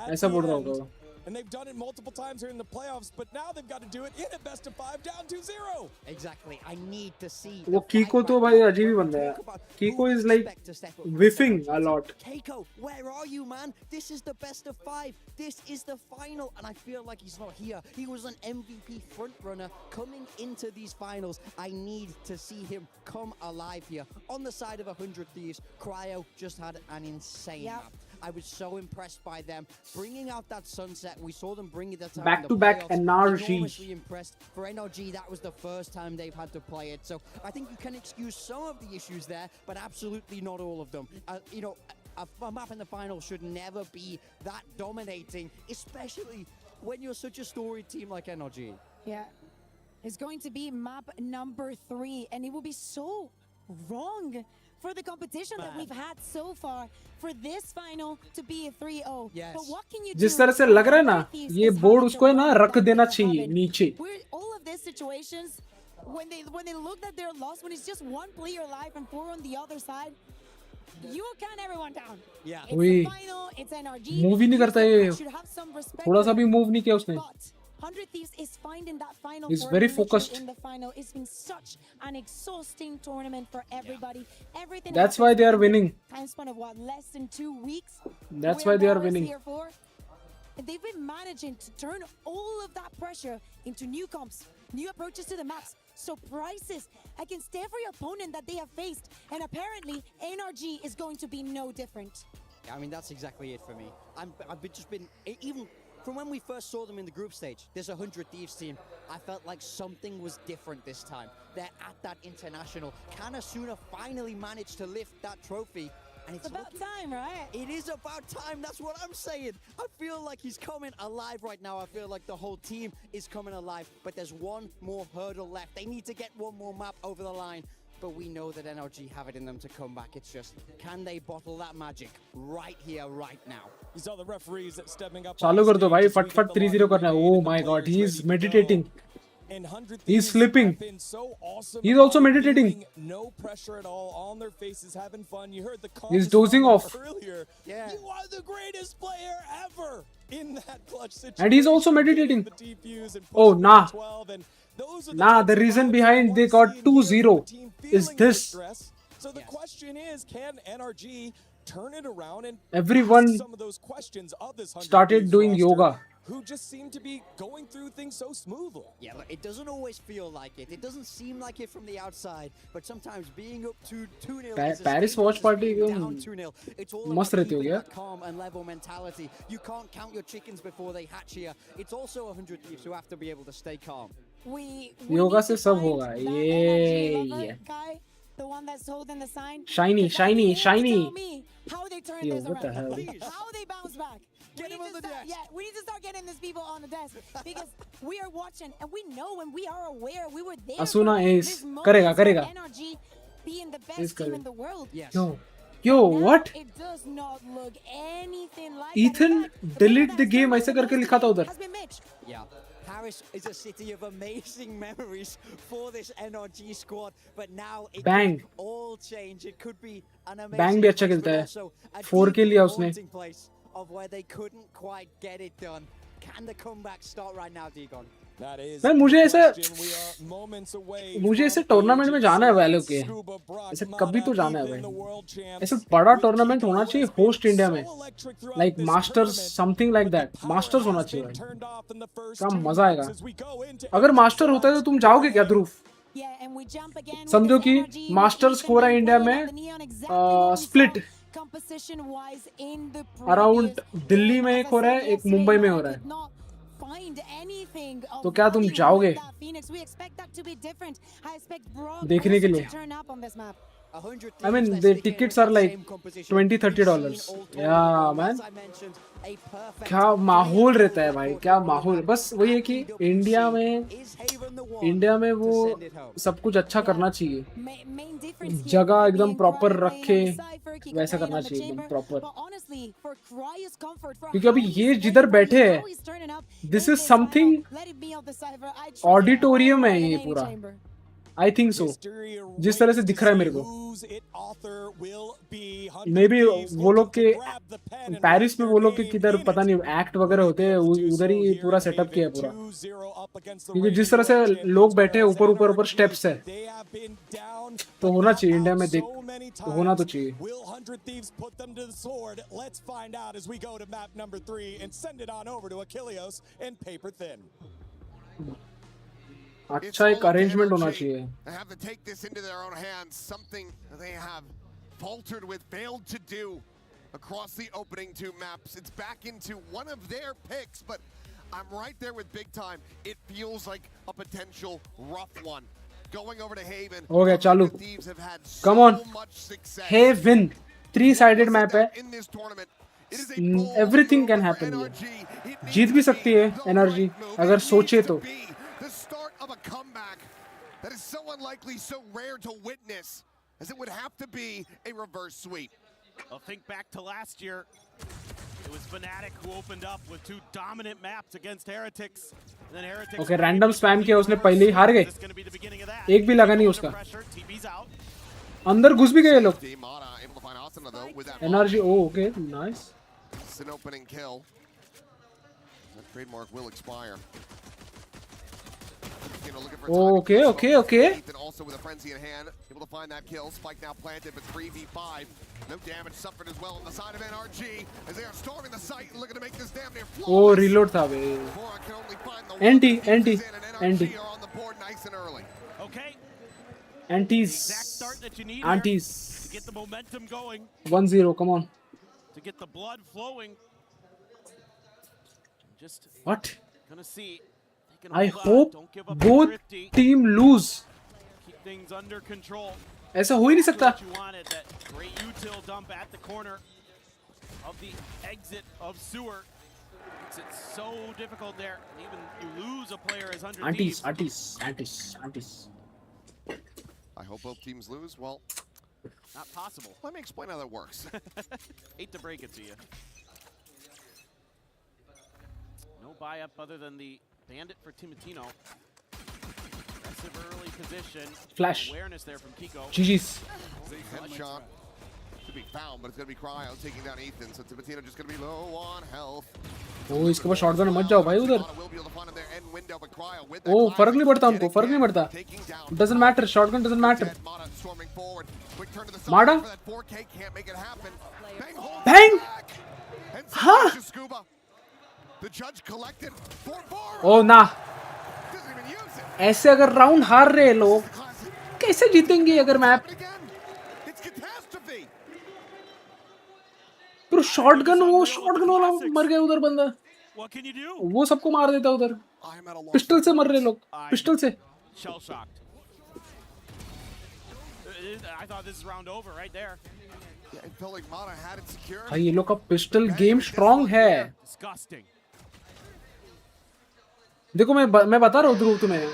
ऐसा बोल रहा होगा। And they've done it multiple times here in the playoffs, but now they've got to do it in a best of 5 down 2-0. Exactly. I need to see. वो कीको तो भाई अजीब ही बंदा है। कीको is like whiffing a lot. Keiko, where are you, man? This is the best of 5. This is the final, and I feel like he's not here. He was an MVP front runner coming into these finals. I need to see him come alive here. On the side of 100 Thieves, Cryo just had an insane map. I was so impressed by them bringing out that sunset. We saw them bring it that time back-to-back NRG. Enormously impressed. For NRG, that was the first time they've had to play it. So I think you can excuse some of the issues there, but absolutely not all of them. You know, a map in the final should never be that dominating, especially when you're such a storied team like NRG. Yeah, it's going to be map number 3, and it will be so wrong for the competition that we've had so far for this final to be a 3-0. Yes. But what can you do? जिस तरह से लग रहा है ना, ये board उसको है ना रख देना चाहिए नीचे। All of these situations, when they look that they're lost, when it's just one player alive and 4 on the other side, you count everyone down. Yeah. It's the final. It's NRG. Move ही नहीं करता ये, should have some respect. थोड़ा सा भी move नहीं किया उसने। 100 Thieves is finding that final. He's very focused. In the final, it's been such an exhausting tournament for everybody. Everything. That's why they are winning. Time span of what, less than 2 weeks. That's why they are winning. They've been managing to turn all of that pressure into new comps, new approaches to the maps, surprises against every opponent that they have faced, and apparently NRG is going to be no different. I mean, that's exactly it for me. I've just been even From when we first saw them in the group stage, this 100 Thieves team, I felt like something was different this time. They're at that international. Can Asuna finally manage to lift that trophy? And it's about time, right? It is about time. That's what I'm saying. I feel like he's coming alive right now. I feel like the whole team is coming alive. But there's one more hurdle left. They need to get one more map over the line. But we know that NRG have it in them to come back. It's just, can they bottle that magic right here, right now? You saw the referees stepping up. चालू कर दो भाई, फटफट 3-0 करना है. Oh my God, he is meditating. He's sleeping. He's also meditating. No pressure at all on their faces, having fun. You heard the He's dozing off. Earlier. Yeah. You are the greatest player ever in that clutch situation. And he's also meditating. Oh, nah. Nah, the reason behind they got 2-0 is this. So the question is, can NRG turn it around and everyone some of those questions of this started doing yoga. Who just seem to be going through things so smoothly. Yeah, look, it doesn't always feel like it. It doesn't seem like it from the outside, but sometimes being up to 2-0 Paris watch party down 2-0. It's all मस्त रहती होगी यार. Calm and level mentality. You can't count your chickens before they hatch here. It's also 100 Thieves who have to be able to stay calm. Yoga से सब होगा. Yeah. The one that's holding the sign. Shiny. Tell me how they turn this what the around. hell? How they bounce back. Get him on the desk. Yeah, we need to start getting these people on the desk because we are watching and we know and we are aware. We were there. Asuna this is moment करेगा. NRG being the best team in the world. Yes. Yo, what? It does not look anything like Ethan delete the game ऐसे करके लिखा था उधर. Yeah. Paris is a city of amazing memories for this NRG squad, but now it Bang. could all change. It could be an amazing Bang भी अच्छा खेलता है. 4 लिया उसने. Of where they couldn't quite get it done. Can the comeback start right now, Digon? मैं मुझे ऐसे tournament में जाना है वैल्यू के. ऐसे कभी तो जाना है भाई. ऐसे बड़ा टूर्नामेंट होना चाहिए होस्ट इंडिया में. Like masters something like that. Masters होना चाहिए भाई. क्या मजा आएगा. अगर मास्टर होता है तो तुम जाओगे क्या ध्रुव? समझो कि मास्टर्स हो रहा है इंडिया में स्प्लिट. अराउंड दिल्ली में एक हो रहा है, एक मुंबई में हो रहा है. तो क्या तुम जाओगे देखने के लिए? I mean, the tickets are like $20-30. Yeah, man. क्या माहौल रहता है भाई, क्या माहौल. बस वही है कि इंडिया में वो सब कुछ अच्छा करना चाहिए. जगह एकदम प्रॉपर रखे, वैसा करना चाहिए एकदम प्रॉपर. क्योंकि अभी ये जिधर बैठे हैं, दिस इज समथिंग ऑडिटोरियम है ये पूरा. I think so. जिस तरह से दिख रहा है मेरे को. मे बी वो लोग के पेरिस में वो लोग के किधर पता नहीं एक्ट वगैरह होते हैं, उधर ही पूरा सेटअप किया पूरा. क्योंकि जिस तरह से लोग बैठे हैं ऊपर स्टेप्स है, तो होना चाहिए इंडिया में. देख तो होना तो चाहिए. अच्छा एक अरेंजमेंट होना चाहिए. Have to take this into their own hands, something they have faltered with, failed to do across the opening 2 maps. It's back into one of their picks, but I'm right there with Big Time. It feels like a potential rough one. Going over to Haven. हो गया चालू. Come on. Haven 3-sided map है. Everything can happen. जीत भी सकती है NRG अगर सोचे तो. The start of a comeback that is so unlikely, so rare to witness, as it would have to be a reverse sweep. Well, think back to last year. It was Fnatic who opened up with 2 dominant maps against Heretics. And then Heretics. Okay, random spam किया उसने, पहले ही हार गए. एक भी लगा नहीं उसका. अंदर घुस भी गए लोग. NRG. Oh, okay, nice. It's an opening kill. That trademark will expire. Okay. Also with a frenzy in hand, able to find that kill. Spike now planted, but 3v5. No damage suffered as well on the side of NRG as they are storming the site and looking to make this damn near flawless. Oh, reload था बे. Anti. On the board nice and early. Okay. Antis. To get the momentum going. 1-0. Come on. To get the blood flowing. Just What? gonna see. They can I hold on. hope Don't give up both thrifty. team lose. Keep things under control. ऐसा हो ही नहीं सकता. What you wanted, that great util dump at the corner of the exit of sewer. Makes it so difficult there. Even you lose a player as 100 Aunties, thieves. aunties. I hope both teams lose. Well, Not possible. let me explain how that works. Hate to break it to you. No buy up other than the bandit for Timatino. Aggressive early position. Flash. Awareness there from Kiko. GG's. Headshot to be found, but it's going to be Cryo taking down Ethan. So Timatino just going to be low on health. ओ इसके पास shotgun मत जाओ भाई उधर. Will be able to find him there end window, but Cryo with ओ फर्क नहीं पड़ता उनको, फर्क नहीं पड़ता. Doesn't matter, shotgun doesn't matter. Mata storming forward. Quick turn to the side Mada? for that 4K, can't make it happen. Bang, holds Bang! it back. And Huh? Scuba. The judge collected 4-4. ओ ना. Doesn't even use it. ऐसे अगर round हार रहे लोग कैसे जीतेंगे अगर map. It's catastrophe. फिर शॉटगन वाला मर गया उधर बंदा. What can you do? वो सबको मार देता उधर. पिस्टल से मर रहे लोग. पिस्टल से. Shell shocked. I thought this is round over right there. Yeah, it felt like Mata had it secured. भाई ये लोग का पिस्टल गेम स्ट्रांग है. Disgusting. देखो मैं बता रहा हूँ ध्रुव तुम्हें.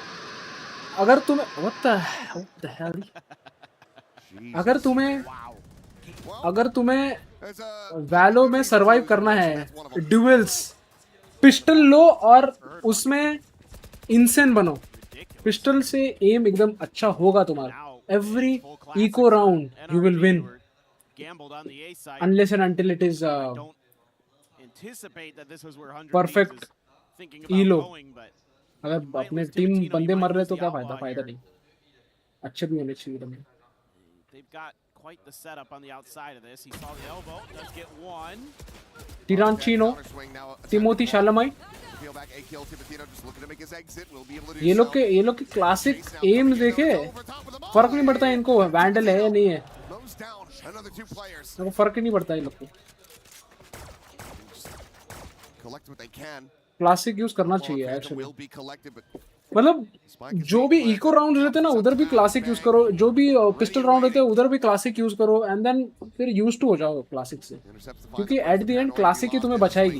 अगर तुम्हें what the hell? अगर तुम्हें वैलो में सरवाइव करना है, ड्यूल्स, पिस्टल लो और उसमें इंसेन बनो. पिस्टल से एम एकदम अच्छा होगा तुम्हारा. Every eco round you will win. Unless and until it is perfect elo. अगर अपने टीम बंदे मर रहे तो क्या फायदा नहीं. अच्छे भी होने चाहिए तुम्हें. They've got quite the setup on the outside of this. He saw the elbow, does get one. Tirancino, Timothy Chalamet. ये लोग के क्लासिक एम्स देखे. फर्क नहीं पड़ता इनको वैंडल है या नहीं है. फर्क ही नहीं पड़ता इन लोग को. क्लासिक यूज करना चाहिए एक्चुअली. मतलब जो भी इको राउंड रहते हैं ना उधर भी क्लासिक यूज करो. जो भी पिस्टल राउंड रहते हैं उधर भी क्लासिक यूज करो. एंड देन फिर यूज टू हो जाओ क्लासिक से. क्योंकि एट द एंड क्लासिक ही तुम्हें बचाएगी.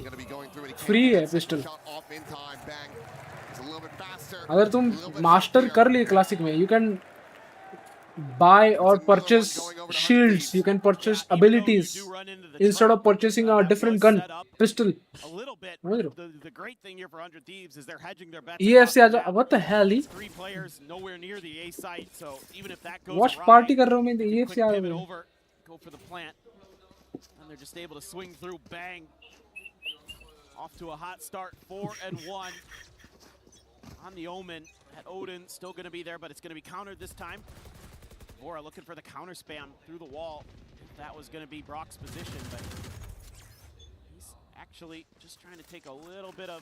फ्री है पिस्टल. अगर तुम मास्टर कर लिए क्लासिक में, you can buy or purchase shields, you can purchase abilities instead of purchasing a different gun, pistol. The great thing here for 100 Thieves is they're hedging their bets. EFC aja, what the hell? Three players nowhere near the A site, so even if that goes Watch party कर रहा हूँ मैं. EFC uh pivot over, go for the plant, and they're just able to swing through. Bang, off to a hot start. 4-1 on the Omen. At Odin still going to be there, but it's going to be countered this time. Bora looking for the counter spam through the wall. That was going to be Brock's position, but he's actually just trying to take a little bit of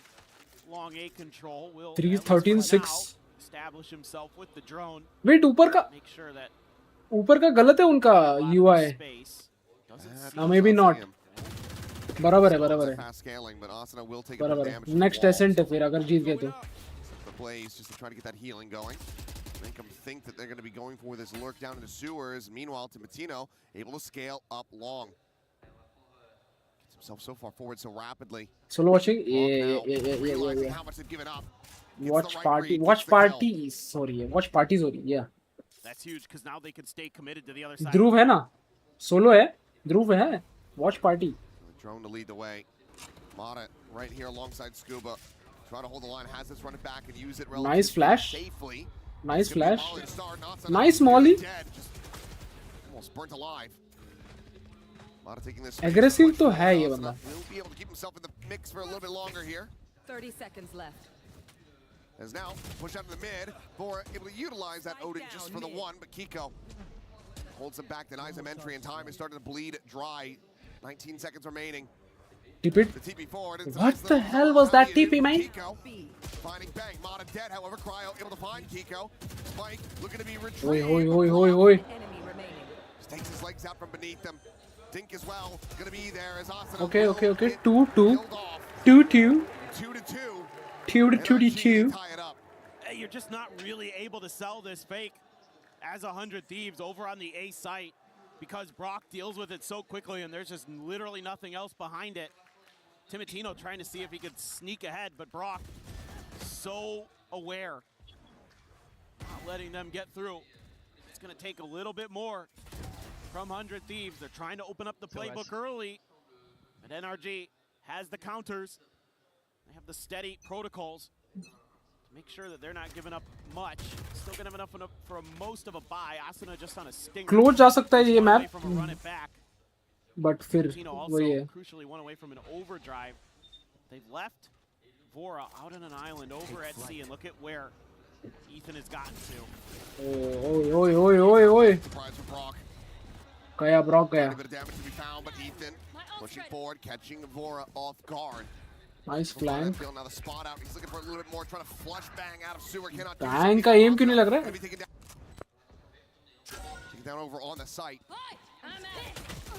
long A control. Will 3-13-6 establish himself with the drone. Wait, ऊपर का गलत है उनका UI. Maybe not. बराबर है. Next ascent है फिर अगर जीत गए तो. The Blaze just to try to get that healing going. Make them think that they're going to be going for this lurk down in the sewers. Meanwhile, Timatino able to scale up long. Gets himself so far forward so rapidly. Solo watching? Yeah. How much they've given up. Watch party. Sorry. Yeah. That's huge because now they can stay committed to the other side. ध्रुव है ना? Solo है? ध्रुव है? Watch party. The drone to lead the way. Mata right here alongside Scuba. Try to hold the line, has this run it back and use it relatively Nice flash. Safely. Nice flash. Nice molly. Almost burnt alive. Mata taking this. Aggressive तो है ये बंदा. Will be able to keep himself in the mix for a little bit longer here. 30 seconds left. As now push out to the mid for able to utilize that Odin just for the one, but Kiko holds him back, denies him entry in time. Is starting to bleed dry. 19 seconds remaining. Tip it. What the hell was that TP, man? Finding Bang, Mata dead, however, Cryo able to find Kiko. Spike looking to be retrieved. Oi. Just takes his legs out from beneath them. Dink as well, gonna be there as Asana. Okay. 2-2. 2-2. 2-2. Tie it up. Hey, you're just not really able to sell this fake as 100 Thieves over on the A site because Brock deals with it so quickly and there's just literally nothing else behind it. Timatino trying to see if he could sneak ahead, but Brock so aware, not letting them get through. It's going to take a little bit more from 100 Thieves. They're trying to open up the playbook early, but NRG has the counters. They have the steady protocols to make sure that they're not giving up much. Still going to have enough for most of a buy. Asuna just on a stinger. Close जा सकता है ये map, but फिर Timatino वही है. also crucially one away from an overdrive. They've left Vora out on an island over at sea, and look at where Ethan has gotten to. Oi. Surprise for Brock. गया Brock गया. A bit of damage to be found, but Ethan pushing forward, catching Vora off guard. Nice flank. Now the spot out. He's looking for a little bit more, trying to flush Bang out of sewer. Cannot do Bang का aim क्यों नहीं लग रहा है? Taken down over on the site.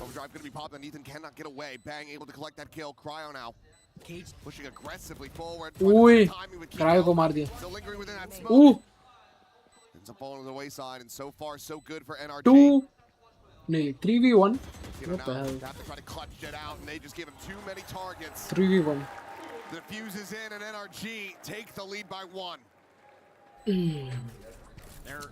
Overdrive gonna be popped, and Ethan cannot get away. Bang able to collect that kill. Cryo now. Pushing aggressively forward. Ui, Cryo को मार दिया. Still lingering within that smoke. Ends up falling to the wayside, and so far so good for NRG. 2 नहीं 3v1. What the hell? Have to try to clutch it out, and they just give him too many targets. 3v1. The fuse is in, and NRG take the lead by 1. They're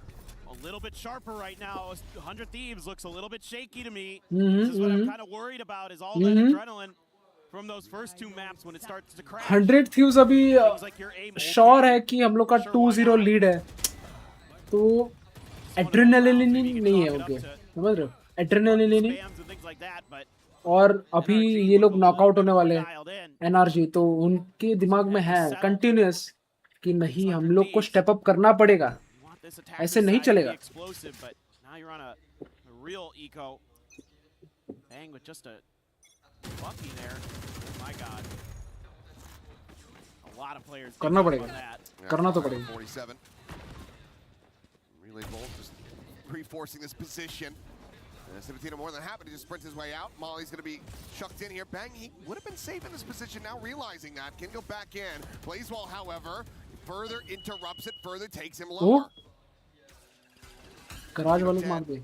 a little bit sharper right now. 100 Thieves looks a little bit shaky to me. Mm-hmm, This is what I'm mm-hmm. kind of worried about is all that adrenaline from those first 2 maps when it starts to crash. 100 Thieves अभी sure है कि हम लोग का 2-0 lead है, तो adrenaline नहीं है उनके, समझ रहे हो? एड्रेनलिन और अभी ये लोग नॉकआउट होने वाले हैं एनआरजी, तो उनके दिमाग में है कंटिन्यूअस कि नहीं हम लोग को स्टेप अप करना पड़ेगा, ऐसे नहीं चलेगा. करना पड़ेगा, करना तो पड़ेगा. 47. Relay Bolt just reinforcing this position. Timatino more than happy to just sprint his way out. Molly's going to be chucked in here. Bang, he would have been safe in this position now, realizing that. Can go back in. Plays well, however. Further interrupts it, further takes him lower. Garage वालों को मार दे.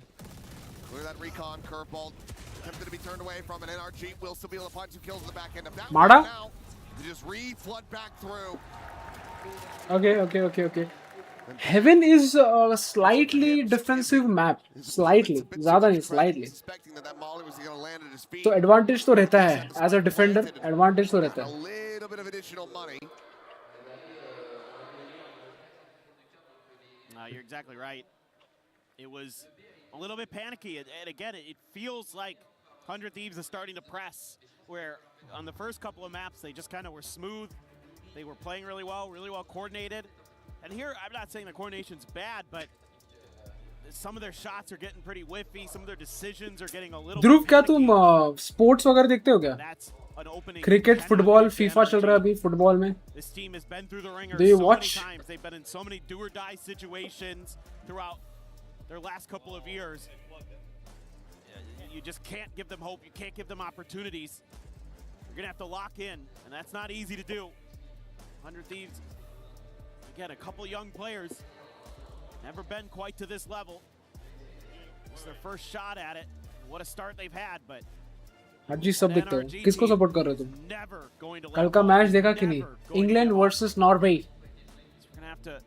Clear that recon, curveball. Attempted to be turned away from an NRG. Will still be able to find 2 kills in the back end of that. Mada? Now, just re-flood back through. Okay. Heaven is a slightly defensive map, slightly, ज़्यादा नहीं, slightly. तो advantage तो रहता है, as a defender, advantage तो रहता है. A little bit of additional money. No, you're exactly right. It was a little bit panicky, and again, it feels like 100 Thieves is starting to press, where on the first couple of maps, they just kind of were smooth. They were playing really well coordinated. And here, I'm not saying the coordination's bad, but some of their shots are getting pretty whiffy. Some of their decisions are getting a little. ध्रुव, क्या तुम sports वगैरह देखते हो क्या? Cricket, football, FIFA चल रहा है अभी फुटबॉल में. This team has been through the ringer Do you so watch? many times. They've been in so many do or die situations throughout their last couple of years. You just can't give them hope. You can't give them opportunities. You're gonna have to lock in, and that's not easy to do. 100 Thieves. Again, a couple young players, never been quite to this level. This is their first shot at it. What a start they've had, but हाजी सब देखते हो. किसको support कर रहे हो तुम? कल का मैच देखा कि नहीं? England versus Norway. We're gonna have to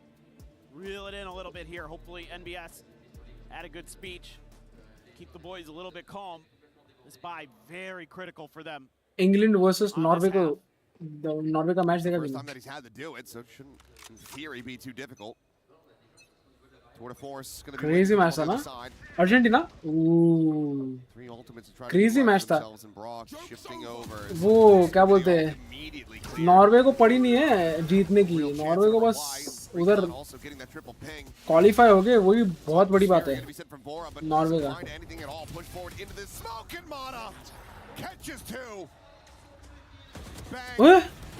reel it in a little bit here. Hopefully NBS had a good speech. Keep the boys a little bit calm. This bye very critical for them. England versus Norway को, Norway का match देखा कि First time नहीं? that he's had to do it, so it shouldn't, in theory, be too difficult. Tour de force going to be Crazy match था ना? Argentina? Crazy match था. वो क्या बोलते हैं? नॉर्वे को पड़ी नहीं है जीतने की. नॉर्वे को बस उधर क्वालिफाई हो गए, वही बहुत बड़ी बात है नॉर्वे का.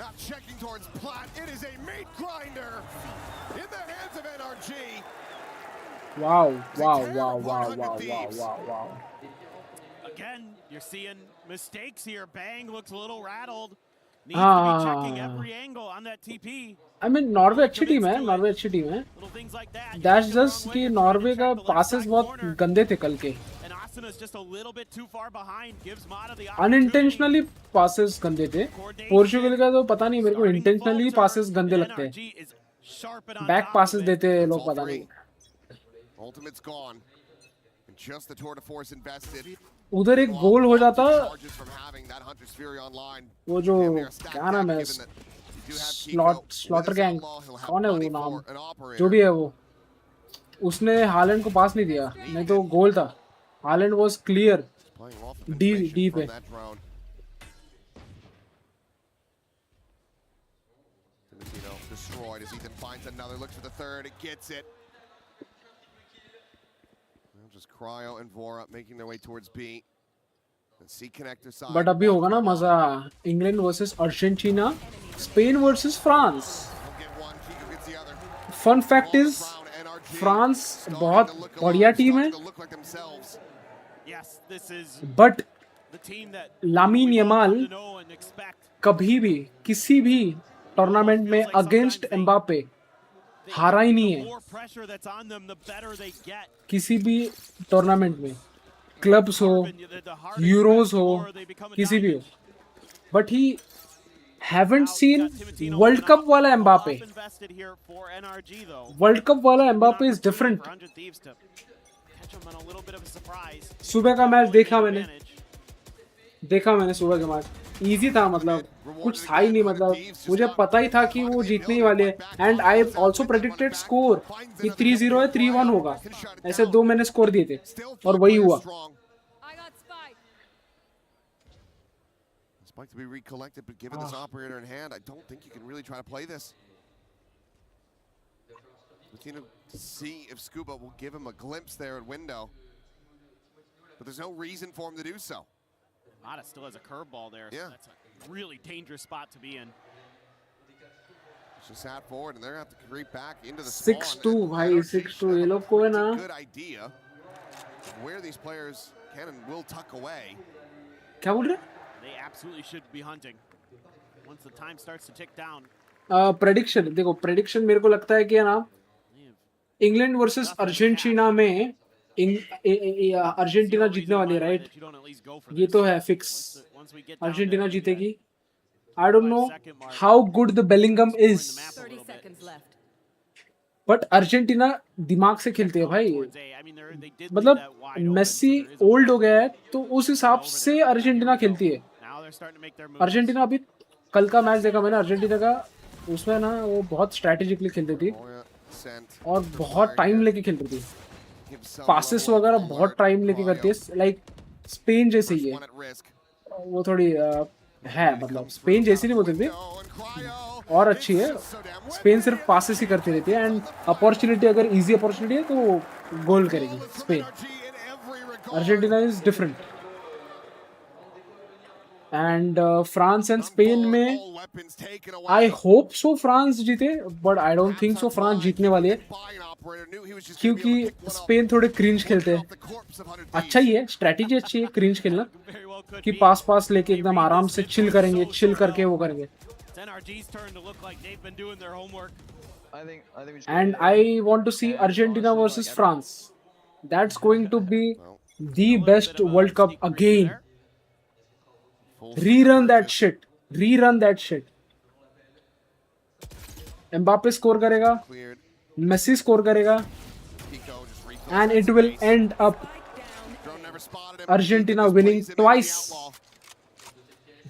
Not checking towards Platt. It is a meat grinder in the hands of NRG. Wow. Again, you're seeing mistakes here. Bang looks a little rattled. I mean Norway अच्छी टीम है, नॉर्वे अच्छी team है। That's just कि Norway का passes बहुत गंदे थे कल के, अनइंटेंशनली पासेस गंदे थे। पोर्चुगल का तो पता नहीं, मेरे को इंटेंशनली पासेस गंदे लगते हैं, बैक पासेस देते हैं लोग, पता नहीं। उधर एक गोल हो जाता, वो जो क्या नाम है, स्लॉटर गैंग, कौन है वो नाम, जो भी है वो, उसने हालैंड को पास नहीं दिया, नहीं तो गोल था। हालैंड वाज क्लियर डी पे। Destroyed as Ethan finds another, looks for the third, it gets it. Just Cryo and Vora making their way towards B. And C connector side. But अभी होगा ना मजा, England versus Argentina, Spain versus France. Fun fact is France बहुत बढ़िया team है, but लामीन Yamal कभी भी किसी भी टूर्नामेंट में अगेंस्ट एम्बापे हारा ही नहीं है, किसी भी टूर्नामेंट में, क्लब्स हो, यूरोज हो, किसी भी हो। But he haven't seen world cup वाला एम्बापे। वर्ल्ड कप वाला एम्बापे इज डिफरेंट। सुबह का मैच देखा मैंने सुबह का मैच, इजी था, मतलब कुछ था ही नहीं, मतलब मुझे पता ही था कि वो जीतने ही वाले हैं। And I also predicted score कि 3-0 है, 3-1 होगा, ऐसे दो मैंने स्कोर दिए थे और वही हुआ। Spike to be recollected, but given this operator in hand, I don't think you can really try to play this. Latino to see if Scuba will give him a glimpse there at window, but there's no reason for him to do so. Mata still has a curveball there. Yeah. So that's a really dangerous spot to be in. Just sat forward, and they're going to have to creep back into the 6-2 भाई, 6-2 ये लोग को है ना। Good idea where these players can and will tuck away. क्या बोल रहे? They absolutely should be hunting once the time starts to tick down. Prediction देखो, प्रेडिक्शन मेरे को लगता है कि है ना, इंग्लैंड वर्सेस अर्जेंटीना में अर्जेंटीना जीतने वाली है, राइट? ये तो है फिक्स, अर्जेंटीना जीतेगी। I don't know how good the Bellingham is, but Argentina दिमाग से खेलते हैं भाई। मतलब मेसी ओल्ड हो गया है, तो उस हिसाब से अर्जेंटीना खेलती है। अर्जेंटीना अभी कल का मैच देखा मैंने अर्जेंटीना का, उसमें ना वो बहुत स्ट्रैटेजिकली खेलती थी और बहुत टाइम लेके खेलती थी, पासेस वगैरह बहुत टाइम लेके करती है, लाइक स्पेन जैसे ही है वो, थोड़ी है, मतलब स्पेन जैसी नहीं बोलती थी, और अच्छी है। स्पेन सिर्फ पासेस ही करती रहती है, एंड अपॉर्चुनिटी अगर इजी अपॉर्चुनिटी है तो गोल करेगी Spain. Argentina is different. And France and Spain में आई होप सो फ्रांस जीते, but I don't think so France जीतने वाली है, क्योंकि स्पेन थोड़े क्रिंज खेलते हैं। अच्छा ही है, स्ट्रेटेजी अच्छी है क्रिंज खेलना, कि पास लेके एकदम आराम से चिल करेंगे, चिल करके वो करेंगे। And I want to see Argentina versus France, that's going to be the best world cup again. Rerun that shit. Mbappe score करेगा, मेसी स्कोर करेगा, and it will end up Argentina winning twice,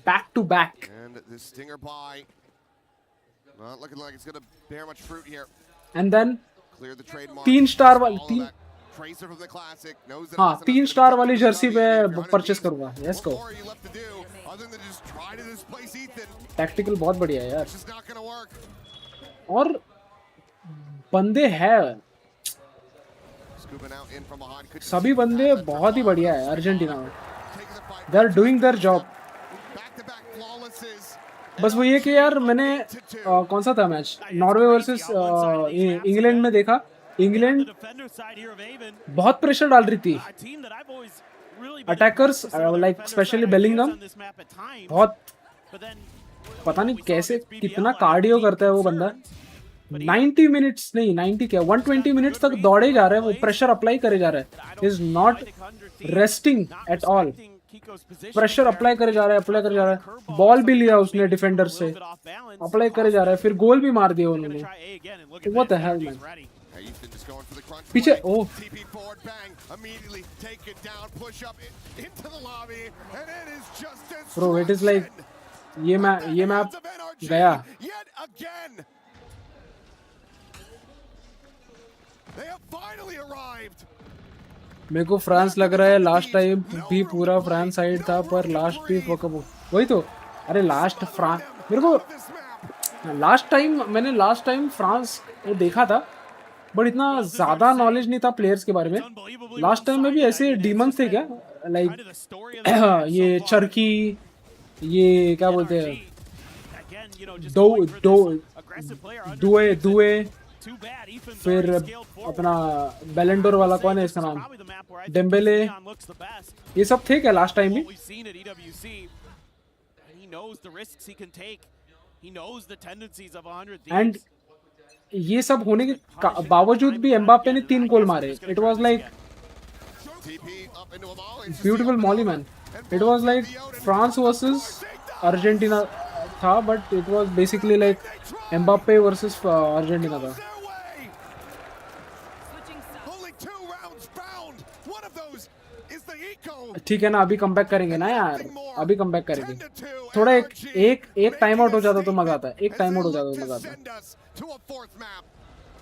back to back. And the stinger by not looking like it's going to bear much fruit here. And then Clear the trademark. 3 star वाली, Tracer from the classic knows that हाँ 3 star वाली Jersey पे purchase करूंगा। Yes को tactical बहुत बढ़िया है यार, और बंदे हैं, सभी बंदे बहुत ही बढ़िया है अर्जेंटीना में। They are doing their job. बस वो ये कि यार मैंने कौन सा था मैच, नॉर्वे वर्सेस इंग्लैंड में देखा, इंग्लैंड बहुत प्रेशर डाल रही थी, अटैकर्स लाइक स्पेशली बेलिंगम बहुत पता नहीं कैसे कितना कार्डियो करता है वो बंदा। 90 मिनट्स नहीं 90 क्या 120 मिनट्स तक दौड़े जा रहा है वो, प्रेशर अप्लाई करे जा रहा है, is not resting at all, pressure apply करे जा रहा है, अप्लाई करे जा रहा है। बॉल भी लिया उसने डिफेंडर से, अप्लाई करे जा रहा है, फिर गोल भी मार दिया उन्होंने। What the hello man. पीछे ओ ब्रो इट इज लाइक ये मैप गया। मेरे को फ्रांस लग रहा है, लास्ट टाइम भी पूरा फ्रांस साइड था पर लास्ट भी वही तो। अरे लास्ट फ्रांस मेरे को लास्ट टाइम फ्रांस वो देखा था बट इतना ज्यादा नॉलेज नहीं था प्लेयर्स के बारे में। लास्ट टाइम में भी ऐसे डीमंस थे क्या, लाइक ये चरकी, ये क्या बोलते हैं दुए, फिर अपना बैलेंडोर वाला कौन है इसका नाम, डेम्बेले, ये सब थे क्या लास्ट टाइम भी? एंड ये सब होने के बावजूद भी एम्बाप्पे ने 3 गोल मारे। It was like beautiful Molly man. It was like France versus Argentina था but it was basically like Mbappe versus Argentina था। ठीक है ना, अभी कमबैक करेंगे ना यार, अभी कमबैक करेंगे। थोड़ा एक टाइम आउट हो जाता तो मजा आता है, एक टाइम आउट हो जाता तो मजा आता है।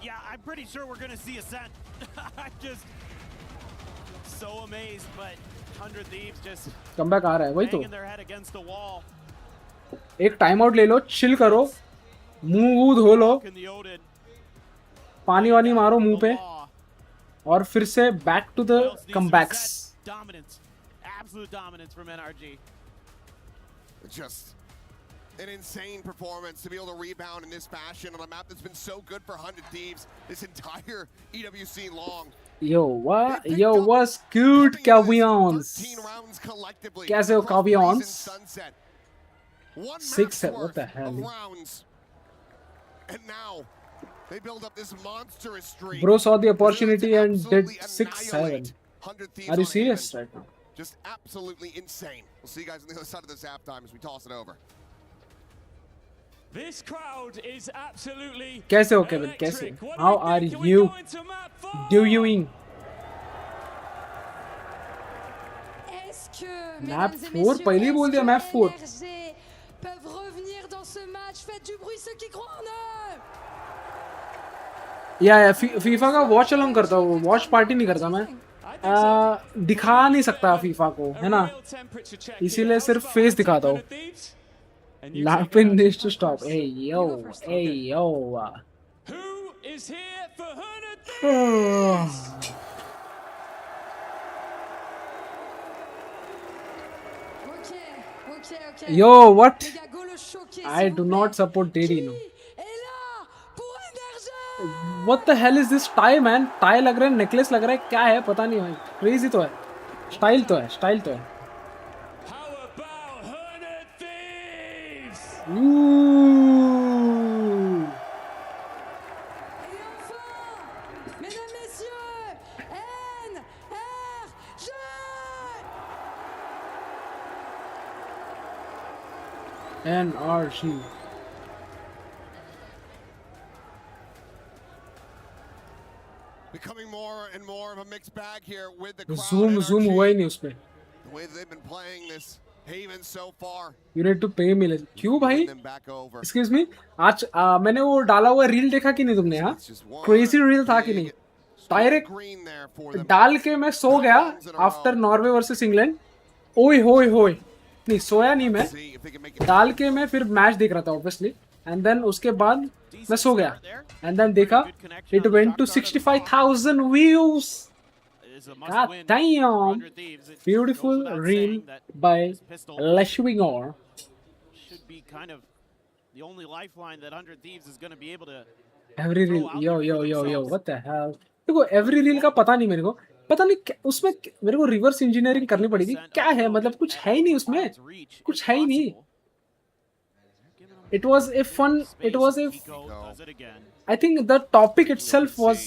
Yeah, I'm pretty sure we're going to see ascent. I'm just so amazed, but 100 Thieves just comeback आ रहा है, वही तो। their head against the wall. एक टाइम आउट ले लो, चिल करो, मुंह धो लो, पानी वानी मारो मुंह पे, और फिर से back to the comebacks. Dominance, absolute dominance from NRG. Just an insane performance to be able to rebound in this fashion on a map that's been so good for 100 Thieves this entire EWC long. Yo, what's good, Cavions? कैसे हो Cavions? 6-7, what the hell? And now they build up this monstrous streak. Bro saw the opportunity and did 6-7. Are you serious right now? Just absolutely insane. We'll see you guys on the other side of this halftime as we toss it over. This crowd is absolutely कैसे हो Kevin, कैसे? How are you doing? Map 4 पहले ही बोल दिया, map 4 peuvent revenir dans ce match. Faites du bruit ceux qui croient en eux. या FIFA का watch along करता हूँ, वॉच पार्टी नहीं करता मैं। दिखा नहीं सकता फीफा को, है ना, इसीलिए सिर्फ फेस दिखाता हूँ। Lapping this to stop. Hey yo. Who is here for 100 Thieves? Okay. Yo, what? I do not support Diddy, no. What the hell is this tie, man? Tie लग रहा है, नेकलेस लग रहा है, क्या है पता नहीं भाई। क्रेजी तो है, स्टाइल तो है। Mesdames, messieurs, NRG. NRG. Becoming more and more of a mixed bag here with the crowd. Zoom हुआ ही नहीं उसपे। The way they've been playing this Haven so far. You need to pay me. क्यों भाई? Excuse me. आज मैंने वो डाला हुआ रील देखा कि नहीं तुमने? हाँ, क्रेजी रील था कि नहीं? डायरेक्ट डाल के मैं सो गया आफ्टर नॉर्वे वर्सेस इंग्लैंड। ओए होए नहीं सोया नहीं मैं, डाल के मैं फिर मैच देख रहा था ऑब्वियसली, एंड देन उसके बाद मैं सो गया, एंड देन देखा it went to 65,000 views. God damn! Beautiful reel by Leshwinger. Should be kind of the only lifeline that 100 Thieves is going to be able to. Every reel, yo, what the hell? देखो every reel का पता नहीं मेरे को, पता नहीं उसमें मेरे को रिवर्स इंजीनियरिंग करनी पड़ेगी। क्या है मतलब, कुछ है ही नहीं उसमें, कुछ है ही नहीं। It was a fun. It was a. Does it again. I think the topic itself was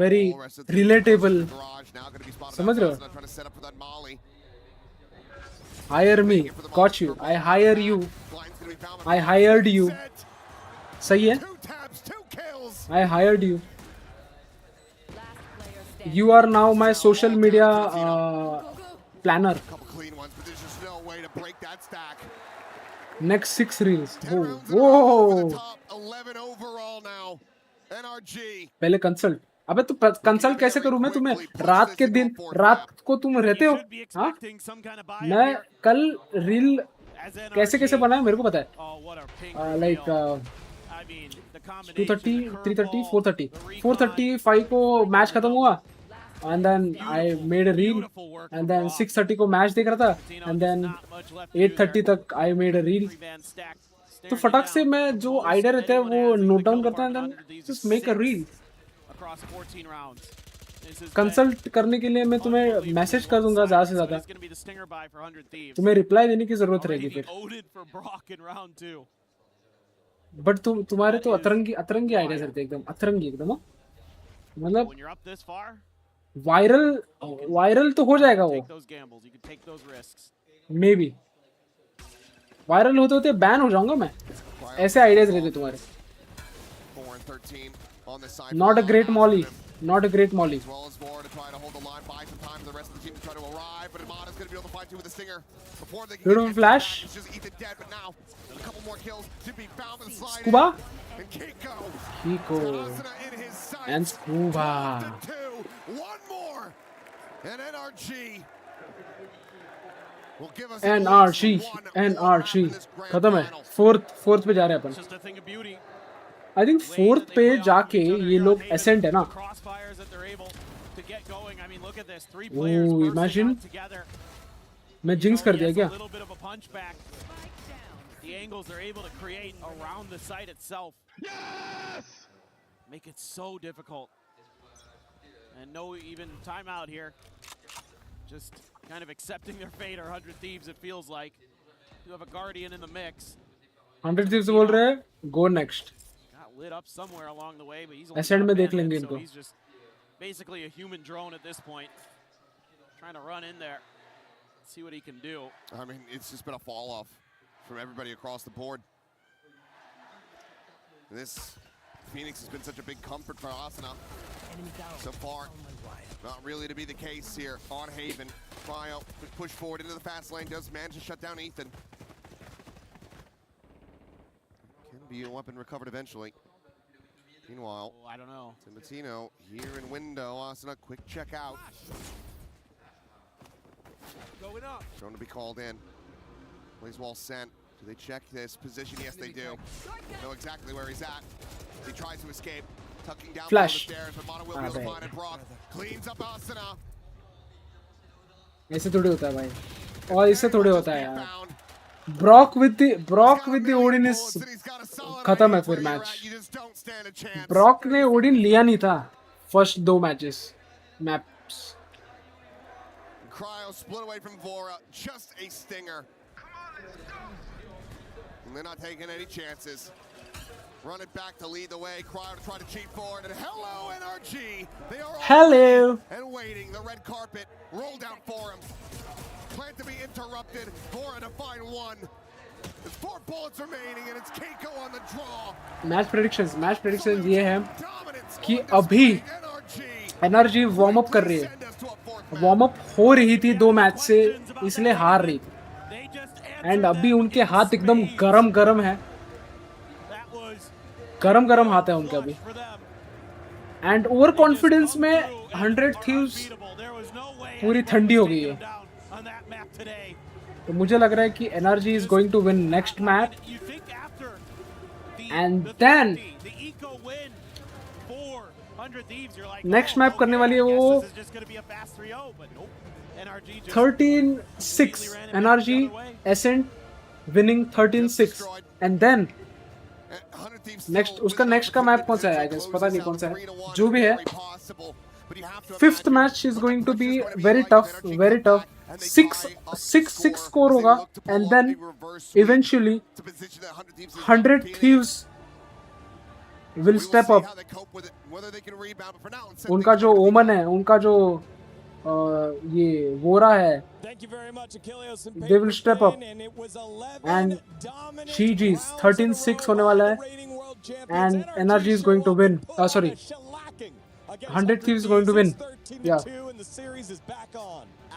very relatable. समझ रहे हो? Hire me, got you. I hire you. I hired you. सही है? I hired you. You are now my social media planner. Next 6 reels. Whoa. पहले consult. अबे तो consult कैसे करूं मैं तुम्हें? रात को तुम रहते हो? हाँ? मैं कल रील कैसे बनाया मेरे को पता है. Like 2:30, 3:30, 4:30. 4:35 को मैच खत्म हुआ. And then I made a reel. And then 6:30 को मैच देख रहा था. And then 8:30 तक I made a reel. तो फटाक से मैं जो आइडिया रहता है वो नोट डाउन करता है. And then just make a reel. Consult करने के लिए मैं तुम्हें मैसेज कर दूंगा ज़्यादा से ज़्यादा. तुम्हें रिप्लाई देने की जरूरत रहेगी फिर. बट तुम्हारे तो अतरंगी आइडियाज रहते एकदम अतरंगी एकदम. मतलब वायरल तो हो जाएगा वो. मे बी वायरल होते बैन हो जाऊंगा मैं. ऐसे आइडियाज रहते तुम्हारे. Not a great molly. Not a great molly. Beautiful flash. Scuba. Kiko. And Scuba. NRG. खत्म है. फोर्थ पे जा रहे हैं अपन. I think 4th पे जाके ये लोग ascent है ना. Oh, imagine. मैं jinx कर दिया क्या? The angles they're able to create around the site itself. Yes! Make it so difficult. And no even timeout here. Just kind of accepting their fate or 100 Thieves, it feels like. You have a Guardian in the mix. 100 Thieves बोल रहे हैं, go next. Lit up somewhere along the way, but he's ascent में देख लेंगे इनको. He's just basically a human drone at this point, trying to run in there, see what he can do. I mean, it's just been a fall off from everybody across the board. This Phoenix has been such a big comfort for Asuna so far. Not really to be the case here on Haven. Cryo push forward into the fast lane, does manage to shut down Ethan. Can be a weapon recovered eventually. Meanwhile, I don't know. Timatino here in window. Asuna, quick check out. Going up. Shown to be called in. Plays wall sent. Do they check this position? Yes, they do. Know exactly where he's at. He tries to escape. Tucking down the stairs, but Mono will be able to find it. Brock cleans up Asuna. ऐसे थोड़ी होता है भाई. और इससे थोड़ी होता है यार. Brock with the Odin is खत्म है फिर मैच. Brock ने Odin लिया नहीं था first 2 matches maps. Cryo split away from Vora, just a stinger. And they're not taking any chances. Run it back to lead the way. Cryo to try to cheat forward, and hello NRG. They are hello and waiting. The red carpet rolled out for him. Plan to be interrupted. Vora to find one. There's 4 bullets remaining, and it's Keiko on the draw. Match predictions ये है कि अभी NRG warm up कर रही है. Warm up हो रही थी 2 मैच से, इसलिए हार रही थी. एंड अभी उनके हाथ एकदम गरम है. गरम हाथ है उनके अभी. एंड ओवर कॉन्फिडेंस में 100 Thieves पूरी ठंडी हो गई है. तो मुझे लग रहा है कि NRG is going to win next map, and then next map करने वाली है वो 13-6 NRG Ascent winning 13-6, and then next उसका next का map कौन सा है? I guess पता नहीं कौन सा है, जो भी है. 5th match is going to be very tough. 6 score होगा, and then eventually 100 Thieves will step up. उनका जो ओमन है, उनका जो ये वोरा है, they will step up, and GG's 13-6 होने वाला है, and NRG is going to win. Sorry, 100 Thieves is going to win. Yeah.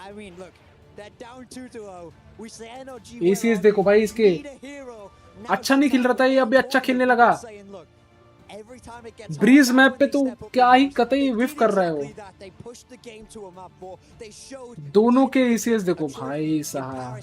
I mean, look, they're down 2-0. We say NRG. ACS देखो भाई इसके अच्छा नहीं खेल रहा था, ये अभी अच्छा खेलने लगा. ब्रीज मैप पे तो क्या ही कतई विफ कर रहा है वो. दोनों के ACS देखो भाई साहब.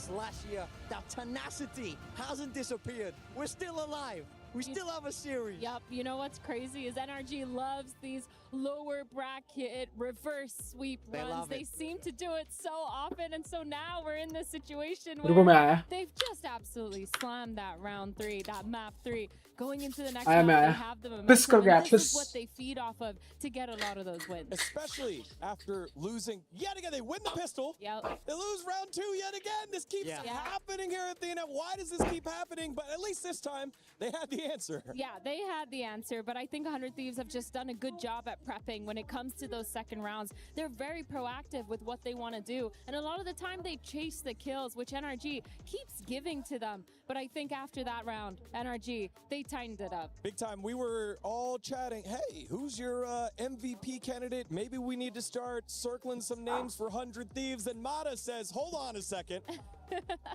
We still have a series. Yep. You know what's crazy is NRG loves these lower bracket reverse sweep runs. They seem to do it so often, and so now we're in this situation where they've just absolutely slammed that round 3, that map 3. Going into the next round, they have the momentum. And this is what they feed off of to get a lot of those wins. Especially after losing yet again. They win the pistol. Yep. They lose round 2 yet again. This keeps happening here, Athena. Why does this keep happening? But at least this time, they had the answer. Yeah, they had the answer, but I think 100 Thieves have just done a good job at prepping when it comes to those second rounds. They're very proactive with what they want to do, and a lot of the time they chase the kills, which NRG keeps giving to them. But I think after that round, NRG, they tightened it up. Big time. We were all chatting, hey, who's your MVP candidate? Maybe we need to start circling some names for 100 Thieves. And Mata says, hold on a second.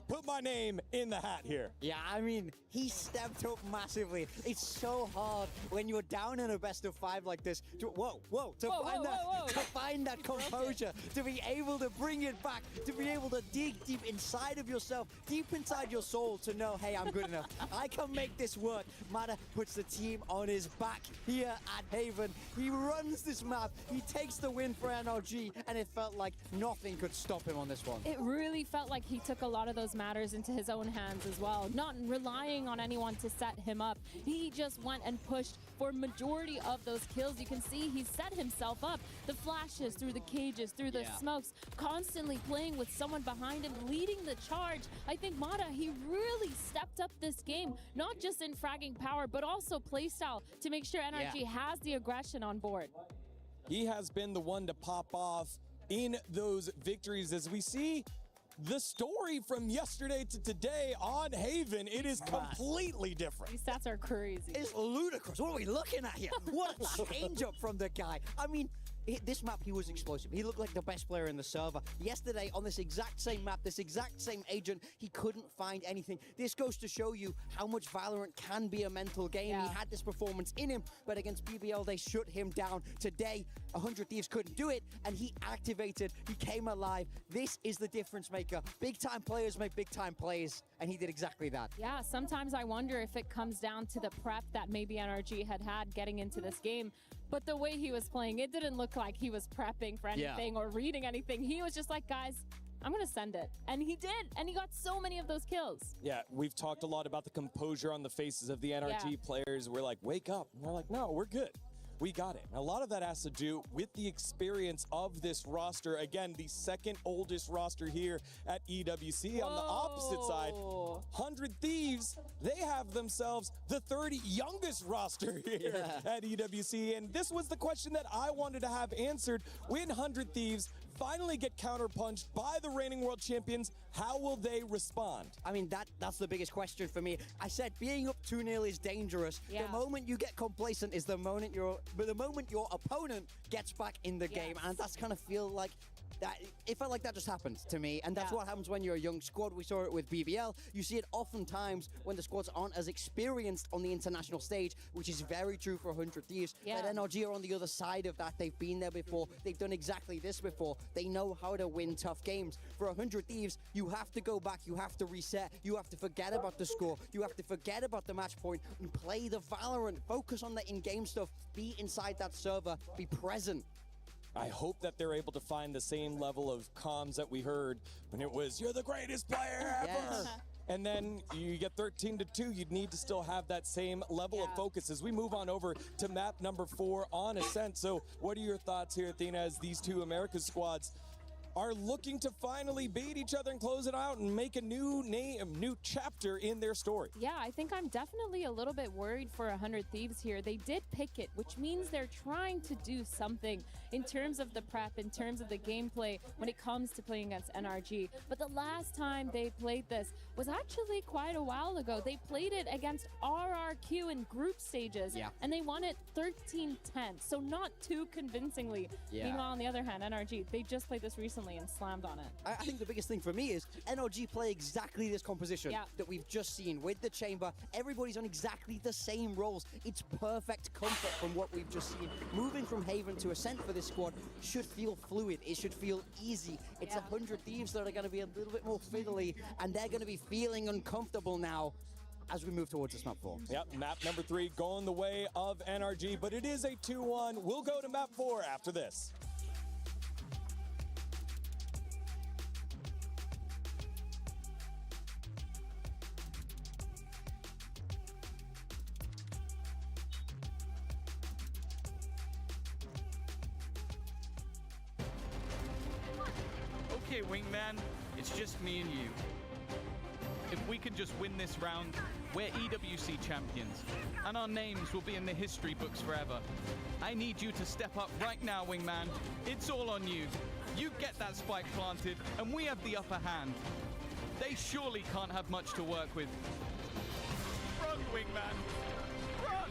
Put my name in the hat here. Yeah, I mean, he stepped up massively. It's so hard when you're down in a best of 5 like this to find that composure, to be able to bring it back, to be able to dig deep inside of yourself, deep inside your soul, to know, hey, I'm good enough. I can make this work. Mata puts the team on his back here at Haven. He runs this map. He takes the win for NRG, and it felt like nothing could stop him on this one. It really felt like he took a lot of those matters into his own hands as well, not relying on anyone to set him up. He just went and pushed for majority of those kills. You can see he set himself up. The flashes through the cages, through the smokes, constantly playing with someone behind him, leading the charge. I think Mata, he really stepped up this game, not just in fragging power, but also playstyle to make sure NRG has the aggression on board. He has been the one to pop off in those victories. As we see the story from yesterday to today on Haven, it is completely different. These stats are crazy. It's ludicrous. What are we looking at here? What a change up from the guy. I mean, this map, he was explosive. He looked like the best player in the server. Yesterday, on this exact same map, this exact same agent, he couldn't find anything. This goes to show you how much Valorant can be a mental game. He had this performance in him, but against BBL, they shut him down. Today, 100 Thieves couldn't do it, and he activated. He came alive. This is the difference maker. Big-time players make big-time plays, and he did exactly that. Yeah, sometimes I wonder if it comes down to the prep that maybe NRG had getting into this game. But the way he was playing, it didn't look like he was prepping for anything or reading anything. He was just like, guys, I'm going to send it. And he did. And he got so many of those kills. Yeah, we've talked a lot about the composure on the faces of the NRG players. We're like, wake up. And we're like, no, we're good. We got it. And a lot of that has to do with the experience of this roster. Again, the second oldest roster here at EWC. On the opposite side, 100 Thieves, they have themselves the 30 youngest roster here at EWC. And this was the question that I wanted to have answered. When 100 Thieves finally get counterpunched by the reigning world champions, how will they respond? I mean, that's the biggest question for me. I said being up 2-0 is dangerous. The moment you get complacent is the moment your opponent gets back in the game, and that's kind of feel like that. It felt like that just happened to me, and that's what happens when you're a young squad. We saw it with BBL. You see it oftentimes when the squads aren't as experienced on the international stage, which is very true for 100 Thieves. But NRG are on the other side of that. They've been there before. They've done exactly this before. They know how to win tough games. For 100 Thieves, you have to go back. You have to reset. You have to forget about the score. You have to forget about the match point and play the Valorant. Focus on the in-game stuff. Be inside that server. Be present. I hope that they're able to find the same level of comms that we heard when it was, you're the greatest player ever. And then you get 13-2, you'd need to still have that same level of focus as we move on over to map number 4 on Ascent. So what are your thoughts here, Athena, as these two America's squads are looking to finally beat each other and close it out and make a new chapter in their story. Yeah, I think I'm definitely a little bit worried for 100 Thieves here. They did pick it, which means they're trying to do something in terms of the prep, in terms of the gameplay when it comes to playing against NRG. But the last time they played this was actually quite a while ago. They played it against RRQ in group stages, and they won it 13-10, so not too convincingly. Meanwhile, on the other hand, NRG, they just played this recently and slammed on it. I think the biggest thing for me is NRG play exactly this composition that we've just seen with the chamber. Everybody's on exactly the same roles. It's perfect comfort from what we've just seen. Moving from Haven to Ascent for this squad should feel fluid. It should feel easy. It's 100 Thieves that are going to be a little bit more fiddly, and they're going to be feeling uncomfortable now as we move towards this map 4. Yep, map number 3 going the way of NRG, but it is a 2-1. We'll go to map 4 after this. Okay, Wingman, it's just me and you. If we can just win this round, we're EWC champions, and our names will be in the history books forever. I need you to step up right now, Wingman. It's all on you. You get that spike planted, and we have the upper hand. They surely can't have much to work with. Run, Wingman! Run!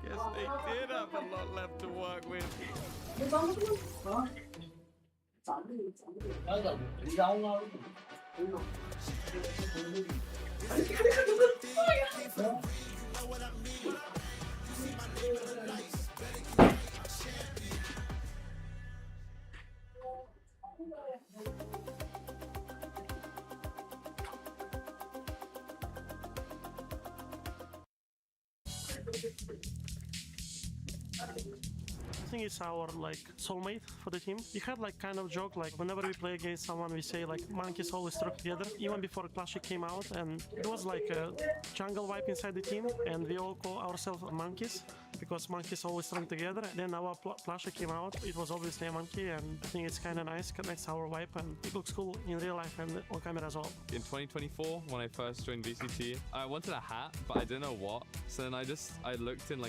Guess they did have a lot left to work with. I think it's our soulmate for the team. We had kind of joke whenever we play against someone we say monkeys always stuck together. Even before Clash came out, and it was a jungle vibe inside the team, and we all call ourselves monkeys because monkeys always strung together. Then our Clash came out, it was obviously a monkey, and I think it's kind of nice, connects our vibe, and it looks cool in real life and on camera as well. In 2024, when I first joined VCT, I wanted a hat, but I didn't know what. So then I looked in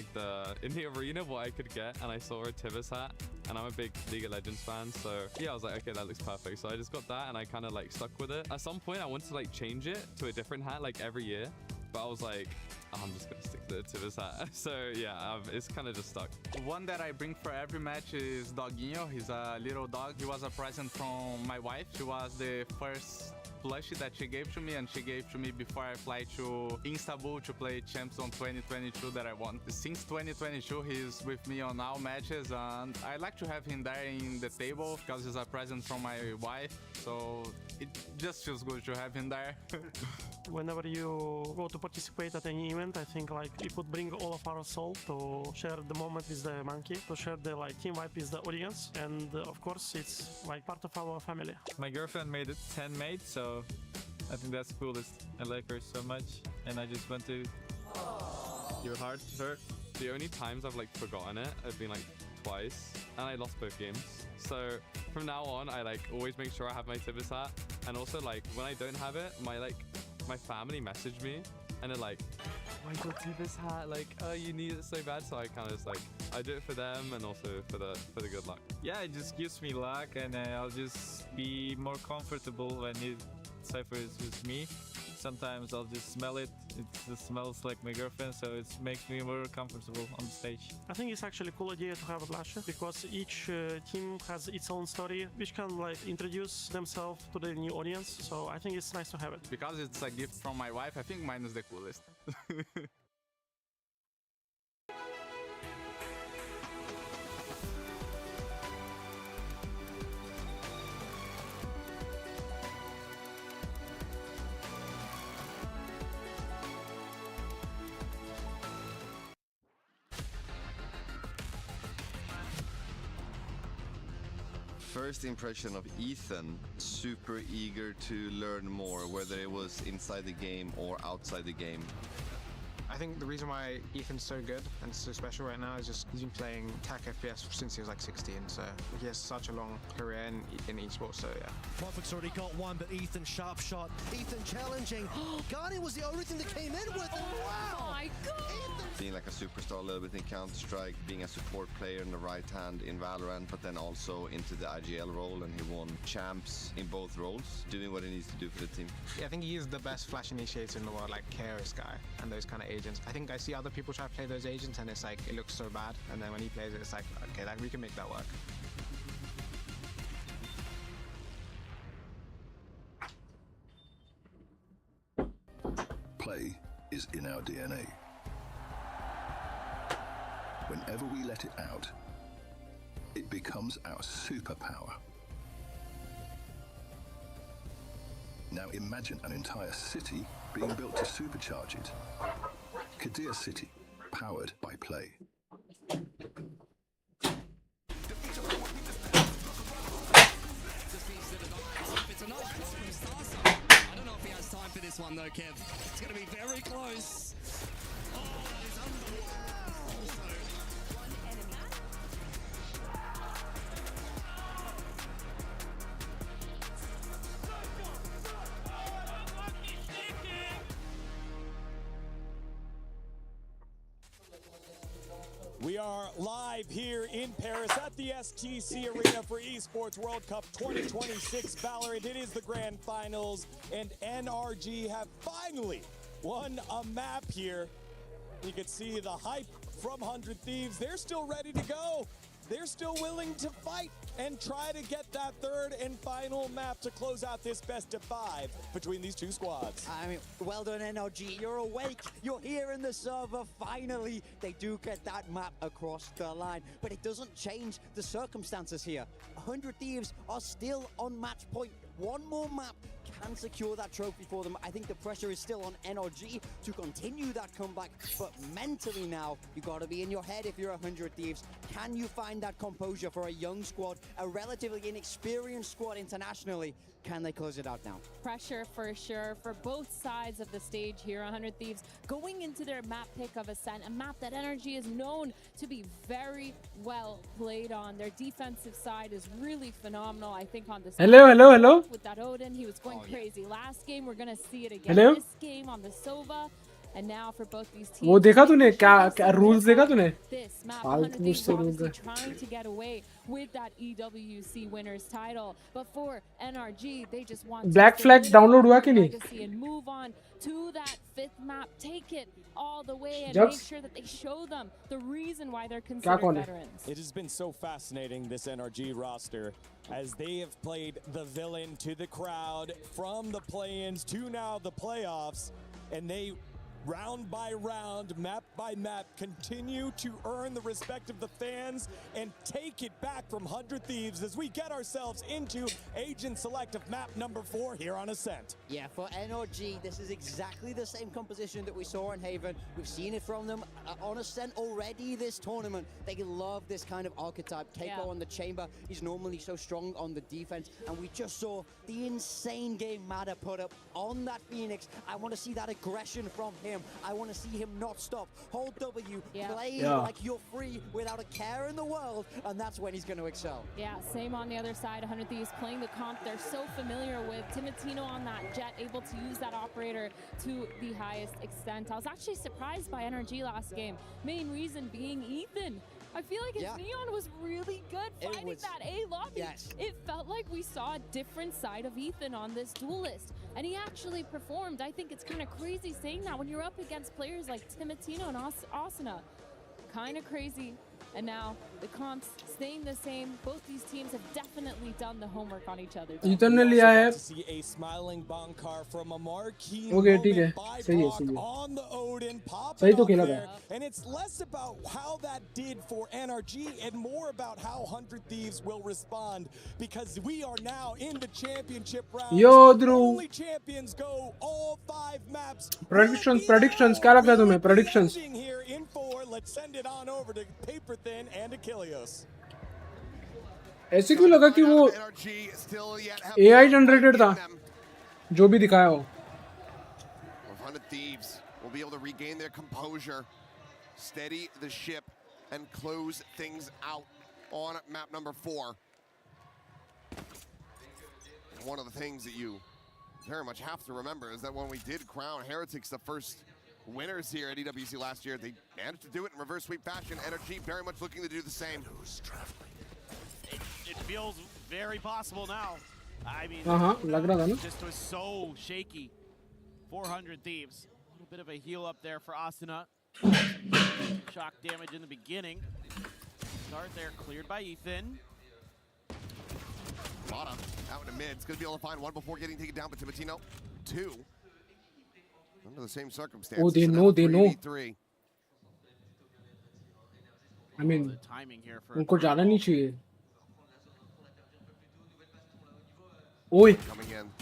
in the arena what I could get, and I saw a Tivus hat, and I'm a big League of Legends fan, so yeah, I was like, okay, that looks perfect. So I just got that, and I kind of stuck with it. At some point, I wanted to change it to a different hat every year, but I was like, oh, I'm just gonna stick to the Tivus hat. So yeah, it's kind of just stuck. One that I bring for every match is Doguinho. He's a little dog. He was a present from my wife. She was the first plushie that she gave to me, and she gave to me before I fly to Istanbul to play Champs on 2022 that I won. Since 2022, he's with me on all matches, and I like to have him there in the table because he's a present from my wife, so it just feels good to have him there. Whenever you go to participate at any event, I think it would bring all of our soul to share the moment with the monkey, to share the team vibe with the audience, and of course it's part of our family. My girlfriend made it 10 mates, so I think that's the coolest. I like her so much, and I just want to. Your heart hurt. The only times I've forgotten it have been twice, and I lost both games. So from now on, I always make sure I have my Tivus hat, and also when I don't have it, my family message me, and they're like, "Why don't you this hat? Oh, you need it so bad." So I kind of just I do it for them, and also for the good luck. Yeah, it just gives me luck, and I'll just be more comfortable when it ciphers with me. Sometimes I'll just smell it. It just smells like my girlfriend, so it makes me more comfortable on the stage. I think it's actually a cool idea to have a Clash because each team has its own story, which can introduce themselves to the new audience. So I think it's nice to have it. Because it's a gift from my wife, I think mine is the coolest. First impression of Ethan, super eager to learn more, whether it was inside the game or outside the game. I think the reason why Ethan's so good and so special right now is just he's been playing TAC FPS since he was like 16, so he has such a long career in esports, so yeah. Prophet's already got one, but Ethan, sharp shot. Ethan challenging. Guardian was the only thing that came in with him. Wow! My God! Being like a superstar a little bit in Counter-Strike, being a support player in the right hand in Valorant, but then also into the IGL role, and he won champs in both roles, doing what he needs to do for the team. Yeah, I think he is the best flash initiator in the world, like KRS guy and those kind of agents. I think I see other people try to play those agents and it's like, it looks so bad. And then when he plays it, it's like, okay, like we can make that work. Play is in our DNA. Whenever we let it out, it becomes our superpower. Now imagine an entire city being built to supercharge it. Kadir City, powered by Play. I don't know if he has time for this one though, Kev. It's going to be very close. Oh, that is unbelievable. We are live here in Paris at the STC Arena for Esports World Cup 2026 Valorant. It is the grand finals, and NRG have finally won a map here. You can see the hype from 100 Thieves. They're still ready to go. They're still willing to fight and try to get that third and final map to close out this best of 5 between these two squads. I mean, well done, NRG. You're awake. You're here in the server. Finally, they do get that map across the line. But it doesn't change the circumstances here. 100 Thieves are still on match point. One more map can secure that trophy for them. I think the pressure is still on NRG to continue that comeback, but mentally now, you got to be in your head if you're 100 Thieves. Can you find that composure for a young squad, a relatively inexperienced squad internationally? Can they close it out now? Pressure for sure for both sides of the stage here. 100 Thieves going into their map pick of Ascent, a map that NRG is known to be very well played on. Their defensive side is really phenomenal. I think on this hello with that Odin, he was going crazy last game. We're gonna see it again Hello? this game on the Sova. And now for both these teams, वो देखा तूने क्या rules देखा तूने this map, फालतू 100 Thieves मुझसे rules obviously trying to get away with that EWC winners title, but for NRG, they just want Black to Flag download हुआ कि नहीं legacy and move on to that 5th map, take it all the way and Jugs? make sure that they show them the reason why they're Kya considered kaun hai? veterans. It has been so fascinating, this NRG roster, as they have played the villain to the crowd, from the play-ins to now the playoffs, and they round by round, map by map, continue to earn the respect of the fans and take it back from 100 Thieves as we get ourselves into Agent Select of map number 4 here on Ascent. Yeah, for NRG, this is exactly the same composition that we saw in Haven. We've seen it from them on Ascent already this tournament. They love this kind of archetype. Keiko on the chamber, he's normally so strong on the defense, and we just saw the insane game Mada put up on that Phoenix. I want to see that aggression from him. I want to see him not stop. Hold W, play like you're free without a care in the world, and that's when he's going to excel. Yeah, same on the other side. 100 Thieves playing the comp they're so familiar with. Timatino on that jet, able to use that operator to the highest extent. I was actually surprised by NRG last game. Main reason being Ethan. I feel like his Neon was really good fighting that A lobby. Yes. It felt like we saw a different side of Ethan on this duelist, and he actually performed. I think it's kind of crazy saying that when you're up against players like Timatino and Asuna. Kind of crazy. And now the comps staying the same. Both these teams have definitely done the homework on each other. Ethan ने लिया है See a smiling Bankar from a marquee Okay, ठीक है moment सही है by सही है on the Odin, popping सही तो up खेला there. था And it's less about how that did for NRG and more about how 100 Thieves will respond, because we are now in the championship round. Yo, Drew. Only champions go all 5 maps. predictions क्या लगता है तुम्हें predictions Here in 4, let's send it on over to Paper Thin and Achilles. ऐसे क्यों लगा कि वो AI generated था जो भी दिखाया हो. 100 Thieves will be able to regain their composure, steady the ship, and close things out on map number 4. One of the things that you very much have to remember is that when we did crown Heretics the first winners here at EWC last year, they managed to do it in reverse sweep fashion. NRG very much looking to do the same. It feels very possible now. I mean, लग रहा था ना. just was so shaky. 400 Thieves. A little bit of a heal up there for Asuna. Shock damage in the beginning. Start there, cleared by Ethan. Mata out in the mid. It's going to be able to find one before getting taken down, but Timatino, 2. Under the same circumstances. Oh, they so know, they know. 3v3. I mean, The timing here for उनको जाना नहीं चाहिए. ओए,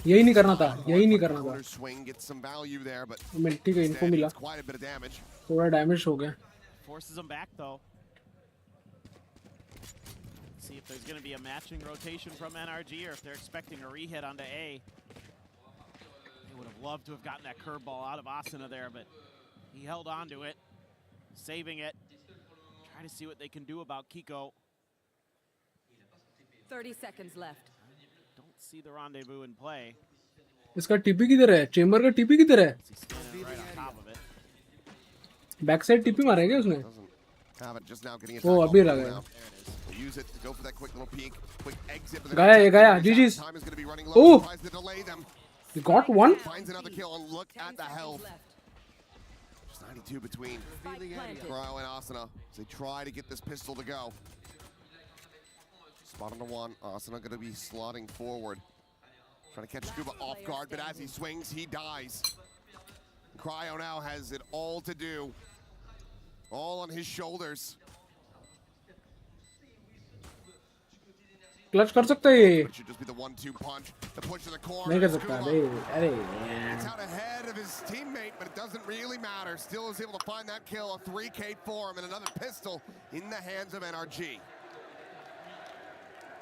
यही नहीं करना था, यही नहीं करना था. Swing gets some value there, but ठीक है, इनको मिला. quite a bit of damage. थोड़ा डैमेज हो गया. Forces them back though. See if there's going to be a matching rotation from NRG or if they're expecting a re-hit onto A. They would have loved to have gotten that curveball out of Asuna there, but he held on to it, saving it. Try to see what they can do about Kiko. 30 seconds left. Don't see the rendezvous in play. इसका TP किधर है? Chamber का TP किधर है? Right on top of it. Back side TP मारा है क्या उसने? Have it just now getting it. Oh, अभी लगा है. Use it to go for that quick little peek, quick exit. गया, GG's. Time is going to be running low. Oh, Tries to delay them. he got one. Finds another kill and look at the health. Just 92 between Cryo and Asuna as they try to get this pistol to go. Spot on the one. Asuna going to be slotting forward, trying to catch Scuba off guard, but as he swings, he dies. Cryo now has it all to do, all on his shoulders. Clutch कर सकता है ये. It should just be the 1-2 punch. The push to the corner. नहीं कर सकता. अरे It's out ahead of his teammate, but it doesn't really matter. Still is able to find that kill, a 3K for him, and another pistol in the hands of NRG.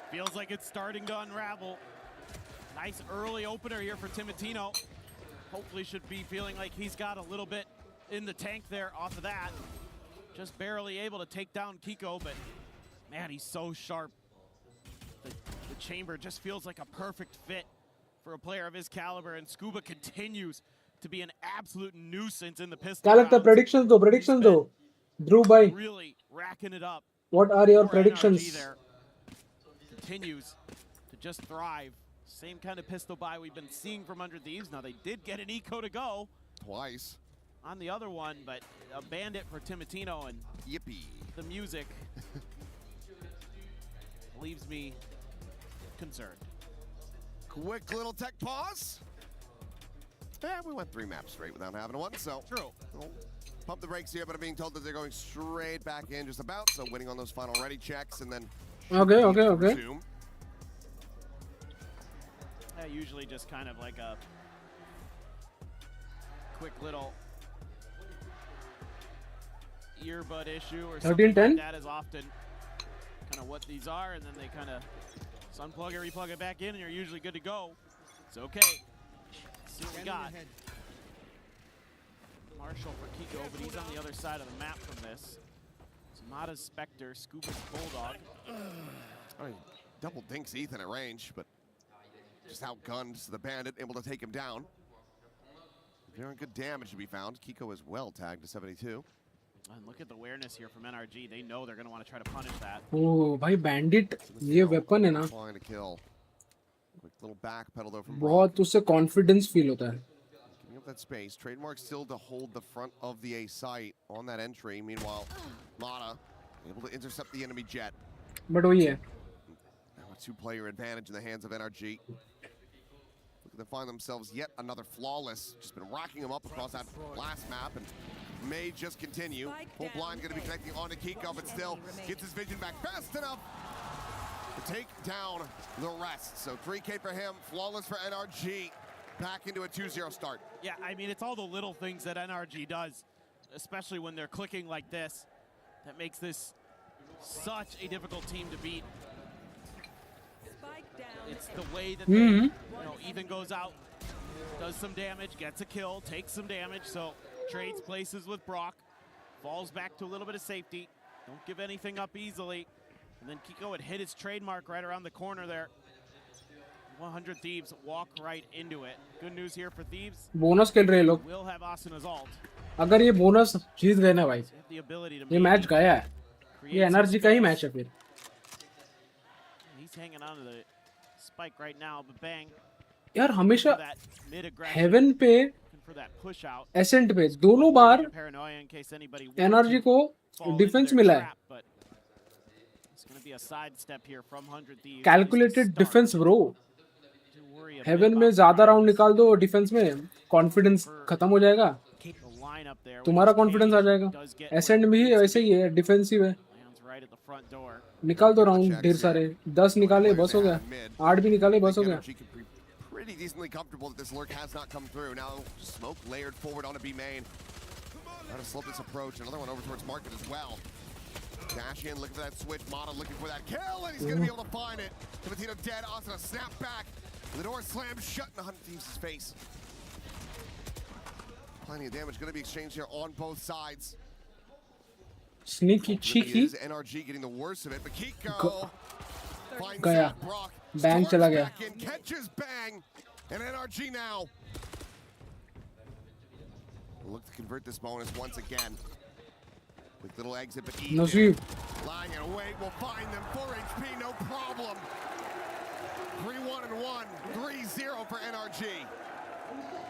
Feels like it's starting to unravel. Nice early opener here for Timatino. Hopefully should be feeling like he's got a little bit in the tank there off of that. Just barely able to take down Kiko, but man, he's so sharp. The chamber just feels like a perfect fit for a player of his caliber, and Scuba continues to be an absolute nuisance in the pistol. क्या लगता है? Predictions दो. Drew by. Really racking it up. What are your predictions? Continues to just thrive. Same kind of pistol buy we've been seeing from Under Thieves. Now they did get an eco to go. Twice. On the other one, but a bandit for Timatino, and yippee. The music leaves me concerned. Quick little tech pause. Yeah, we went 3 maps straight without having one, so true. We'll pump the brakes here, but I'm being told that they're going straight back in just about, so winning on those final ready checks, and then Okay. Yeah, usually just kind of like a quick little earbud issue or something like that is often kind of what these are, and then they kind of unplug it, replug it back in, and you're usually good to go. It's okay. Let's see what we got. Marshall for Kiko, but he's on the other side of the map from this. It's Mata's Spectre, Scuba's Bulldog. I mean, double dinks Ethan at range, but just outgunned the bandit, able to take him down. Very good damage to be found. Kiko is well tagged to 72. And look at the awareness here from NRG. They know they're going to want to try to punish that. Oh, भाई bandit ये weapon है ना. Trying to kill. Quick little back pedal though from बहुत उससे confidence feel होता है. Giving up that space. Trademark still to hold the front of the A site on that entry. Meanwhile, Mata able to intercept the enemy jet. But वही है. Now a 2-player advantage in the hands of NRG. They find themselves yet another flawless. Just been racking them up across that last map, and may just continue. Full blind going to be connecting onto Kiko, but still gets his vision back fast enough to take down the rest. So 3K for him, flawless for NRG. Back into a 2-0 start. Yeah, I mean, it's all the little things that NRG does, especially when they're clicking like this, that makes this such a difficult team to beat. It's the way that they, you know, Ethan goes out, does some damage, gets a kill, takes some damage, so trades places with Brock, falls back to a little bit of safety. Don't give anything up easily. And then Kiko had hit his trademark right around the corner there. 100 Thieves walk right into it. Good news here for Thieves. Bonus खेल रहे हैं लोग. Will have Asana's ult. अगर ये bonus जीत गए ना भाई, The ability to ये मैच गया है. ये एनर्जी का ही मैच है फिर. He's hanging on to the spike right now, but bang. यार हमेशा हेवन पे एसेंट पे दोनों बार एनर्जी को डिफेंस मिला है. Calculated defence bro. हेवन में ज्यादा राउंड निकाल दो, डिफेंस में कॉन्फिडेंस खत्म हो जाएगा, तुम्हारा कॉन्फिडेंस आ जाएगा. एसेंट में ही ऐसे ही है, डिफेंसिव है. निकाल दो राउंड ढेर सारे, 10 निकाले बस हो गया, 8 भी निकाले बस हो गया. Pretty decently comfortable that this lurk has not come through. Now smoke layered forward onto B main. How to slow this approach. Another one over towards market as well. Dash in, looking for that switch. Mana looking for that kill, and he's going to be able to find it. Timatino dead. Asana snap back. The door slams shut in 100 Thieves' face. Plenty of damage going to be exchanged here on both sides. Sneaky cheeky. NRG getting the worst of it, but Kiko finds गया. Bang चला गया. Catches bang, and NRG now look to convert this bonus once again. Quick little exit, but Nasib. lying in wait will find them. 4 HP, no problem. 3-1-1, 3-0 for NRG.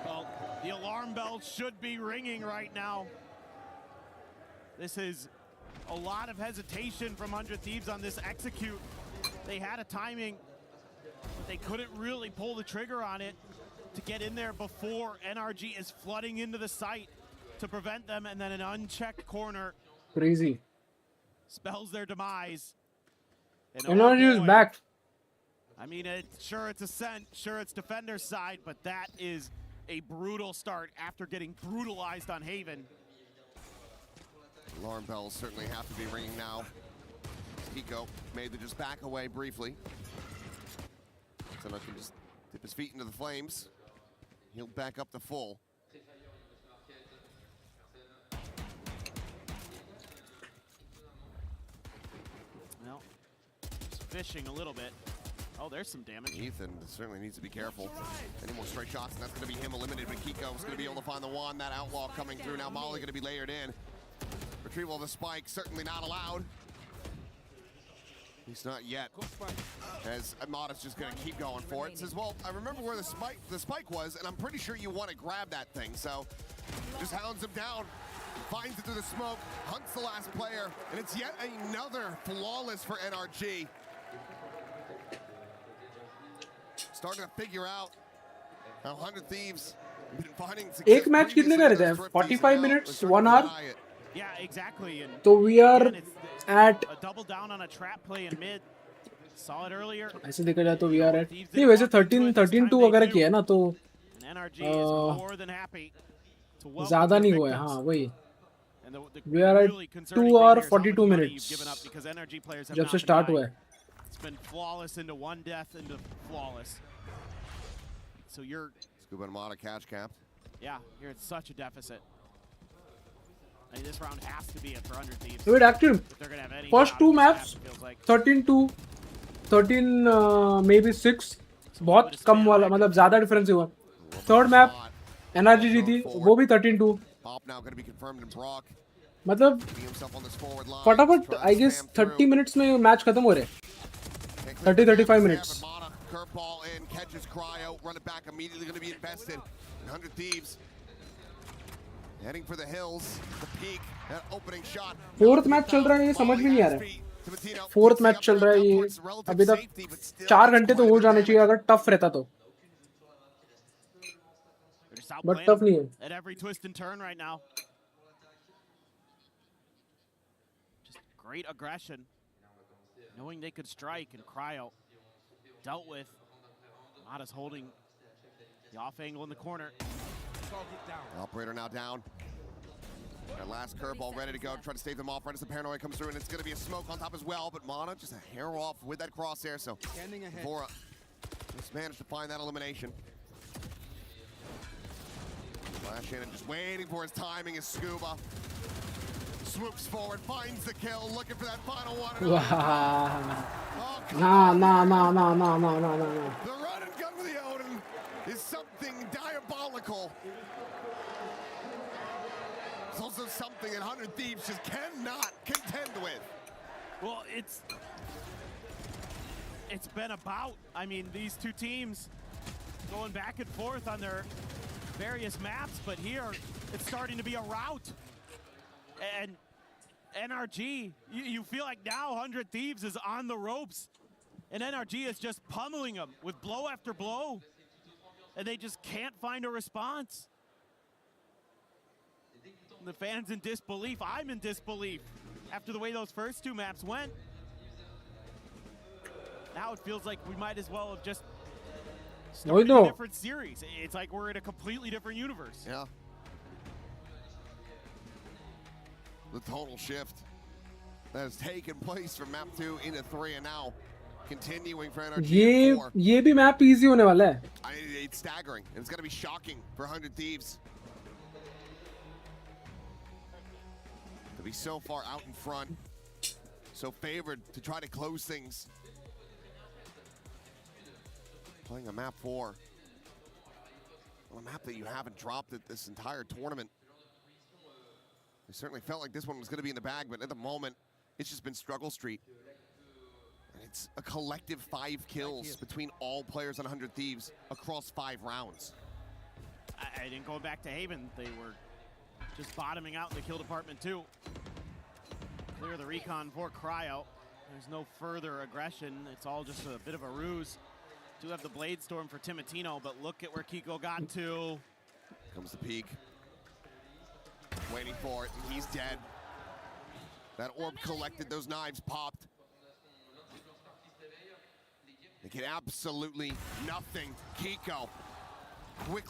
Well, the alarm bells should be ringing right now. This is a lot of hesitation from 100 Thieves on this execute. They had a timing, but they couldn't really pull the trigger on it to get in there before NRG is flooding into the site to prevent them, and then an unchecked corner crazy spells their demise. And NRG is back. I mean, sure it's Ascent, sure it's Defender's side, but that is a brutal start after getting brutalized on Haven. Alarm bells certainly have to be ringing now. Kiko made the just back away briefly. So can just dip his feet into the flames. He'll back up to full. Well, just fishing a little bit. Oh, there's some damage. Ethan certainly needs to be careful. Any more straight shots, and that's going to be him eliminated. But Kiko's going to be able to find the wand. That outlaw coming through. Now Molly going to be layered in. Retrieval of the spike, certainly not allowed. At least not yet. As Amada's just going to keep going for it. Says, well, I remember where the spike was, and I'm pretty sure you want to grab that thing. So just hounds him down. Finds it through the smoke. Hunts the last player. And it's yet another flawless for NRG. Starting to figure out how 100 Thieves have been finding success. एक match कितने का रहता है? 45 minutes, 1 hour. Yeah, exactly. And So we are at a double down on a trap play in mid. Saw it earlier. ऐसे देखा जाए तो we are at नहीं वैसे 13-2 वगैरह किया है ना तो ज़्यादा नहीं हुआ है. हाँ वही. We are at 2 hour 42 minutes जब से start हुआ है. It's been flawless into one death into flawless. So you're Scuba and Amada catch capped. Yeah, you're at such a deficit. I mean, this round has to be it for 100 Thieves. Wait, actually, first 2 maps, 13-2, 13 maybe 6, बहुत कम वाला मतलब ज़्यादा difference हुआ. Third map, NRG जीती, वो भी 13-2. मतलब फटाफट I guess 30 minutes में मैच खत्म हो रहे. 30-35 minutes. Curveball in, catches Cryo, run it back, immediately going to be invested. 100 Thieves heading for the hills, the peak, that opening shot. Fourth match चल रहा है ये समझ में नहीं आ रहा है. Fourth match चल रहा है ये अभी तक 4 घंटे तो हो जाने चाहिए अगर tough रहता तो. But tough नहीं है. At every twist and turn right now. Just great aggression, knowing they could strike, and Cryo dealt with. Mada's holding the off angle in the corner. Operator now down. That last curveball ready to go. Try to stave them off right as the paranoia comes through, and it's going to be a smoke on top as well. But Mana just a hair off with that crosshair. So Vora Just managed to find that elimination. Flash in and just waiting for his timing is Scuba. Swoops forward, finds the kill, looking for that final one. Wow. Oh, Nah. the run and gun with the Odin is something diabolical. It's also something that 100 Thieves just cannot contend with. Well, it's been about, I mean, these two teams going back and forth on their various maps, but here it's starting to be a rout. And NRG, you feel like now 100 Thieves is on the ropes, and NRG is just pummeling them with blow after blow, and they just can't find a response. The fans in disbelief. I'm in disbelief after the way those first two maps went. Now it feels like we might as well have just started a different series. It's like we're in a completely different universe. Yeah. The total shift that has taken place from map 2 into 3 and now continuing for NRG. ये भी map easy होने वाला है. It's staggering, and it's going to be shocking for 100 Thieves to be so far out in front, so favored to try to close things. Playing a map 4, a map that you haven't dropped at this entire tournament. It certainly felt like this one was going to be in the bag, but at the moment, it's just been struggle street. And it's a collective 5 kills between all players on 100 Thieves across 5 rounds. I didn't go back to Haven. They were just bottoming out in the kill department too. Clear the recon for Cryo. There's no further aggression. It's all just a bit of a ruse. Do have the Blade Storm for Timatino, but look at where Kiko got to. Comes the peak. Waiting for it, and he's dead. That orb collected, those knives popped. They get absolutely nothing. Kiko, quick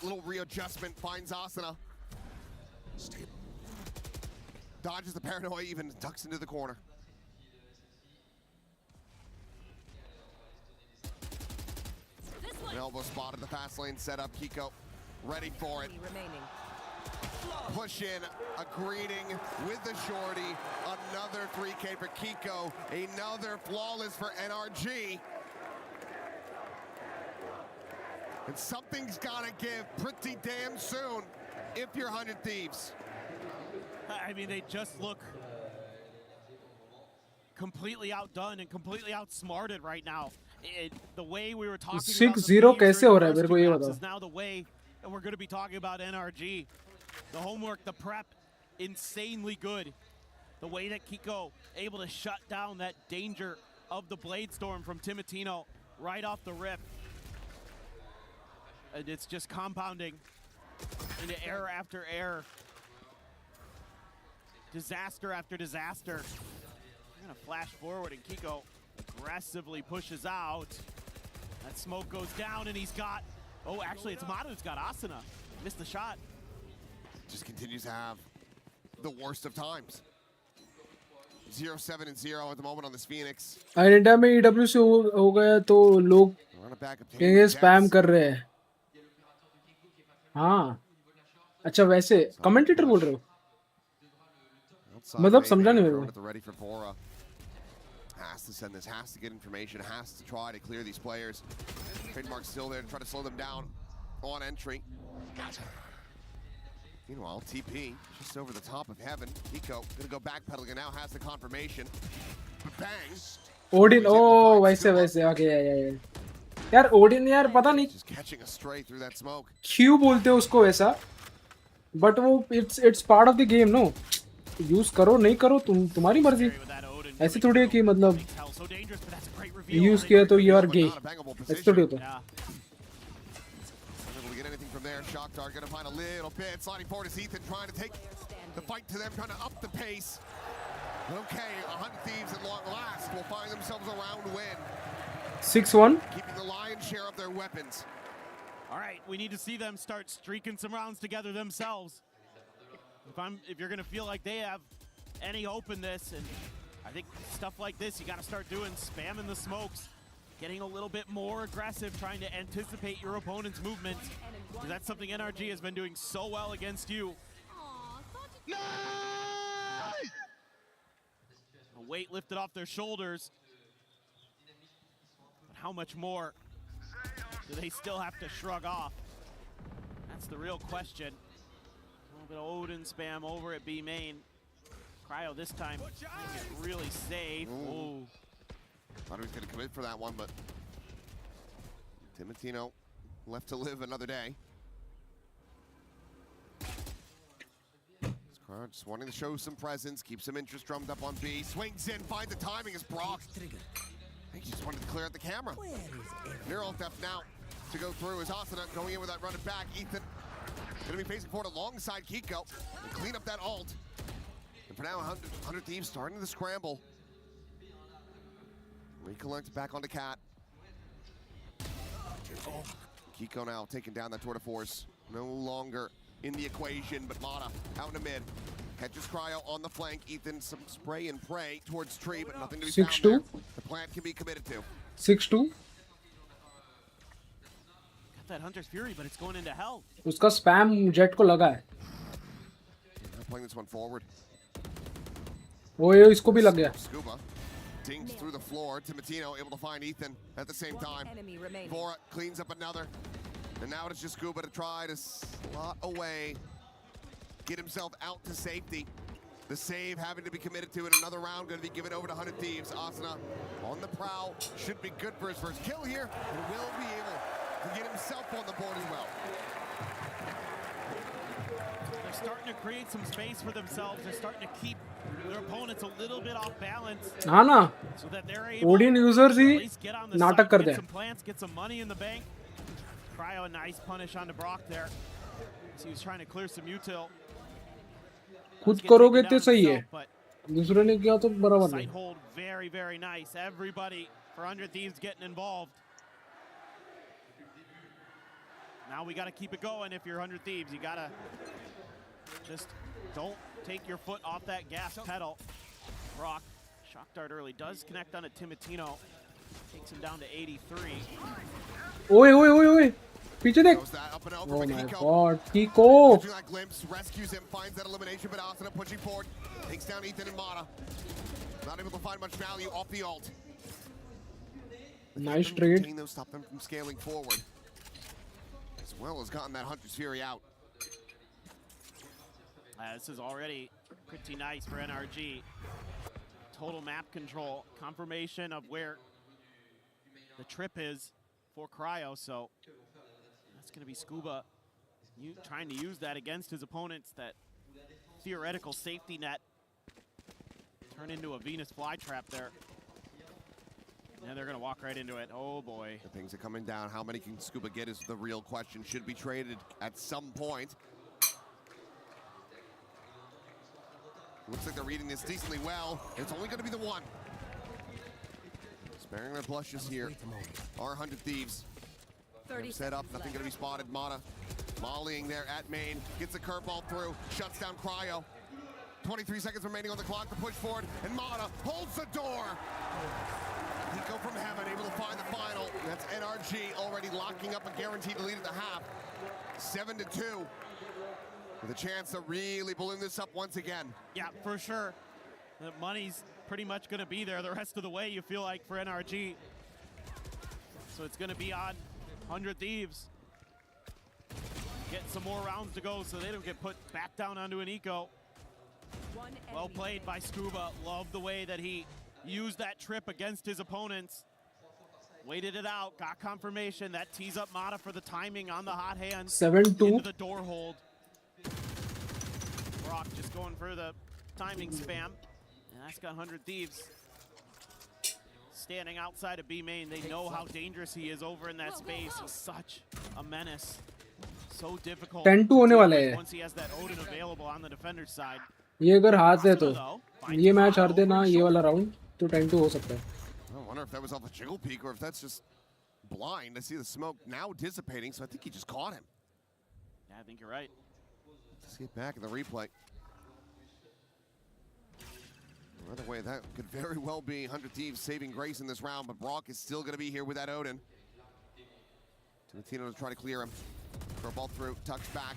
little readjustment, finds Asuna. Dodges the paranoia, even ducks into the corner. An elbow spot at the fast lane setup. Kiko ready for it. Push in, a greeting with the shorty. Another 3K for Kiko. Another flawless for NRG. And something's gotta give pretty damn soon if you're 100 Thieves. I mean, they just look completely outdone and completely outsmarted right now. The way we were talking 6-0 कैसे हो रहा है मेरे को ये बताओ. is now the way, and we're going to be talking about NRG. The homework, the prep, insanely good. The way that Kiko able to shut down that danger of the Blade Storm from Timatino right off the rip. And it's just compounding into error after error. Disaster after disaster. I'm gonna flash forward and Kiko aggressively pushes out. That smoke goes down and he's got, oh, actually it's Mata who's got Asuna. Missed the shot. Just continues to have the worst of times. 0-7-0 at the moment on this Phoenix. और India में EWC हो गया तो लोग कहेंगे spam कर रहे हैं. हाँ. अच्छा वैसे कमेंटेटर बोल रहे हो? मतलब समझा नहीं मेरे को. Has to send this, has to get information, has to try to clear these players. Trademark's still there to try to slow them down on entry. Meanwhile, TP just over the top of heaven. Kiko gonna go backpedaling and now has the confirmation. Bang! Odin, oh वैसे okay yeah. यार Odin यार पता नहीं. Just catching a stray through that smoke. क्यों बोलते हो उसको वैसा? But वो it's part of the game, no? Use करो नहीं करो तुम्हारी मर्जी. ऐसे थोड़ी है कि मतलब यूज किया तो you are gay. ऐसे थोड़ी होता है. From there, Shocktar gonna find a little bit. Sliding forward is Ethan trying to take the fight to them, trying to up the pace. But okay, 100 Thieves at long last will find themselves a round win. 6-1. Keeping the lion's share of their weapons. All right, we need to see them start streaking some rounds together themselves. If you're gonna feel like they have any hope in this, and I think stuff like this, you gotta start doing, spamming the smokes. getting a little bit more aggressive, trying to anticipate your opponent's movements. Because that's something NRG has been doing so well against you. A weight lifted off their shoulders. But how much more do they still have to shrug off? That's the real question. A little bit of Odin spam over at B main. Cryo this time really safe. Ooh. Thought he was going to commit for that one, but Timotino left to live another day. Crowd just wanting to show some presence, keep some interest drummed up on B. Swings in, finds the timing as Brock. I think he just wanted to clear out the camera. Neural theft now to go through is Asuna going in with that running back. Ethan going to be facing forward alongside Kiko and clean up that ult. And for now, 100 Thieves starting to scramble. Recollect back onto Cat. Kiko now taking down that tour de force. No longer in the equation, but Mata out in the mid. Catches Cryo on the flank. Ethan some spray and pray towards tree, but nothing to be found there. The plant can be committed to. 6-2. Got that Hunter's Fury, but it's going into hell. उसका spam jet को लगा है. They're playing this one forward. ओए इसको भी लग गया. Scuba dings through the floor. Timotino able to find Ethan at the same time. Vora cleans up another. And now it's just Scuba to try to slot away, get himself out to safety. The save having to be committed to in another round, going to be given over to 100 Thieves. Asuna on the prowl, should be good for his first kill here, and will be able to get himself on the board as well. They're starting to create some space for themselves. They're starting to keep their opponents a little bit off balance. हाँ ना. So that they're able Odin users to he at least get on the नाटक site, कर get they. some plants, get some money in the bank. Cryo, a nice punish onto Brock there. So he was trying to clear some util. खुद करोगे तो सही है. दूसरे ने किया तो बराबर Site नहीं. hold very, very nice. Everybody for 100 Thieves getting involved. Now we got to keep it going. If you're 100 Thieves, you got to just don't take your foot off that gas pedal. Brock, shock dart early, does connect on a Timotino. Takes him down to 83. ओए ओए ओए ओए. पीछे देख. Oh my god, Kiko. That glimpse, rescues him, finds that elimination, but Asuna pushing forward, takes down Ethan and Mata. Not able to find much value off the ult. Nice trade. Those stop them from scaling forward, as well as gotten that Hunter's Fury out. This is already pretty nice for NRG. Total map control, confirmation of where the trip is for Cryo, so that's going to be Scuba trying to use that against his opponents, that theoretical safety net. Turn into a Venus flytrap there. And they're going to walk right into it. Oh boy. The things are coming down. How many can Scuba get is the real question. Should be traded at some point. Looks like they're reading this decently well. It's only going to be the one. Sparing their blushes here. Our 100 Thieves. Set up, nothing going to be spotted. Mata volleying there at main. Gets a curveball through. Shuts down Cryo. 23 seconds remaining on the clock to push forward. And Mata holds the door. Nico from heaven able to find the final. That's NRG already locking up a guaranteed lead at the half. 7-2. With a chance to really balloon this up once again. Yeah, for sure. The money's pretty much going to be there the rest of the way, you feel like, for NRG. So it's going to be on 100 Thieves. Get some more rounds to go so they don't get put back down onto an eco. Well played by Scuba. Love the way that he used that trip against his opponents. Waited it out, got confirmation. That tees up Mata for the timing on the hot hands. 7-2. Into the door hold. Brock just going for the timing spam. And that's got 100 Thieves standing outside of B main. They know how dangerous he is over in that space. He's such a menace. So difficult 10-2 होने वाला है. once he has that Odin available on the defender's side. ये अगर हाथ दे तो ये match हार दे ना ये वाला राउंड तो 10-2 हो सकता है. I wonder if that was off a jiggle peek or if that's just blind to see the smoke now dissipating. So I think he just caught him. Yeah, I think you're right. Let's get back in the replay. By the way, that could very well be 100 Thieves saving grace in this round, but Brock is still going to be here with that Odin. Timatino to try to clear him. Throw ball through, tucks back.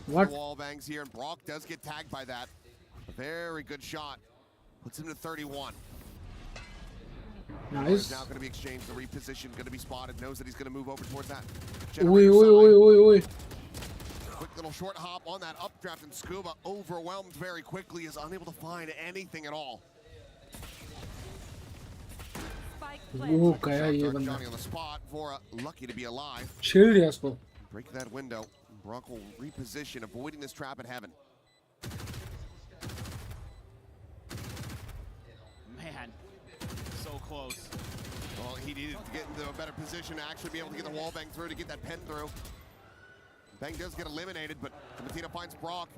What? Wall bangs here, and Brock does get tagged by that. A very good shot. Puts him to 31. Nice. Now going to be exchanged, the reposition, going to be spotted, knows that he's going to move over towards that. Oi. Quick little short hop on that updraft, and Scuba, overwhelmed very quickly, is unable to find anything at all. वो गया ये बंदा. Johnny on the spot. Vora lucky to be alive. छेड़ दिया उसको. Break that window. Brock will reposition, avoiding this trap at heaven. Man, so close. Well, he needed to get into a better position to actually be able to get the wall bang through, to get that pen through. Bang does get eliminated, but Timatino finds Brock.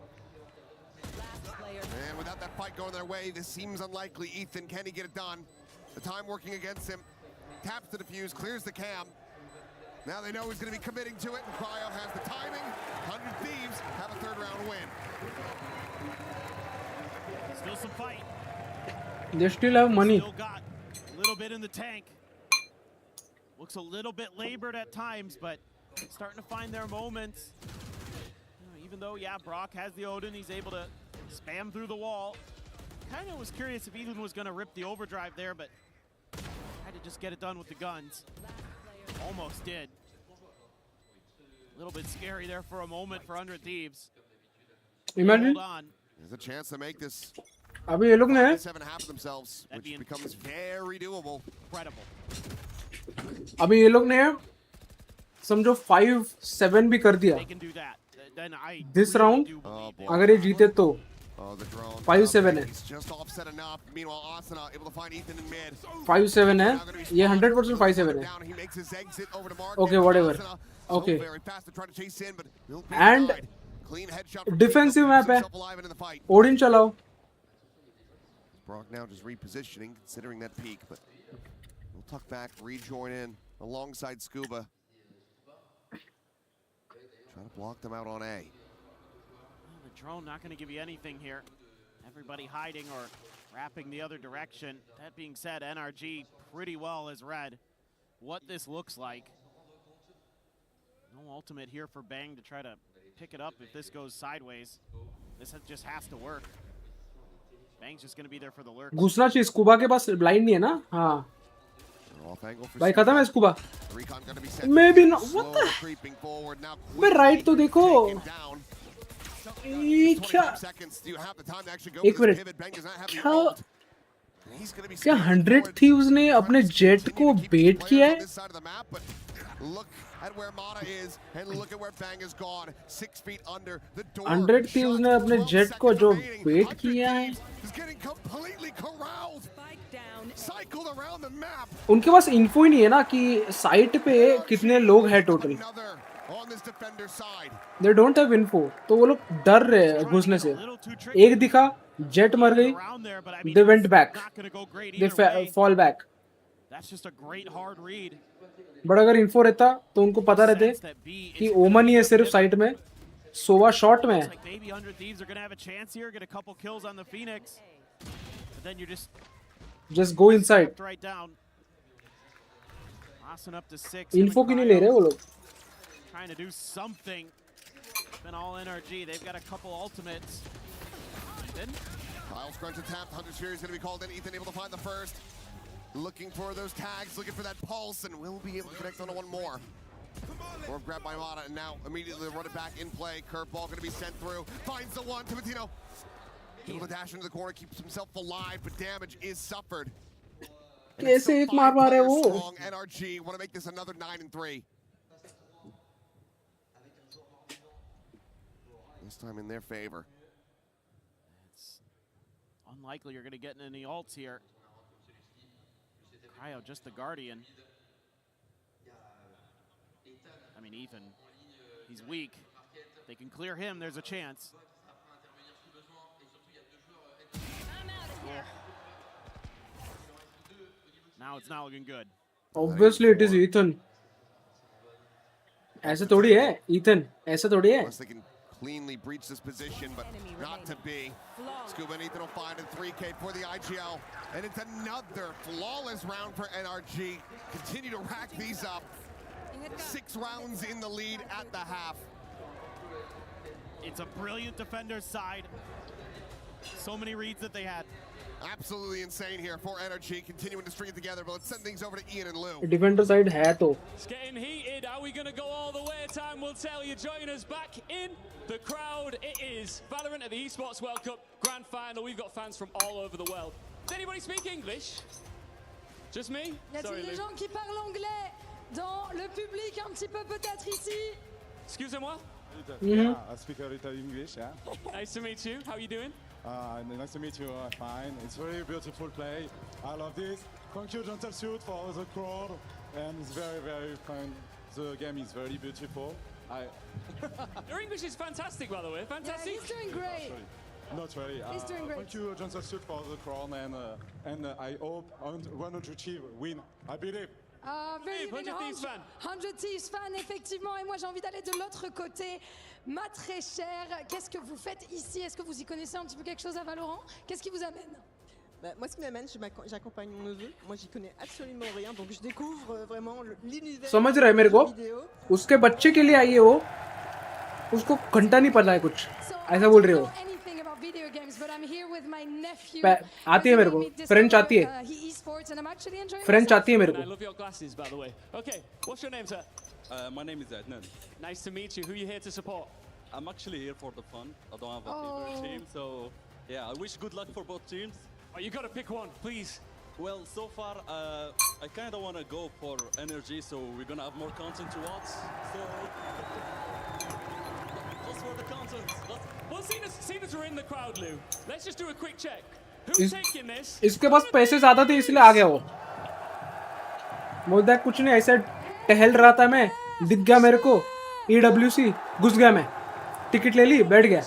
And without that fight going their way, this seems unlikely. Ethan, can he get it done? The time working against him. Taps the defuse, clears the cam. Now they know he's going to be committing to it, and Cryo has the timing. 100 Thieves have a third round win. Still some fight. They still have money. Still got a little bit in the tank. Looks a little bit labored at times, but starting to find their moments. Even though, yeah, Brock has the Odin, he's able to spam through the wall. Kind of was curious if Ethan was going to rip the overdrive there, but had to just get it done with the guns. Almost did. A little bit scary there for a moment for 100 Thieves. Imagine. Hold on. There's a chance to make this. अभी ये लोग ने 7 half of themselves, which becomes very doable. Incredible. अभी ये लोग ने समझो 5-7 भी कर दिया. They can do that. Then I This round अगर ये जीते तो 5-7 है. He's just offset enough. Meanwhile, Asuna able to find Ethan in mid. 5-7 है. ये 100% 5-7 है. He makes his exit over to Mark. Okay, whatever. Okay. Very fast to try to chase in, but And clean headshot. defensive map है. Odin चलाओ. Brock now just repositioning, considering that peak, but we'll tuck back, rejoin in alongside Scuba. Trying to block them out on A. The drone not going to give you anything here. Everybody hiding or wrapping the other direction. That being said, NRG pretty well has read what this looks like. No ultimate here for Bang to try to pick it up if this goes sideways. This just has to work. Bang's just going to be there for the lurk. घुसना चाहिए. Scuba के पास blind नहीं है ना. हाँ. भाई खत्म है scuba. Maybe not. What the? मैं राइट तो देखो. क्या? एक मिनट. क्या 100 Thieves ने अपने जेट को बेट किया है? At where Mata is, and look at where Bang is gone. 6 feet under the door. 100 Thieves ने अपने जेट को जो बेट किया है. He's getting completely corralled. Cycled around the map. उनके पास इन्फो ही नहीं है ना कि साइट पे कितने लोग हैं total. They don't have info. तो वो लोग डर रहे हैं घुसने से. एक दिखा, जेट मर गई. They went back. They fall back. That's just a great hard read. But अगर इन्फो रहता तो उनको पता रहते कि ओमन ही है सिर्फ साइट में. सोवा शॉट में. Maybe 100 Thieves are going to have a chance here, get a couple kills on the Phoenix. But then you're just go inside. Right down. Austin up to 6. Info क्यों नहीं ले रहे वो लोग? Trying to do something. Been all NRG. They've got a couple ultimates. Ethan. Kyle Scrunch tapped. Hunter's Fury is going to be called in. Ethan able to find the first. Looking for those tags, looking for that pulse, and will be able to connect on one more. Orb grabbed by Mata, and now immediately run it back in play. Curveball going to be sent through. Finds the one. Timatino able to dash into the corner, keeps himself alive, but damage is suffered. कैसे एक मार मारे वो? NRG want to make this another 9-3. This time in their favor. It's unlikely you're going to get any ults here. Cryo, just the Guardian. I mean, Ethan, he's weak. They can clear him, there's a chance. Oh. Now it's not looking good. Obviously it is Ethan. ऐसे थोड़ी है Ethan. ऐसे थोड़ी है. Unless they can cleanly breach this position, but not to be. Scuba and Ethan will find a 3K for the IGL, and it's another flawless round for NRG. Continue to rack these up. 6 rounds in the lead at the half. It's a brilliant defender's side. So many reads that they had. Absolutely insane here for NRG, continuing to string it together, but let's send things over to Ian and Lou. Defender side hai to. It's getting heated. Are we going to go all the way? Time will tell. You join us back in the crowd. It is Valorant at the Esports World Cup Grand Final. We've got fans from all over the world. Does anybody speak English? Just me? Y a-t-il des gens qui parlent anglais dans le public un petit peu peut-être ici? Excusez-moi? Yeah, I speak a little English, yeah. Nice to meet you. How are you doing? Nice to meet you, fine. It's very beautiful play. I love this. Thank you, Gentle Suit, for the crowd. And it's very, very fun. The game is very beautiful. Your English is fantastic, by the way. Fantastic. Yeah, he's doing great. Not really. He's doing great. Thank you, Gentle Suit, for the crown. And I hope 100 Chief win. I believe. Very 100 Thieves fan. 100 Thieves fan, effectivement. Et moi, j'ai envie d'aller de l'autre côté. Ma très chère, qu'est-ce que vous faites ici? Est-ce que vous y connaissez un petit peu quelque chose à Valorant? Qu'est-ce qui vous amène? Moi, ce qui m'amène, j'accompagne mon neveu. Moi, j'y connais absolument rien, donc je découvre vraiment l'univers. समझ रहा है मेरे को? उसके बच्चे के लिए आई है वो. उसको घंटा नहीं पता है कुछ. ऐसा बोल रहे हो? Video games, but I'm here with my nephew. आती है मेरे को. फ्रेंच आती है. फ्रेंच आती है मेरे को. I love your glasses, by the way. Okay, what's your name, sir? My name is Adnan. Nice to meet you. Who are you here to support? I'm actually here for the fun. I don't have a favorite team, so yeah, I wish good luck for both teams. Oh, you got to pick one, please. Well, so far, I kind of want to go for NRG, so we're going to have more content to watch. So, just for the content. Well, seeing as we're in the crowd, Lou, let's just do a quick check. Who's taking this? इसके पास पैसे ज़्यादा थे इसलिए आ गया वो. बोलता है कुछ नहीं, ऐसे टहल रहा था मैं, दिख गया मेरे को EWC, घुस गया मैं, टिकट ले ली, बैठ गया.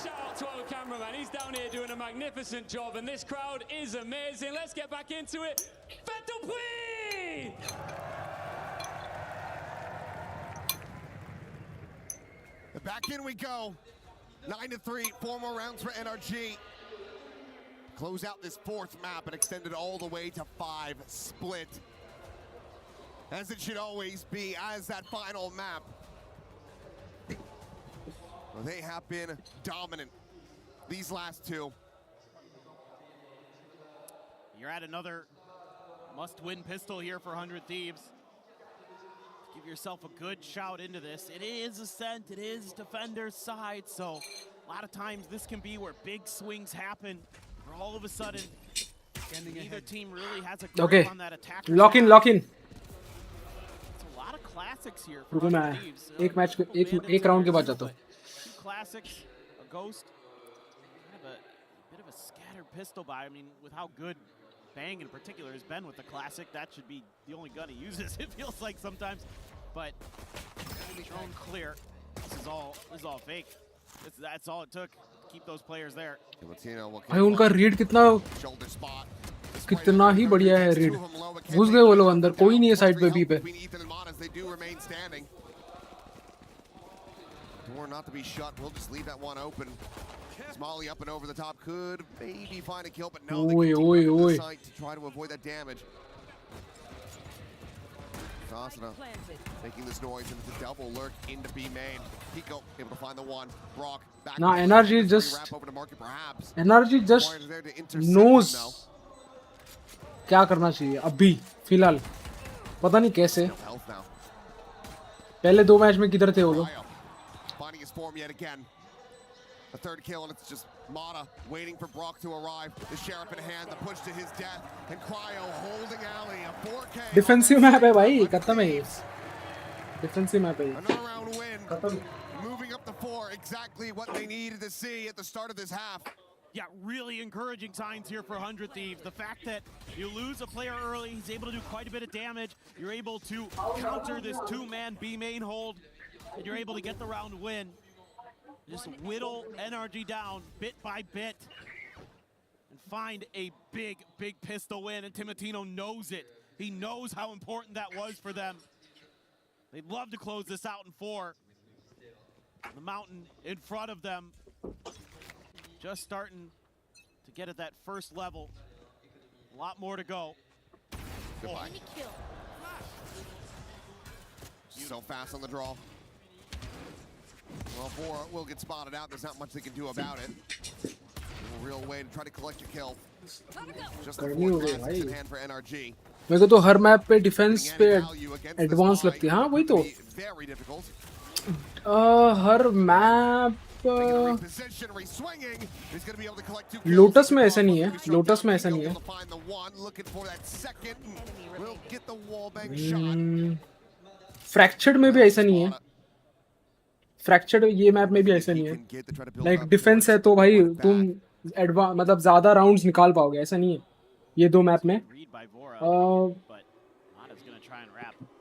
He's down here doing a magnificent job, and this crowd is amazing. Let's get back into it. Fettel, please! Back in we go. 9-3, 4 more rounds for NRG. Close out this 4th map and extend it all the way to 5 split. As it should always be, as that final map. Well, they have been dominant these last 2. You're at another must-win pistol here for 100 Thieves. Give yourself a good shout into this. It is Ascent, it is Defender's side, so a lot of times this can be where big swings happen, where all of a sudden neither team really has a grip on that attack. Lock in, lock in. It's a lot of classics here for रुको मैं 100 Thieves. एक round के बाद जाता हूँ. 2 classics, a ghost, kind of a bit of a scattered pistol buy. I mean, with how good Bang in particular has been with the classic, that should be the only gun he uses, it feels like sometimes. But shown clear. This is all fake. That's all it took to keep those players there. भाई उनका read कितना ही बढ़िया है read. घुस गए वो लोग अंदर, कोई नहीं है साइड पे बी पे. Door not to be shut. We'll just leave that one open. Smalley up and over the top could maybe find a kill, but no, they continue to the site to try to avoid that damage. Asana making this noise, and it's a double lurk into B main. Pico able to find the one. Brock back. Nah, NRG just NRG just knows क्या करना चाहिए अभी फिलहाल. पता नहीं कैसे. पहले 2 match में किधर थे वो लोग. Finding his form yet again. A 3rd kill, and it's just Mata waiting for Brock to arrive. The Sheriff in hand, the push to his death, and Cryo holding alley. A 4K. Defensive map है भाई, खत्म है ये. Defensive map है. Another round win. खत्म. Moving up the 4, exactly what they needed to see at the start of this half. Yeah, really encouraging signs here for 100 Thieves. The fact that you lose a player early, he's able to do quite a bit of damage. You're able to counter this 2-man B main hold, and you're able to get the round win. Just whittle NRG down bit by bit and find a big pistol win, and Timatino knows it. He knows how important that was for them. They'd love to close this out in 4. The mountain in front of them. Just starting to get at that first level. A lot more to go. Goodbye. So fast on the draw. Well, Bora will get spotted out. There's not much they can do about it. A real way to try to collect your kill. Just the 4 classics in hand for NRG. मेरे को तो हर map पे defence पे advance लगती है. हाँ वही तो. हर मैप लोटस में ऐसा नहीं है. लोटस में ऐसा नहीं है. फ्रैक्चर्ड में भी ऐसा नहीं है. फ्रैक्चर्ड ये मैप में भी ऐसा नहीं है. लाइक डिफेंस है तो भाई तुम मतलब ज्यादा राउंड्स निकाल पाओगे. ऐसा नहीं है ये दो मैप में.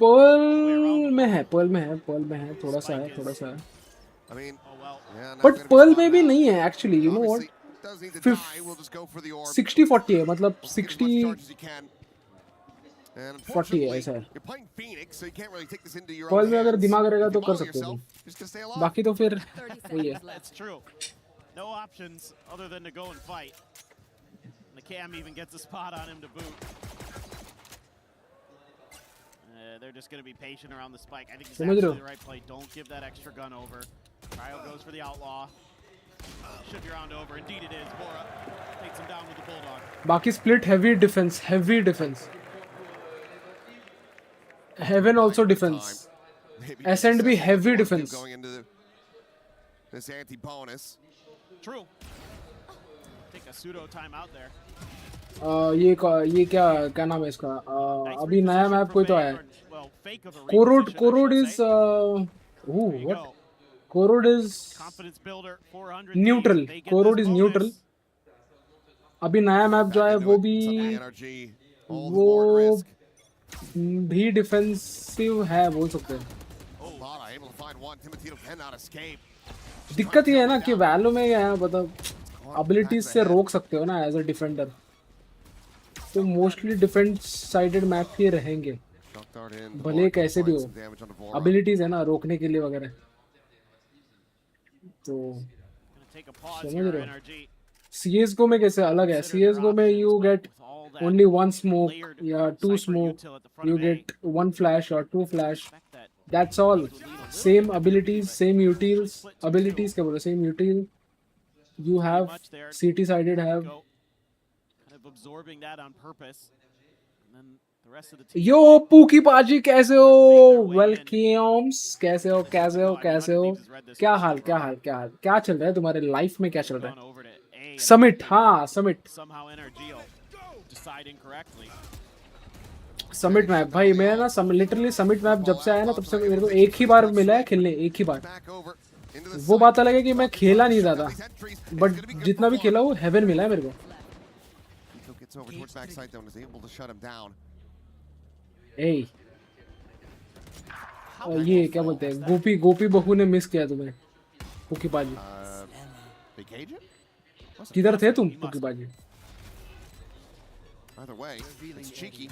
पर्ल में है. थोड़ा सा है. बट पर्ल में भी नहीं है एक्चुअली. यू नो व्हाट 60-40 है. मतलब 60-40 है ऐसा है. पर्ल में अगर दिमाग रहेगा तो कर सकते हो. बाकी तो फिर वही है. No options other than to go and fight. The cam even gets a spot on him to boot. They're just going to be patient around the spike. I think it's absolutely the right play. Don't give that extra gun over. Cryo goes for the outlaw. Should be round over. Indeed it is. Bora takes him down with the bulldog. Baki split heavy defense. Heaven also defense. Ascend be heavy defense. Going into this anti-bonus. True. Take a pseudo timeout there. ये क्या नाम है इसका. अभी नया map कोई तो आया है. Corrode is what. Corrode is neutral. Corrode is neutral. अभी नया मैप जो है वो भी डिफेंसिव है बोल सकते हैं. दिक्कत ये है ना कि वैल्यू में है मतलब एबिलिटीज से रोक सकते हो ना एज अ डिफेंडर. तो मोस्टली डिफेंस साइडेड मैप ही रहेंगे भले कैसे भी हो. एबिलिटीज है ना रोकने के लिए वगैरह. तो समझ रहे हो. CS:GO में कैसे अलग है. CS:GO में यू गेट only 1 smoke या 2 smoke. You get 1 flash or 2 flash. That's all. Same abilities, same utils. Abilities क्या बोल रहे. Same util. You have CT sided have. Absorbing that on purpose. And then the rest of the team. Yo pookie पाजी कैसे हो. Welcomes. कैसे हो क्या हाल क्या चल रहा है तुम्हारे लाइफ में. क्या चल रहा है. समिट. हाँ समिट. समिट मैप भाई मैं ना लिटरली समिट मैप जब से आया ना तब से मेरे को एक ही बार मिला है खेलने. एक ही बार. वो बात अलग है कि मैं खेला नहीं ज्यादा बट जितना भी खेला वो हेवन मिला है मेरे को. Over towards backside though and is able to shut him down. Hey. ये क्या बोलते हैं गोपी बहू ने मिस किया तुम्हें. पुकी बाजी. किधर थे तुम पुकी बाजी. Either way, it's cheeky.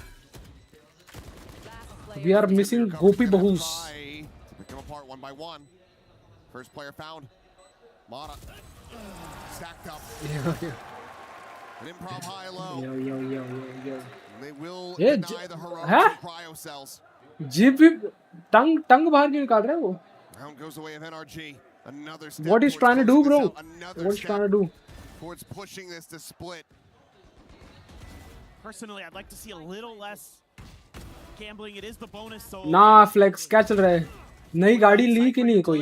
We are missing gopi bahus. Pick them apart one by one. First player found. Mata stacked up. An improv high-low. Yo. They will deny the heroic cryo cells. जीप tongue बाहर क्यों निकाल रहा है वो. Round goes away of NRG. Another step. What is trying to do, bro? What is trying to do? Towards pushing this to split. Personally, I'd like to see a little less gambling. It is the bonus, so. ना flex क्या चल रहा है. नई गाड़ी ली कि नहीं कोई.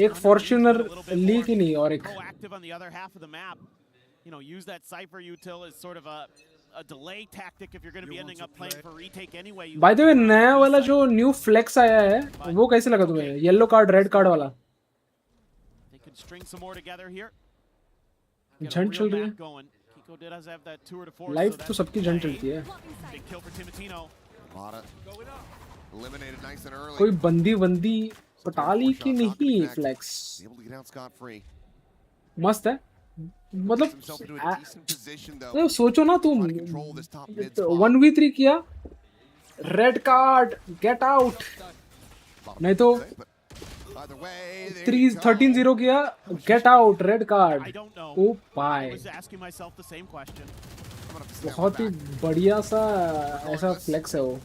एक फॉर्च्यूनर ली कि नहीं और एक. You know, use that Cypher util as sort of a delay tactic if you're going to be ending up playing for retake anyway. By the way, नया वाला जो न्यू फ्लेक्स आया है वो कैसे लगा तुम्हें. येलो कार्ड रेड कार्ड वाला. They could string some more together here. झंड चल रही है. लाइफ तो सबकी झंड चलती है. कोई बंदी पटाली की नहीं फ्लेक्स. मस्त है. मतलब सोचो ना तुम 1v3 किया. Red card get out. नहीं तो Either way, there 13-0 किया. Get out, red card. I don't know. Oh, I bye. was asking myself the same question. बहुत ही बढ़िया सा ऐसा flex है वो.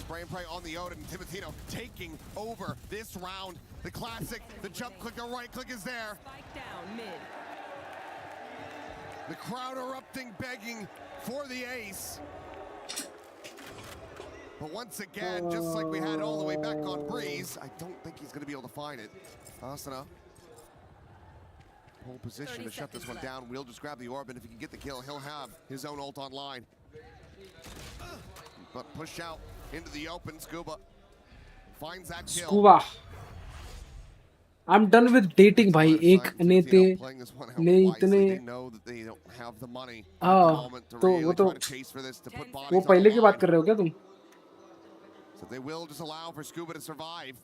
Spray and pray on the Odin. Timotino taking over this round. The classic, the jump click, the right click is there. Spike down mid. The crowd erupting, begging for the ace. But once again, just like we had all the way back on Breeze, I don't think he's going to be able to find it. Asana, pole position to shut this one down. We'll just grab the orb, and if he can get the kill, he'll have his own ult online. But push out into the open. Scuba finds that kill. Scuba. I'm done with dating, भाई. एक नेते ने इतने तो वो पहले की बात कर रहे हो क्या तुम? So they will just allow for Scuba to survive.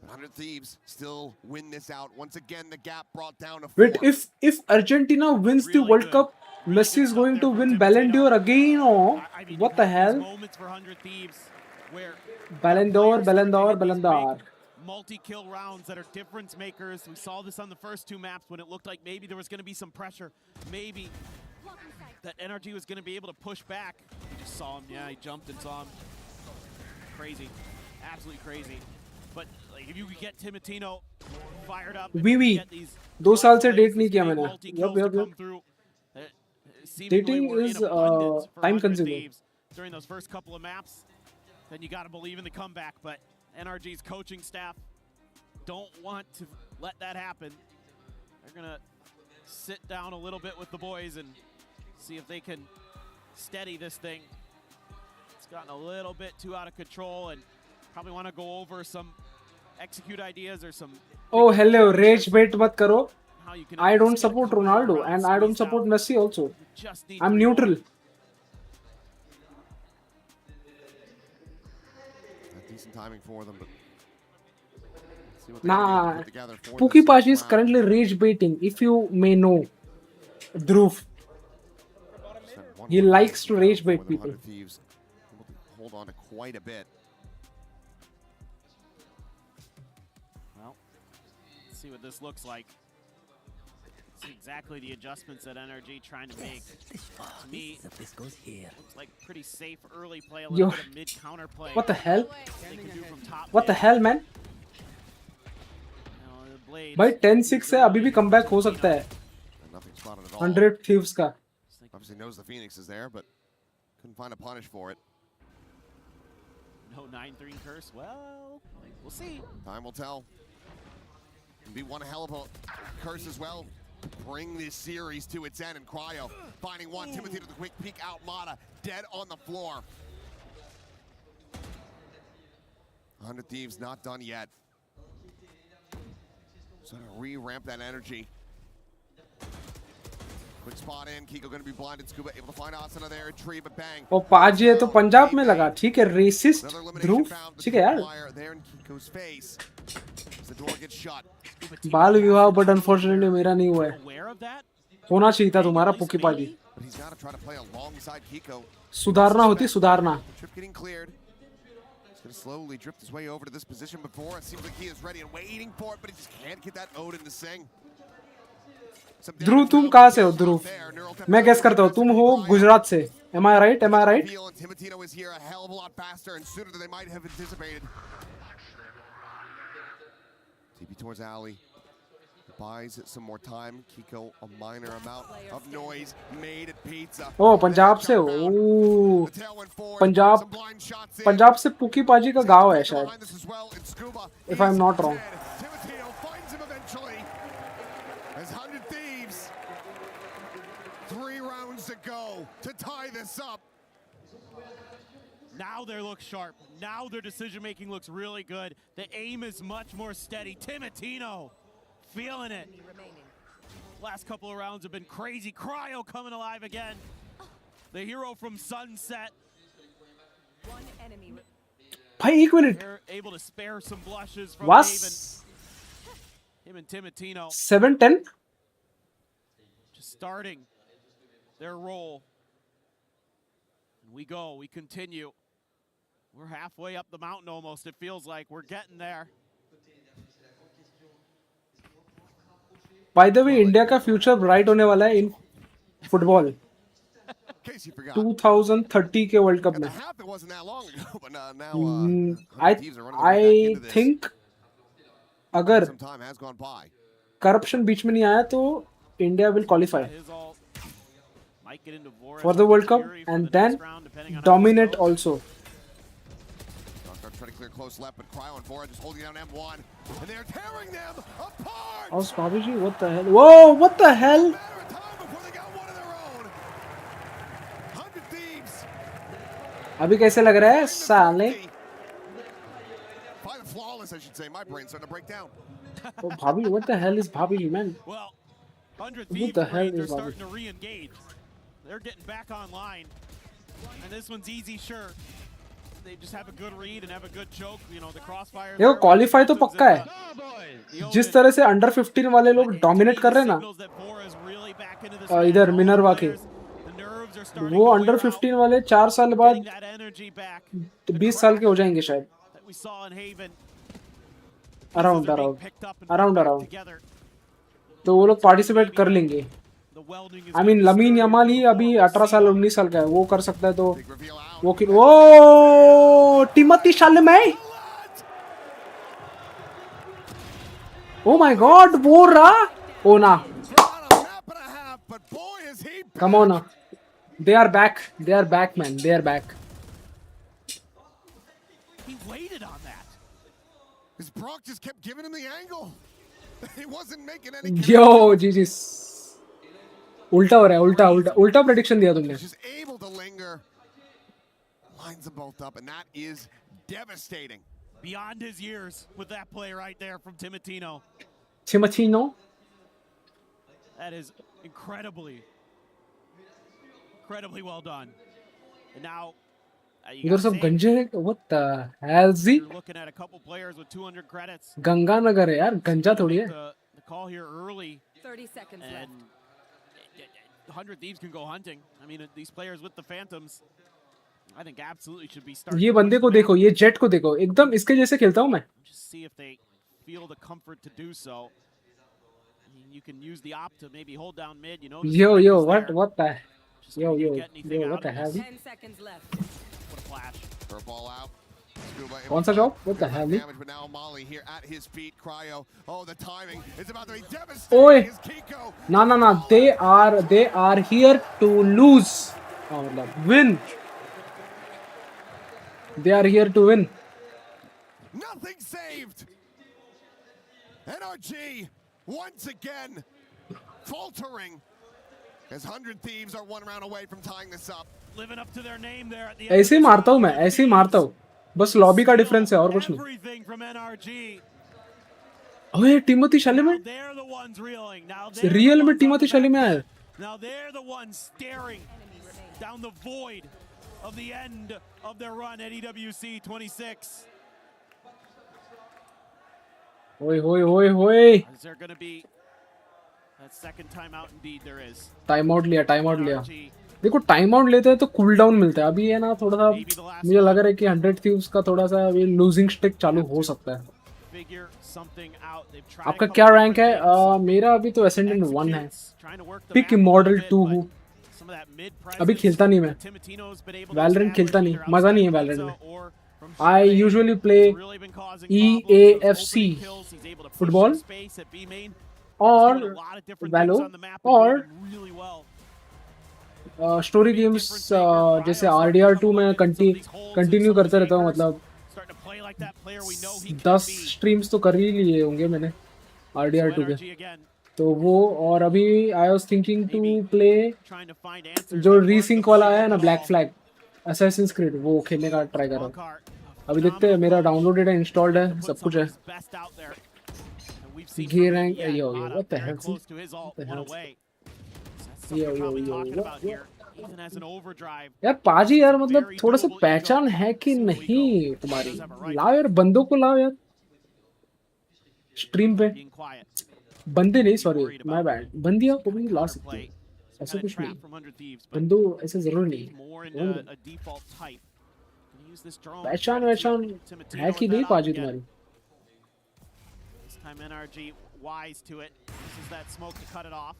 100 Thieves still win this out. Once again, the gap brought down to 4. Wait, if Argentina wins the World Cup, Messi is going to win Ballon d'Or again, or what the hell? Ballon d'Or, Ballon d'Or, Ballon d'Or. Multi-kill rounds that are difference makers. We saw this on the first two maps when it looked like maybe there was going to be some pressure. Maybe that NRG was going to be able to push back. You just saw him. Yeah, he jumped and saw him. Crazy. Absolutely crazy. But like, if you could get Timotino fired up. Oui. 2 साल से date नहीं किया मैंने. Yup. Dating is time consuming. During those first couple of maps, then you got to believe in the comeback. But NRG's coaching staff don't want to let that happen. They're going to sit down a little bit with the boys and see if they can steady this thing. It's gotten a little bit too out of control, and probably want to go over some execute ideas or some... Oh, hello. Rage bait mat karo. I don't support Ronaldo and I don't support Messi also. I'm neutral. Decent timing for them, but Nah, Puki Pashi is currently rage baiting, if you may know. Dhruv. He likes to rage bait people. Hold on to quite a bit. Well, let's see what this looks like. See exactly the adjustments that NRG trying to make. To me, looks like pretty safe early play, a little bit of mid counter play. What the hell? What the hell, man? भाई 10-6 है, अभी भी comeback हो सकता है. 100 Thieves का. Obviously knows the Phoenix is there, but couldn't find a punish for it. No 9-3 curse. Well, we'll see. Time will tell. It'll be one hell of a curse as well. Bring this series to its end, and Cryo finding one. Timothy to the quick peek out. Mata dead on the floor. 100 Thieves not done yet. So to re-ramp that energy. Quick spot in. Kiko going to be blinded. Scuba able to find Asana there. Tree, but bang. और पाजी है तो पंजाब में लगा. ठीक है, racist. ध्रुव. ठीक है यार. There in Kiko's face. As the door gets shut. बाल विवाह, but unfortunately मेरा नहीं हुआ है. होना चाहिए था तुम्हारा पुकी पाजी. But he's got to try to play alongside Kiko. सुधारना होती सुधारना. Trip getting cleared. He's going to slowly drift his way over to this position before. It seems like he is ready and waiting for it, but he just can't get that Odin to sing. ध्रुव तुम कहाँ से हो ध्रुव? मैं guess करता हूँ तुम हो गुजरात से. Am I right? Am I right? Timotino is here a hell of a lot faster and sooner than they might have anticipated. TP towards Ali. Buys it some more time. Kiko, a minor amount of noise made at pizza. Oh, Punjab से हो. पंजाब से पुकी पाजी का गांव है शायद. If I'm not wrong. Timotino finds him eventually. As 100 Thieves. 3 rounds to go to tie this up. Now they look sharp. Now their decision making looks really good. The aim is much more steady. Timotino feeling it. Last couple of rounds have been crazy. Cryo coming alive again. The hero from Sunset. One enemy. भाई एक minute. They're able to spare some blushes from Was him and Timotino. 7-10. Just starting their role. We go. We continue. We're halfway up the mountain almost. It feels like we're getting there. By the way India का future bright होने वाला है in football 2030 के world cup में. I think अगर corruption बीच में नहीं आया तो India will qualify for the world cup and then dominate also. Trying to clear close left, but Cryo and Bora just holding down M1, and they're tearing them apart. Oh, Babuji, what the hell? Whoa, what the hell? 100 Thieves. अभी कैसे लग रहा है साले? By the flawless, I should say. My brain's starting to break down. Oh, Bhabi, what the hell is Bhabi, man? Well, 100 What Thieves the hell they're is Bhabi? starting to re-engage. They're getting back online, and this one's easy, sure. They just have a good read and have a good choke. You know, the crossfire. देखो qualify तो पक्का है. जिस तरह से under 15 वाले लोग dominate कर रहे हैं ना इधर मिनर्वा के, वो अंडर 15 वाले 4 साल बाद 20 साल के हो जाएंगे शायद. अराउंड तो वो लोग पार्टिसिपेट कर लेंगे. आई मीन लमीन यमाल ही अभी 18 साल 19 साल का है, वो कर सकता है. तो वो टिमोथी शालेमे, ओ माय गॉड, वो रहा. ओ ना, come on, they are back man, they are back. He waited on that. His Brock just kept giving him the angle. He wasn't making any. Yo, GG's. उल्टा हो रहा है, उल्टा prediction दिया तुमने. Just able to linger. Lines them both up, and that is devastating. Beyond his years with that play right there from Timotino. That is incredibly well done. And now इधर सब गंजे हैं. What the hell is he? You're looking at a couple players with 200 credits. Ganganagar है यार, गंजा थोड़ी है. The call here early. 30 seconds left. 100 Thieves can go hunting. I mean, these players with the Phantoms, I think absolutely should be starting. ये बंदे को देखो, ये जेट को देखो, एकदम इसके जैसे खेलता हूँ मैं. Just see if they feel the comfort to do so. I mean, you can use the op to maybe hold down mid. You know. Yo, what the? Yo, what the hell? 10 seconds left. What a flash. Throw ball out. कौन सा job? What the hell? Damage, but now Molly here at his feet. Cryo. Oh, the timing is about to be devastating. ओए, Is Kiko. ना. They are here to lose. Oh, win. They are here to win. Nothing saved. NRG once again faltering as 100 Thieves are one round away from tying this up. Living up to their name there at the ऐसे ही मारता हूँ मैं, ऐसे ही मारता हूँ. बस lobby का difference है और कुछ नहीं. Everything from NRG. ओए, टिमोथी शालेमे. रियल में टिमोथी शालेमे आया. Now they're the ones staring down the void of the end of their run at EWC 26. Hoy. Is there going to be that second timeout? Indeed there is. Time out लिया. देखो time out लेते हैं तो cool down मिलता है. अभी है ना थोड़ा सा मुझे लग रहा है कि 100 थीव्स का थोड़ा सा अभी लूजिंग स्ट्रिक चालू हो सकता है. आपका क्या रैंक है? मेरा अभी तो एसेंडेंट 1 है. पिक इमॉर्टल 2 हूँ. अभी खेलता नहीं मैं वैलोरेंट, खेलता नहीं, मजा नहीं है वैलोरेंट में. I usually play EAFC football और वैलो और स्टोरी गेम्स जैसे RDR2 में कंटिन्यू करते रहता हूँ. मतलब 10 स्ट्रीम्स तो कर ही लिए होंगे मैंने RDR2 के. तो वो, और अभी I was thinking to play जो रीसिंक वाला आया है ना, ब्लैक फ्लैग असैसिन्स क्रीड, वो खेलने का ट्राई कर रहा हूँ. अभी देखते हैं. मेरा डाउनलोडेड है, इंस्टॉल्ड है, सब कुछ है. Gay rank. Yo what the hell. यार पाजी यार, मतलब थोड़ा सा पहचान है कि नहीं तुम्हारी? लाओ यार, बंदों को लाओ यार स्ट्रीम पे. बंदे नहीं, सॉरी माय बैड. बंदियां को भी ला सकते हैं, ऐसा कुछ नहीं. बंदो ऐसे जरूर नहीं. पहचान है कि नहीं पाजी तुम्हारी? NRG wise to it. Forces that smoke to cut it off.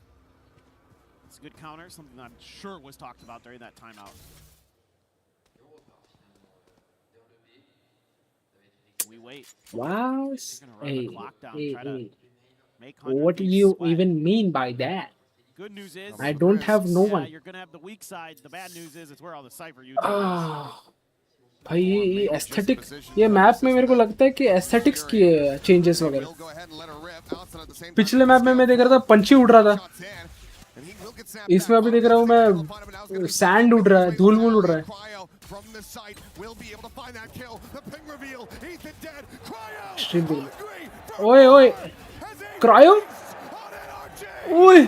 It's a good counter, something that I'm sure was talked about during that timeout. We wait. Wow. Gonna run the clock down, try to make What do you even mean by that? Good news is I don't have no one. You're gonna have the weak side. The bad news is it's where all the Cypher you भाई ये aesthetic ये map में मेरे को लगता है कि aesthetics की चेंजेस वगैरह पिछले मैप में मैं देख रहा था पंछी उड़ रहा था इसमें अभी देख रहा हूँ मैं सैंड उड़ रहा है धूल वूल उड़ रहा है ओए ओए क्रायो ओए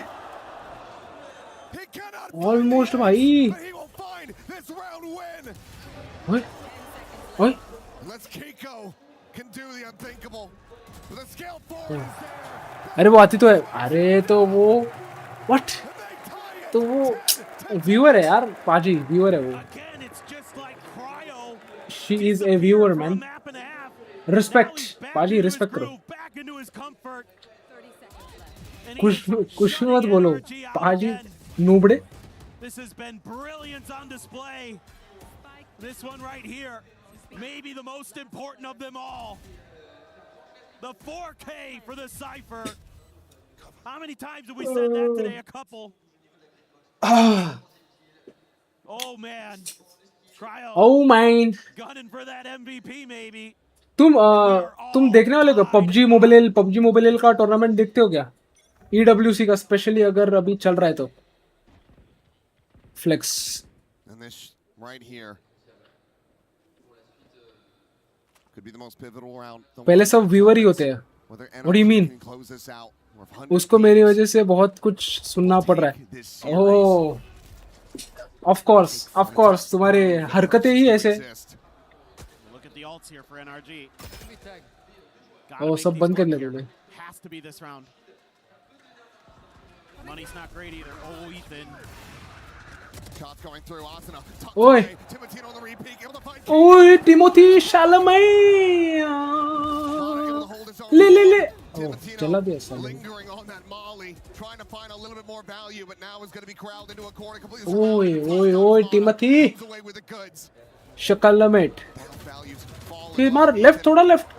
ऑलमोस्ट भाई ओए ओए अरे वो आती तो है अरे तो वो व्हाट तो वो व्यूअर है यार पाजी व्यूअर है वो she is a viewer man respect पाजी रिस्पेक्ट करो कुछ मत बोलो पाजी नूबड़े This has been brilliance on display. This one right here, maybe the most important of them all. The 4K for the Cypher. How many times have we said that today? A couple. Oh man. Cryo. Oh man. Gunning for that MVP maybe. तुम देखने वाले हो PUBG mobile का tournament देखते हो क्या EWC का specially अगर अभी चल रहा है तो flex And this right here could be the most pivotal round. पहले सब व्यूअर ही होते हैं What do you mean? उसको मेरी वजह से बहुत कुछ सुनना पड़ रहा है ओह ऑफ कोर्स तुम्हारे हरकतें ही ऐसे Look at the ults here for NRG. ओह सब बंद कर ले तूने Has to be this round. Money's not great either. Oh, Ethan. Shots going through Asuna. ओए ओए टिमोथी शालमे ले ओह चला दिया साले Trying to find a little bit more value, but now is going to be corralled into a corner completely. ओए Timothy शकलमेट फिर मार left थोड़ा लेफ्ट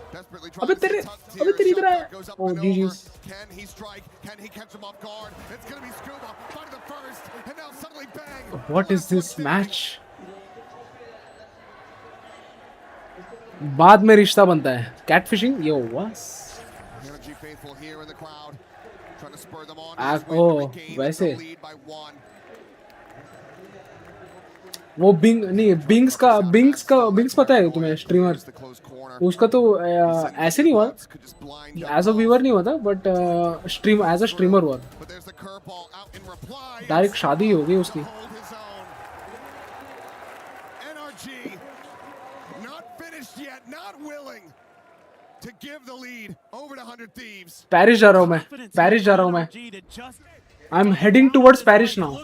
अबे तेरी इधर आया ओह जीजी Can he strike? Can he catch him off guard? It's going to be Scuba fighting the first, and now suddenly bang. What is this match? बाद में रिश्ता बनता है catfishing yo what's NRG faithful here in the crowd, trying to spur them on. ओ वैसे वो बिंग्स पता है तुम्हें स्ट्रीमर उसका तो ऐसे नहीं हुआ एज अ व्यूअर नहीं हुआ था बट एज अ स्ट्रीमर हुआ डायरेक्ट शादी हो गई उसकी पेरिस जा रहा हूँ मैं I am heading towards Paris now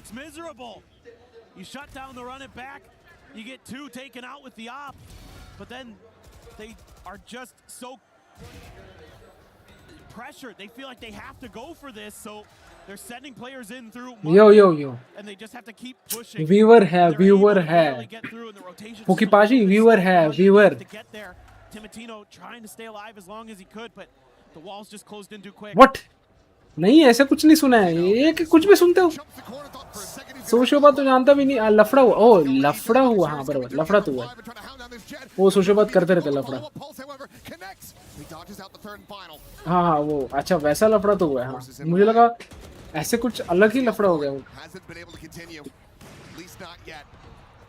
You shut down the run it back, you get two taken out with the op, but then they are just so pressured. They feel like they have to go for this, so they're sending players in through yo and they just have to keep pushing. Viewer hai Pookie Paji viewer to get there. Timotino trying to stay alive as long as he could, but the walls just closed in too quick. What? नहीं ऐसा कुछ नहीं सुना है ये कुछ भी सुनते हो सोशोपात तो जानता भी नहीं लफड़ा हुआ ओ लफड़ा हुआ हाँ बराबर लफड़ा तो हुआ वो सोशोपात करते रहते लफड़ा हाँ वो अच्छा वैसा लफड़ा तो हुआ है हाँ मुझे लगा ऐसे कुछ अलग ही लफड़ा हो गया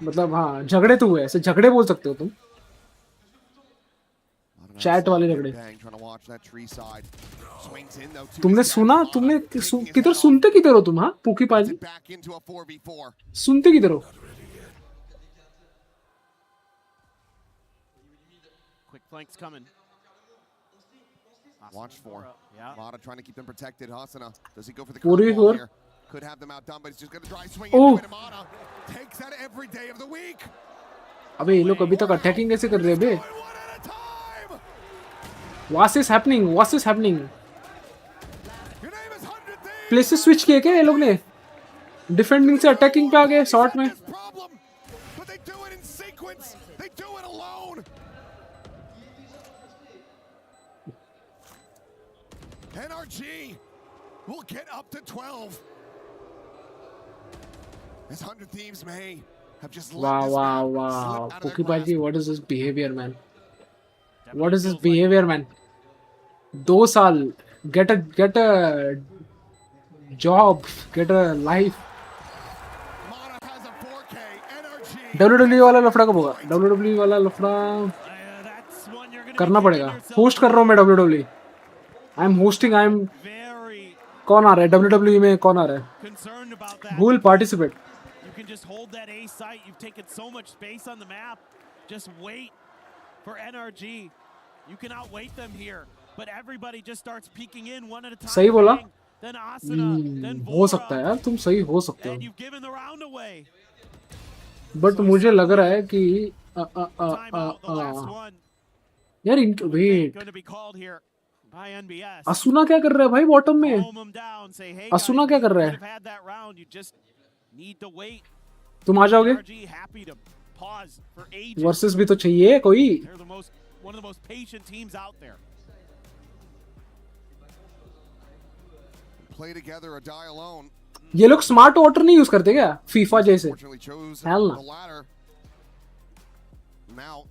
मतलब हाँ झगड़े तो हुए ऐसे झगड़े बोल सकते हो तुम चैट वाले झगड़े तुमने सुना तुमने किधर सुनते किधर हो तुम हाँ पूकी पाजी सुनते किधर हो Quick flanks coming. Watch for. Yeah. Mata trying to keep them protected. Hasana, does he go for the Puri curveball here? Could have them outdone, but he's just going to dry swing into it. Mata takes that every day of the week. अबे ये लोग अभी तक attacking कैसे कर रहे हैं बे? What is happening? What is happening? Place से स्विच किए क्या ये लोग ने? डिफेंडिंग से अटैकिंग पे आ गए शॉर्ट में. But they do it in sequence. They do it alone. NRG will get up to 12. As 100 Thieves may have just let Wow, this wow, map wow. slip out of their Pokepaji, grasp. what is this behavior, man? What is this behavior, man? 2 साल. Get a job. Get a life. WWE वाला लफड़ा कब होगा? WWE वाला लफड़ा करना पड़ेगा. Host कर रहा हूँ मैं WWE. I am hosting. I am. कौन आ रहा है WWE में? कौन आ रहा है? Who will participate? You can just hold that A site. You've taken so much space on the map. Just wait for NRG. You can outwait them here, but everybody just starts peeking in one at a time. सही बोला. Then Asuna, then हो सकता है यार, तुम सही हो सकते हो. and you've given the round away. But मुझे लग रहा है कि यार इनके wait. Going to be called here by NBS. Asuna क्या कर रहा है भाई बॉटम में? Calm them down. Say, hey, असुना guys, क्या कर you रहा could have है? had that round. You just need to wait. तुम आ जाओगे? NRG happy to pause for ages. Versus भी तो चाहिए कोई. They're the most, one of the most patient teams out there. Play together or die alone. ये लोग smart water नहीं use करते क्या? फीफा जैसे. Hell The no. latter. Now,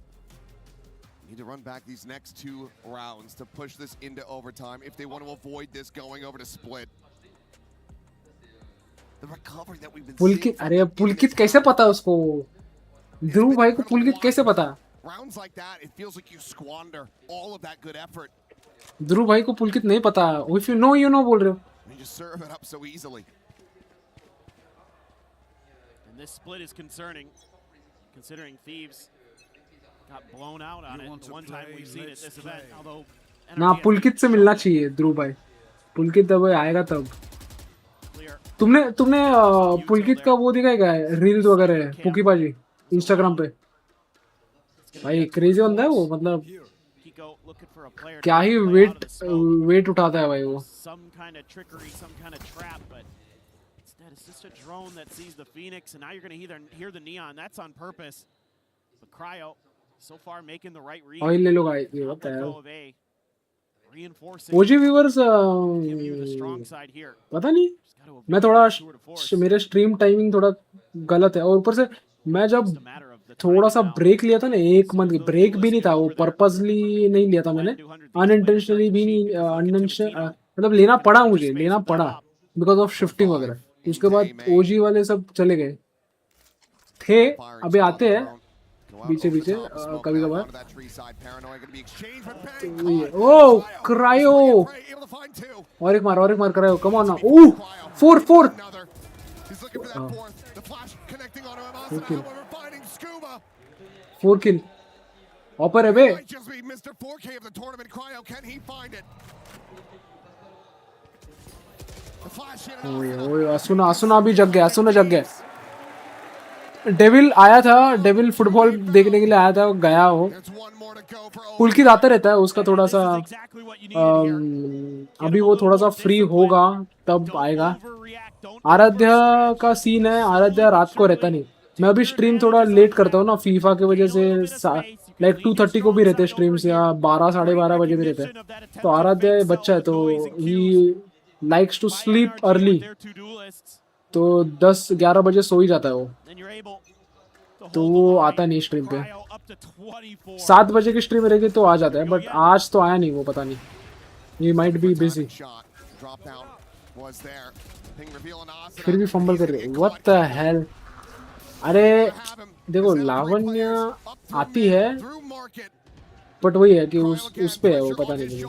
need to run back these next 2 rounds to push this into overtime if they want to avoid this going over to split. The recovery that we've been पुलकित. अरे पुलकित कैसे पता उसको? ध्रुव भाई को पुलकित कैसे पता? rounds like that, it feels like you squander all of that good effort. ध्रुव भाई को पुलकित नहीं पता. If you know, you know बोल रहे हो. You just serve it up so easily. And this split is concerning, considering Thieves got blown out on it. The one time we've seen at this event, although ना पुलकित से मिलना चाहिए ध्रुव भाई. पुलकित अब आएगा तब. तुमने पुलकित का वो देखा है क्या? रील्स वगैरह पुकीबाजी इंस्टाग्राम पे. भाई क्रेजी बंदा है वो. मतलब क्या ही वेट उठाता है भाई वो. some kind of trickery, some kind of trap, but instead it's just a drone that sees the Phoenix, and now you're going to hear the neon. That's on purpose. But Cryo so far making the right read. Oil ले लो guys. ये होता है. Reinforcing. ओजी viewers पता नहीं. मैं थोड़ा मेरे stream timing थोड़ा गलत है. और ऊपर से मैं जब थोड़ा सा ब्रेक लिया था ना, 1 मंथ ब्रेक भी नहीं था वो. पर्पसली नहीं लिया था मैंने. अनइंटेंशनली भी नहीं. मतलब लेना पड़ा, मुझे लेना पड़ा बिकॉज ऑफ शिफ्टिंग वगैरह. उसके बाद ओजी वाले सब चले गए थे. अभी आते हैं पीछे पीछे कभी कभार. ओ क्रायो. और एक मार क्रायो. कम ऑन ना. ओह 4 4 किल. ऑपर है बे. ओए असुना भी जग गया. असुना जग गया. डेविल आया था. डेविल फुटबॉल देखने के लिए आया था. गया हो. पुलकित आता रहता है. उसका थोड़ा सा अभी वो थोड़ा सा फ्री होगा तब आएगा. आराध्या का सीन है. आराध्या रात को रहता नहीं. मैं अभी स्ट्रीम थोड़ा लेट करता हूँ ना फीफा की वजह से. लाइक 2:30 को भी रहते स्ट्रीम्स या 12 साढ़े 12 बजे भी रहते हैं. तो आराध्या बच्चा है तो ही लाइक्स टू स्लीप अर्ली. तो 10-11 बजे सो ही जाता है वो. तो वो आता नहीं स्ट्रीम पे. 7 बजे की स्ट्रीम रहेगी तो आ जाता है. बट आज तो आया नहीं वो. पता नहीं. He might be busy. फिर भी फंबल कर रही है. What the hello. अरे देखो लावण्य आती है बट वही है कि उस पे है वो. पता नहीं मुझे.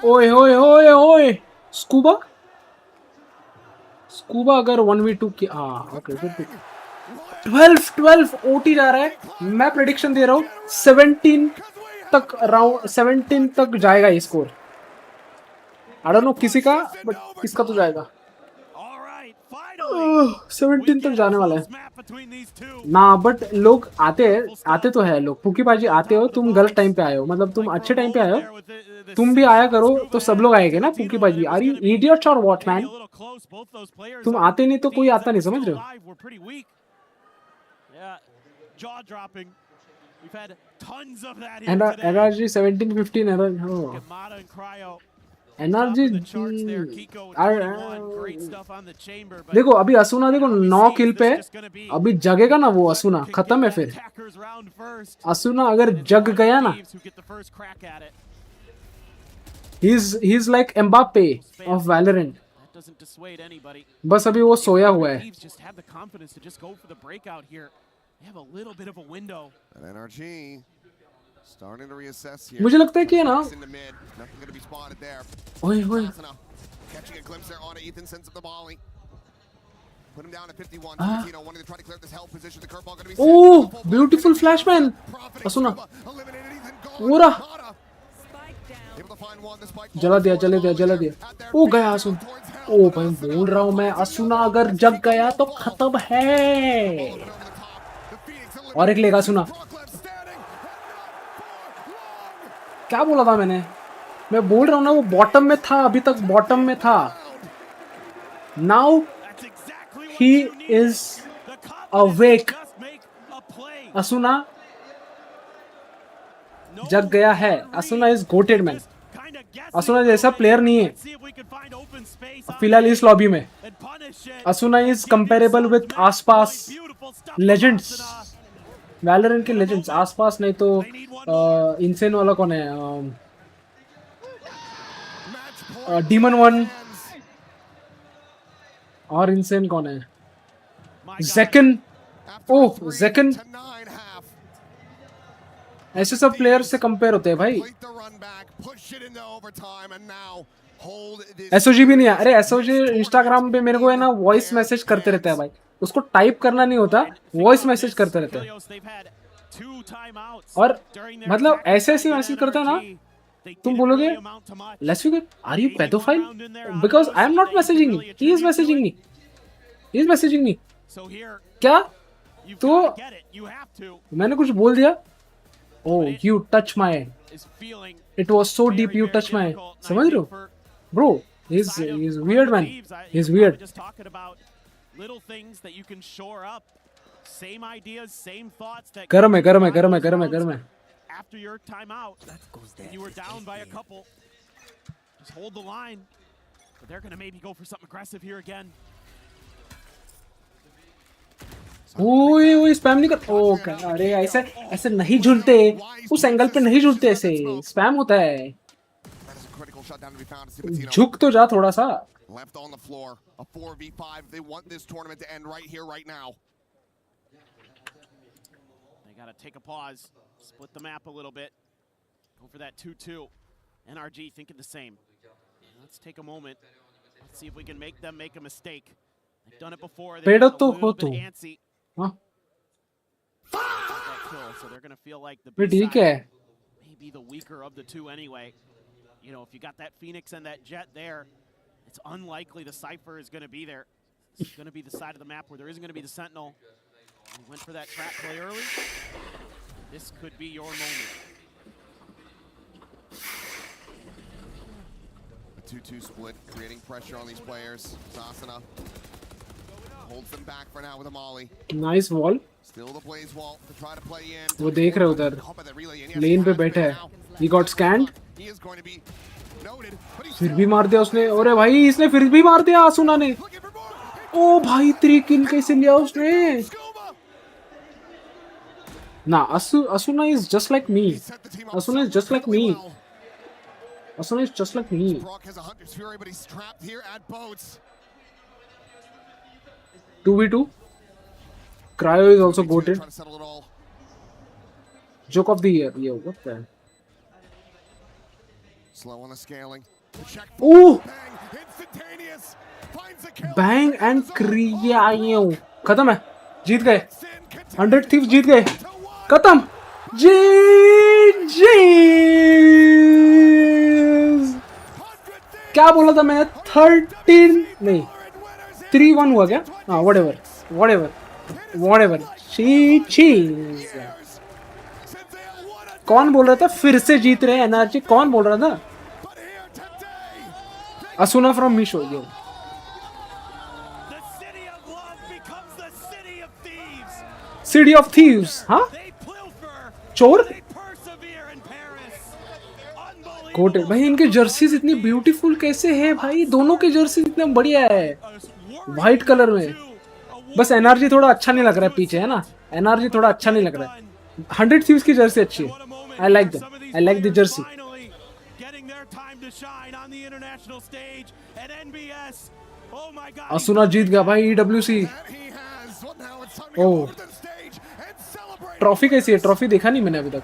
ओए ओए ओए ओए. स्कूबा अगर 1v2 की. हाँ ओके. 12 ओटी जा रहा है. मैं प्रेडिक्शन दे रहा हूँ 17 तक. राउंड 17 तक जाएगा ये स्कोर. आई डोंट नो किसी का बट इसका तो जाएगा. 17 तक जाने वाला है ना, बट लोग आते तो है लोग। पुकीबाजी आते हो तुम, गलत टाइम पे आए हो, मतलब तुम अच्छे टाइम पे आए हो, तुम भी आया करो तो सब लोग आएंगे ना। पुकीबाजी, आर यू इडियट्स और व्हाट मैन? तुम आते नहीं तो कोई आता नहीं, समझ रहे हो? NRG 17-15 NRG देखो अभी असुना देखो 9 किल पे, अभी जगेगा ना वो असुना, खत्म है फिर। असुना अगर जग गया ना, he is like Mbappe of Valorant। बस अभी वो सोया हुआ है। मुझे लगता है कि ना, ओए ओए ओह ब्यूटीफुल फ्लैशमैन असुना, पूरा जला दिया जला दिया जला दिया। ओ गया असुन, ओ भाई बोल रहा हूं मैं, असुना अगर जग गया तो खत्म है। और एक लेगा असुना, क्या बोला था मैंने? मैं बोल रहा हूँ ना वो बॉटम में था, अभी तक बॉटम में था। Now he is awake. Asuna जग गया है। Asuna is goated man. Asuna जैसा प्लेयर नहीं है फिलहाल इस लॉबी में। Asuna is comparable with Aspas legends, Valorant के लेजेंड्स। आसपास नहीं तो इंसेन वाला कौन है, डीमन 1, और इंसेन कौन है, ज़ेकन। ओह ज़ेकन, ऐसे सब प्लेयर से कंपेयर होते हैं भाई। एसओजी भी नहीं है। अरे एसओजी इंस्टाग्राम पे मेरे को है ना वॉइस मैसेज करते रहता है भाई, उसको टाइप करना नहीं होता, वॉइस मैसेज करते रहते हैं। और मतलब ऐसे ऐसे मैसेज करता है ना, तुम बोलोगे let's get, are you paedophile? Because I am not messaging me, he is messaging me, he is messaging me. क्या तो मैंने कुछ बोल दिया? Oh you touch my, it was so deep, you touch my, समझ रहे हो bro? He is weird man, he is weird. गरम है गरम है गरम है गरम है गरम है। After your timeout, you were down by a couple. Just hold the line. But they're going to maybe go for something aggressive here again. ओए ओए स्पैम नहीं कर। ओके अरे ऐसे ऐसे नहीं झूलते, उस एंगल पे नहीं झूलते, ऐसे स्पैम होता है। झुक तो जा थोड़ा सा। Left on the floor, a 4v5. They want this tournament to end right here, right now. They got to take a pause, split the map a little bit, go for that 2-2. NRG thinking the same. Let's take a moment. Let's see if we can make them make a mistake. They've done it before. They're a little bit antsy. Huh? So they're going to feel like the B-side may be the weaker of the two anyway. You know, if you got that Phoenix and that Jet there, it's unlikely the Cypher is going to be there. It's going to be the side of the map where there isn't going to be the Sentinel. You went for that trap play early. This could be your moment. A 2-2 split, creating pressure on these players. Sasana holds them back for now with a molly. Nice wall. Still the blaze wall to try to play in. वो देख रहे उधर लेन पे बैठे है। He got scanned. He is going to be noted. फिर भी मार दिया उसने। अरे भाई इसने फिर भी मार दिया असुना ने। ओ भाई 3 किल कैसे लिया उसने? ना असुना is just like me. Asuna is just like me. Asuna is just like me. Brock has a Hunter's Fury, but he's trapped here at boats. 2v2. Cryo is also goated. Joke of the year. Yo, what the? Slow on the scaling. Ooh! Bang and Kriya. खत्म है, जीत गए। 100 Thieves जीत गए, खत्म। क्या बोला था मैं? 13 नहीं 3-1 हुआ क्या? हाँ, whatever. चीज। कौन बोल रहा था फिर से जीत रहे हैं एनआरजी? कौन बोल रहा था? Asuna from Meesho. Yo city of thieves. हाँ, चोर कोटे भाई। इनके जर्सीज इतनी ब्यूटीफुल कैसे है भाई? दोनों के जर्सी इतना बढ़िया है व्हाइट कलर में। बस एनआरजी थोड़ा अच्छा नहीं लग रहा है पीछे, है ना? एनआरजी थोड़ा अच्छा नहीं लग रहा है। 100 थीव्स की जर्सी अच्छी है। I like the jersey. Asuna जीत गया भाई EWC। ओह, ट्रॉफी कैसी है? ट्रॉफी देखा नहीं मैंने अभी तक।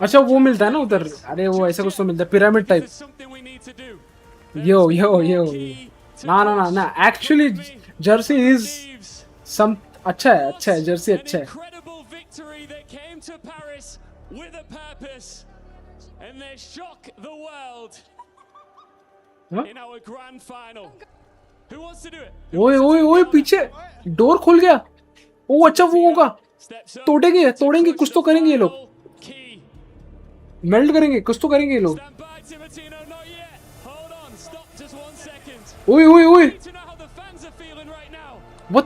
अच्छा, वो मिलता है ना उधर? अरे वो ऐसा कुछ तो मिलता है, पिरामिड टाइप। यो ना एक्चुअली जर्सी इज सम अच्छा है जर्सी अच्छा है। ओए पीछे डोर खुल गया। ओ अच्छा, वो होगा। तोड़ेंगे कुछ तो करेंगे ये लोग। मेल्ट करेंगे कुछ तो करेंगे ये लोग। ओए व्हाट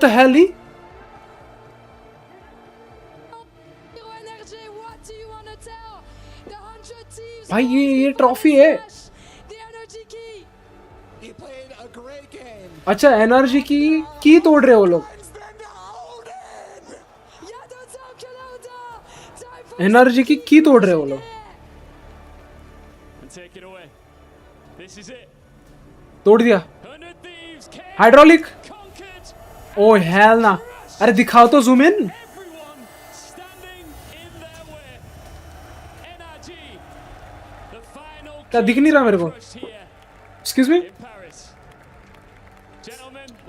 द हेल? भाई ये ट्रॉफी है। अच्छा, एनर्जी की तोड़ रहे हो लोग। एनर्जी की तोड़ रहे हो लोग। तोड़ दिया हाइड्रोलिक। ओ हेल ना। अरे दिखाओ तो, जूम इन। क्या दिख नहीं रहा मेरे को? Excuse me.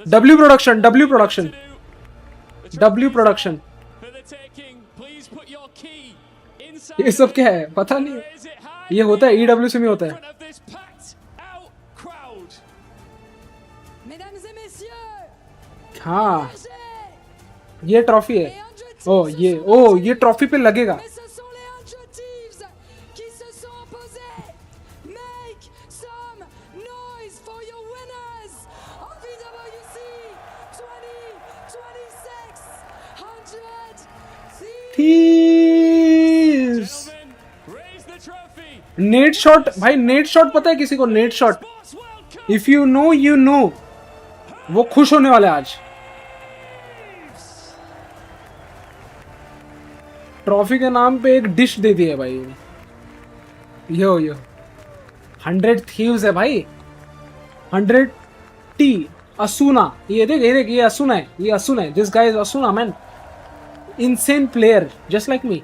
W production. ये सब क्या है पता नहीं। ये होता है EWC में होता है। हाँ, ये ट्रॉफी है। ये ट्रॉफी पे लगेगा। नेट शॉट भाई, नेट शॉट पता है किसी को? Net shot, if you know you know. वो खुश होने वाले आज। ट्रॉफी के नाम पे एक डिश दे दी है भाई। यो 100 थीव्स है भाई। 100 टी असुना। ये देख ये असुना है। This guy is Asuna man. Insane player, just like me.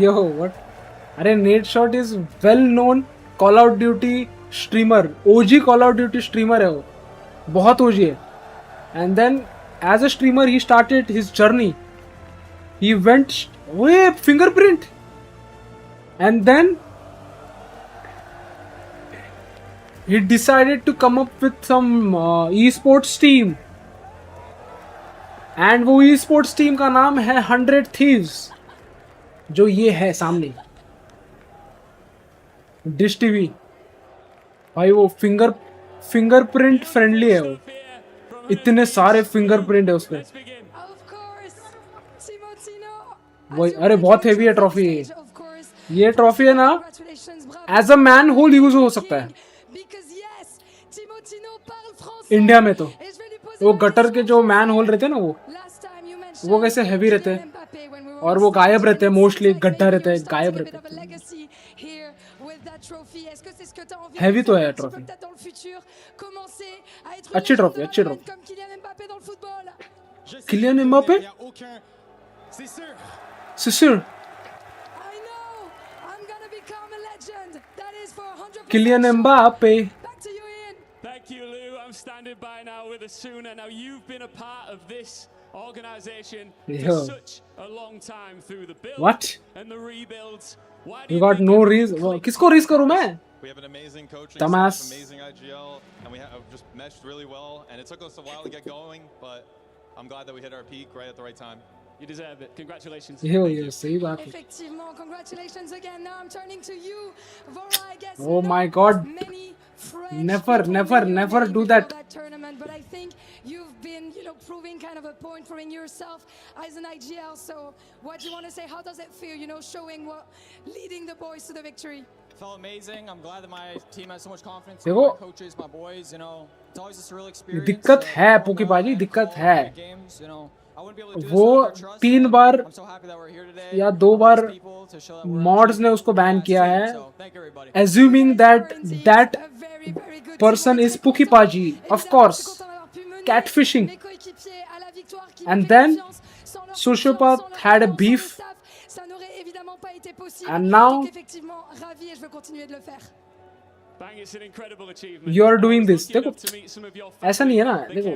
Yo, what? अरे Nadeshot is well known Call of Duty streamer. OG Call of Duty streamer है वो, बहुत OG है। And then as a streamer he started his journey. He went fingerprint and then he decided to come up with some esports team, and वो esports team का नाम है 100 Thieves, जो ये है सामने डिश टीवी। भाई वो फिंगरप्रिंट फ्रेंडली है वो। इतने सारे फिंगरप्रिंट है उसमें। वही, अरे बहुत हेवी है ट्रॉफी। ये ट्रॉफी है ना, as a manhole use हो सकता है इंडिया में। तो वो गटर के जो मैन होल रहते हैं ना, वो कैसे हैवी रहते हैं और वो गायब रहते हैं। मोस्टली गड्ढा रहता है, गायब रहते हैं। हैवी तो है ट्रॉफी। अच्छी trophy. Kylian Mbappe, sister Kylian Mbappe. Thank you, Lou. I'm standing by now with Asuna. Now, you've been a part of this organization for such a long time through the build and the rebuilds. You got no reason. किसको रीस करूँ मैं? We have an amazing coaching Dumbass. staff, amazing IGL, and we have just meshed really well. And it took us a while to get going, but I'm glad that we hit our peak right at the right time. You deserve it. Congratulations. ये सही बात है. Effectivement, congratulations again. Now I'm turning to you, Vora. I guess Oh my God. Never do that. tournament, but I think you've been, proving kind of a point, proving yourself as an IGL. So, what do you want to say? How does it feel, showing leading the boys to the victory? Felt amazing. I'm glad that my team has so much confidence. देखो, My coaches, my boys, it's always a surreal experience. दिक्कत है पुकी बाजी, दिक्कत है. Games, I wouldn't be able to do this वो without trust. 3 bar I'm so happy that we're here today. या 2 बार mods ने उसको ban किया है, assuming that person is Puki Paji, of course, catfishing, and then Sociopath had a beef, and now you are doing this. देखो ऐसा नहीं है ना, देखो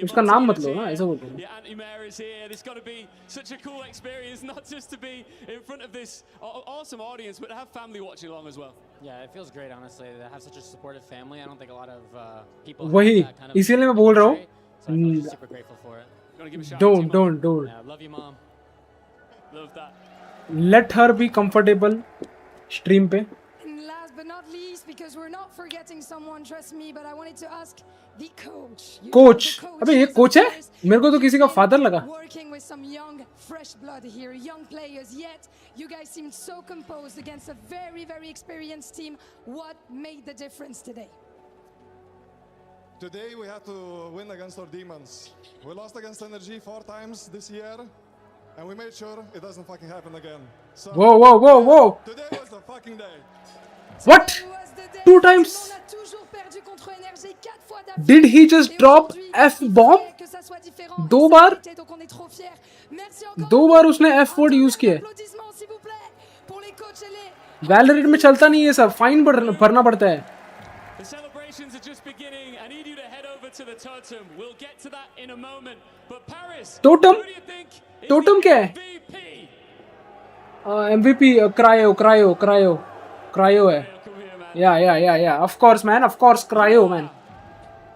उसका नाम मत लो ना, ऐसा बोलो. The anti-mayor is here. It's got to be such a cool experience, not just to be in front of this awesome audience, but to have family watching along as well. Yeah, it feels great, honestly, to have such a supportive family. I don't think a lot of people वही have that kind of इसीलिए मैं बोल रहा हूँ. so I feel super grateful for it. Gonna give a shout Don't. Yeah, love you, mom. Love that. Let her be comfortable. Stream पे. And last but not least, because we're not forgetting someone, trust me, but I wanted to ask the coach. Coach, अबे ये coach है? मेरे को तो किसी का father लगा. Working with some young, fresh blood here, young players, yet you guys seemed so composed against a very, very experienced team. What made the difference today? Today we had to win against our demons. We lost against NRG 4 times this year, and we made sure it doesn't fucking happen again. So Whoa. today was the fucking day. What? 2 times? Did he just drop F-bomb? 2 बार? 2 बार उसने F-word use किया. Valorant में चलता नहीं है सब, fine भरना पड़ता है. The celebrations are just beginning. I need you to head over to the totem. We'll get to that in a moment. But Paris, Totem? who do you think is Totem क्या है? MVP? MVP cryo है. Yeah. Of course, man. Of course, cryo, man.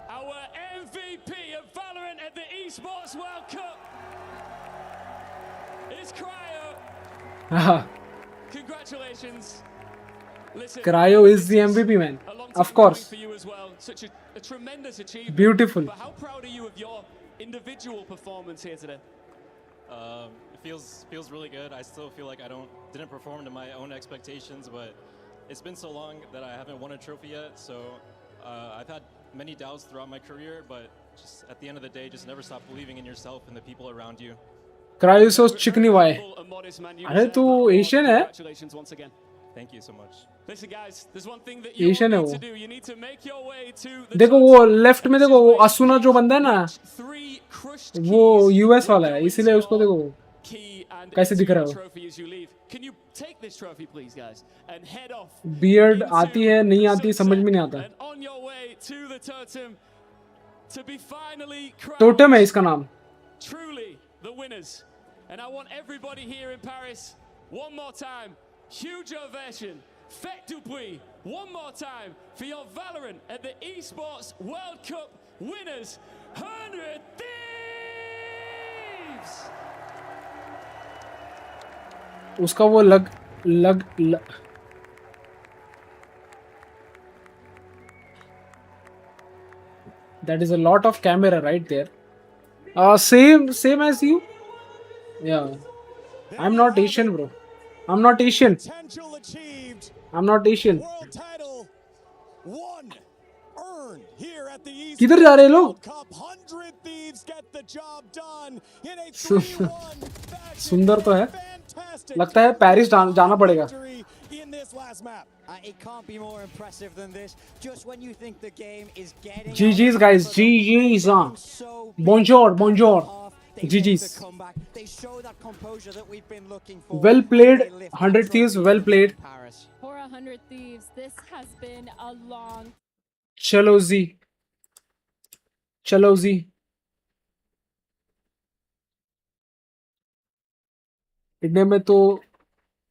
Our MVP of Valorant at the Esports World Cup is Cryo. Congratulations. Listen, Cryo is the MVP, man. Of course. for you as well. Such a tremendous achievement. Beautiful. But how proud are you of your individual performance here today? It feels really good. I still feel like I didn't perform to my own expectations, but it's been so long that I haven't won a trophy yet. So I've had many doubts throughout my career, but just at the end of the day, just never stop believing in yourself and the people around you. Cryo so chickeny why? अरे तू Asian है? Congratulations once again. Thank you so much. Listen guys, there's one thing that you Asian है need वो. to do. You need to make your way to the देखो वो left में देखो वो असुना जो बंदा है ना, वो US वाला है, इसीलिए उसको देखो कैसे दिख रहा है वो. trophy as you leave. Can you take this trophy please guys and head off Beard आती है नहीं आती समझ में नहीं आता. and on your way to the totem to be finally crowned totem है इसका नाम. truly the winners. And I want everybody here in Paris one more time, huge ovation. Faites du bruit one more time for your Valorant at the Esports World Cup winners, 100 Thieves. उसका वो लग that is a lot of camera right there. Same as you. Yeah. I'm not Asian, bro. I'm not Asian. I'm not Asian. किधर जा रहे हैं लोग? सुंदर तो है. लगता है पेरिस जाना पड़ेगा. It can't be more impressive than this. Just when you think the game is getting GG's guys, GG's. Bonjour. GG's. They show that composure that we've been looking for. Well played, 100 Thieves, well played. For 100 Thieves, this has been a long. Chalo Z. इतने में तो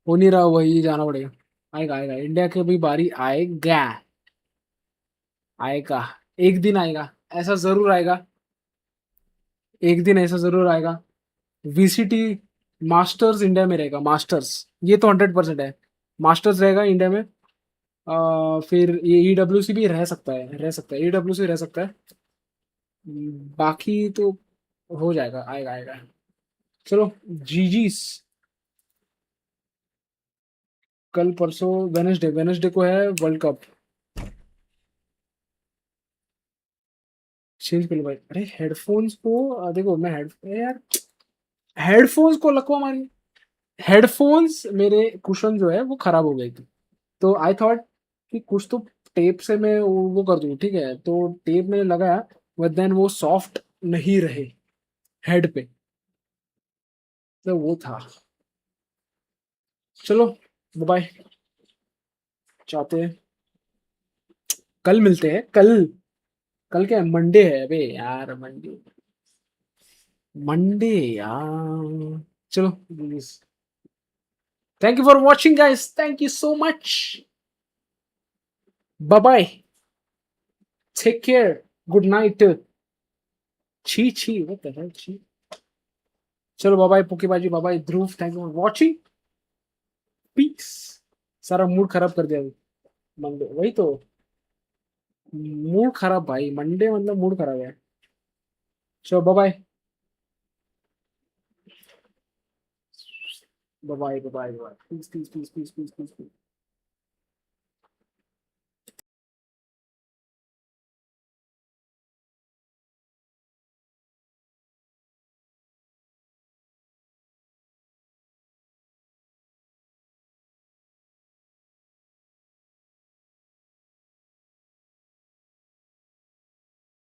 हो नहीं रहा, वही जाना पड़ेगा। आएगा आएगा, इंडिया की भी बारी आएगा, आएगा एक दिन आएगा, ऐसा जरूर आएगा, एक दिन ऐसा जरूर आएगा। वीसीटी मास्टर्स इंडिया में रहेगा, मास्टर्स ये तो 100% है, मास्टर्स रहेगा इंडिया में। फिर ये ईडब्ल्यूसी भी रह सकता है, ईडब्ल्यूसी रह सकता है। बाकी तो हो जाएगा, आएगा आएगा। चलो जीजीस, कल परसों वेनसडे को है वर्ल्ड कप। चेंज कर लो भाई। अरे हेडफोन्स को देखो, मैं यार हेडफोन्स को लकवा मारी, हेडफोन्स मेरे कुशन जो है वो खराब हो गई थी, तो आई थॉट कि कुछ तो टेप से मैं वो कर दूँ, ठीक है, तो टेप मैंने लगाया, बट देन वो सॉफ्ट नहीं रहे हेड पे, तो वो था। चलो बाय, चाहते हैं कल मिलते हैं, कल क्या है, मंडे है अबे यार, मंडे यार। चलो thank you for watching guys, thank you so much, bye bye, take care, good night. छी छी, व्हाट द हेल, छी। चलो बाय बाय पोकेबाजी, bye bye Dhruv, thank you for watching, peace. सारा मूड खराब कर दिया मंडे, वही तो मूड खराब भाई, मंडे मतलब मूड खराब है। चलो bye bye, bye bye, peace peace peace peace peace piece.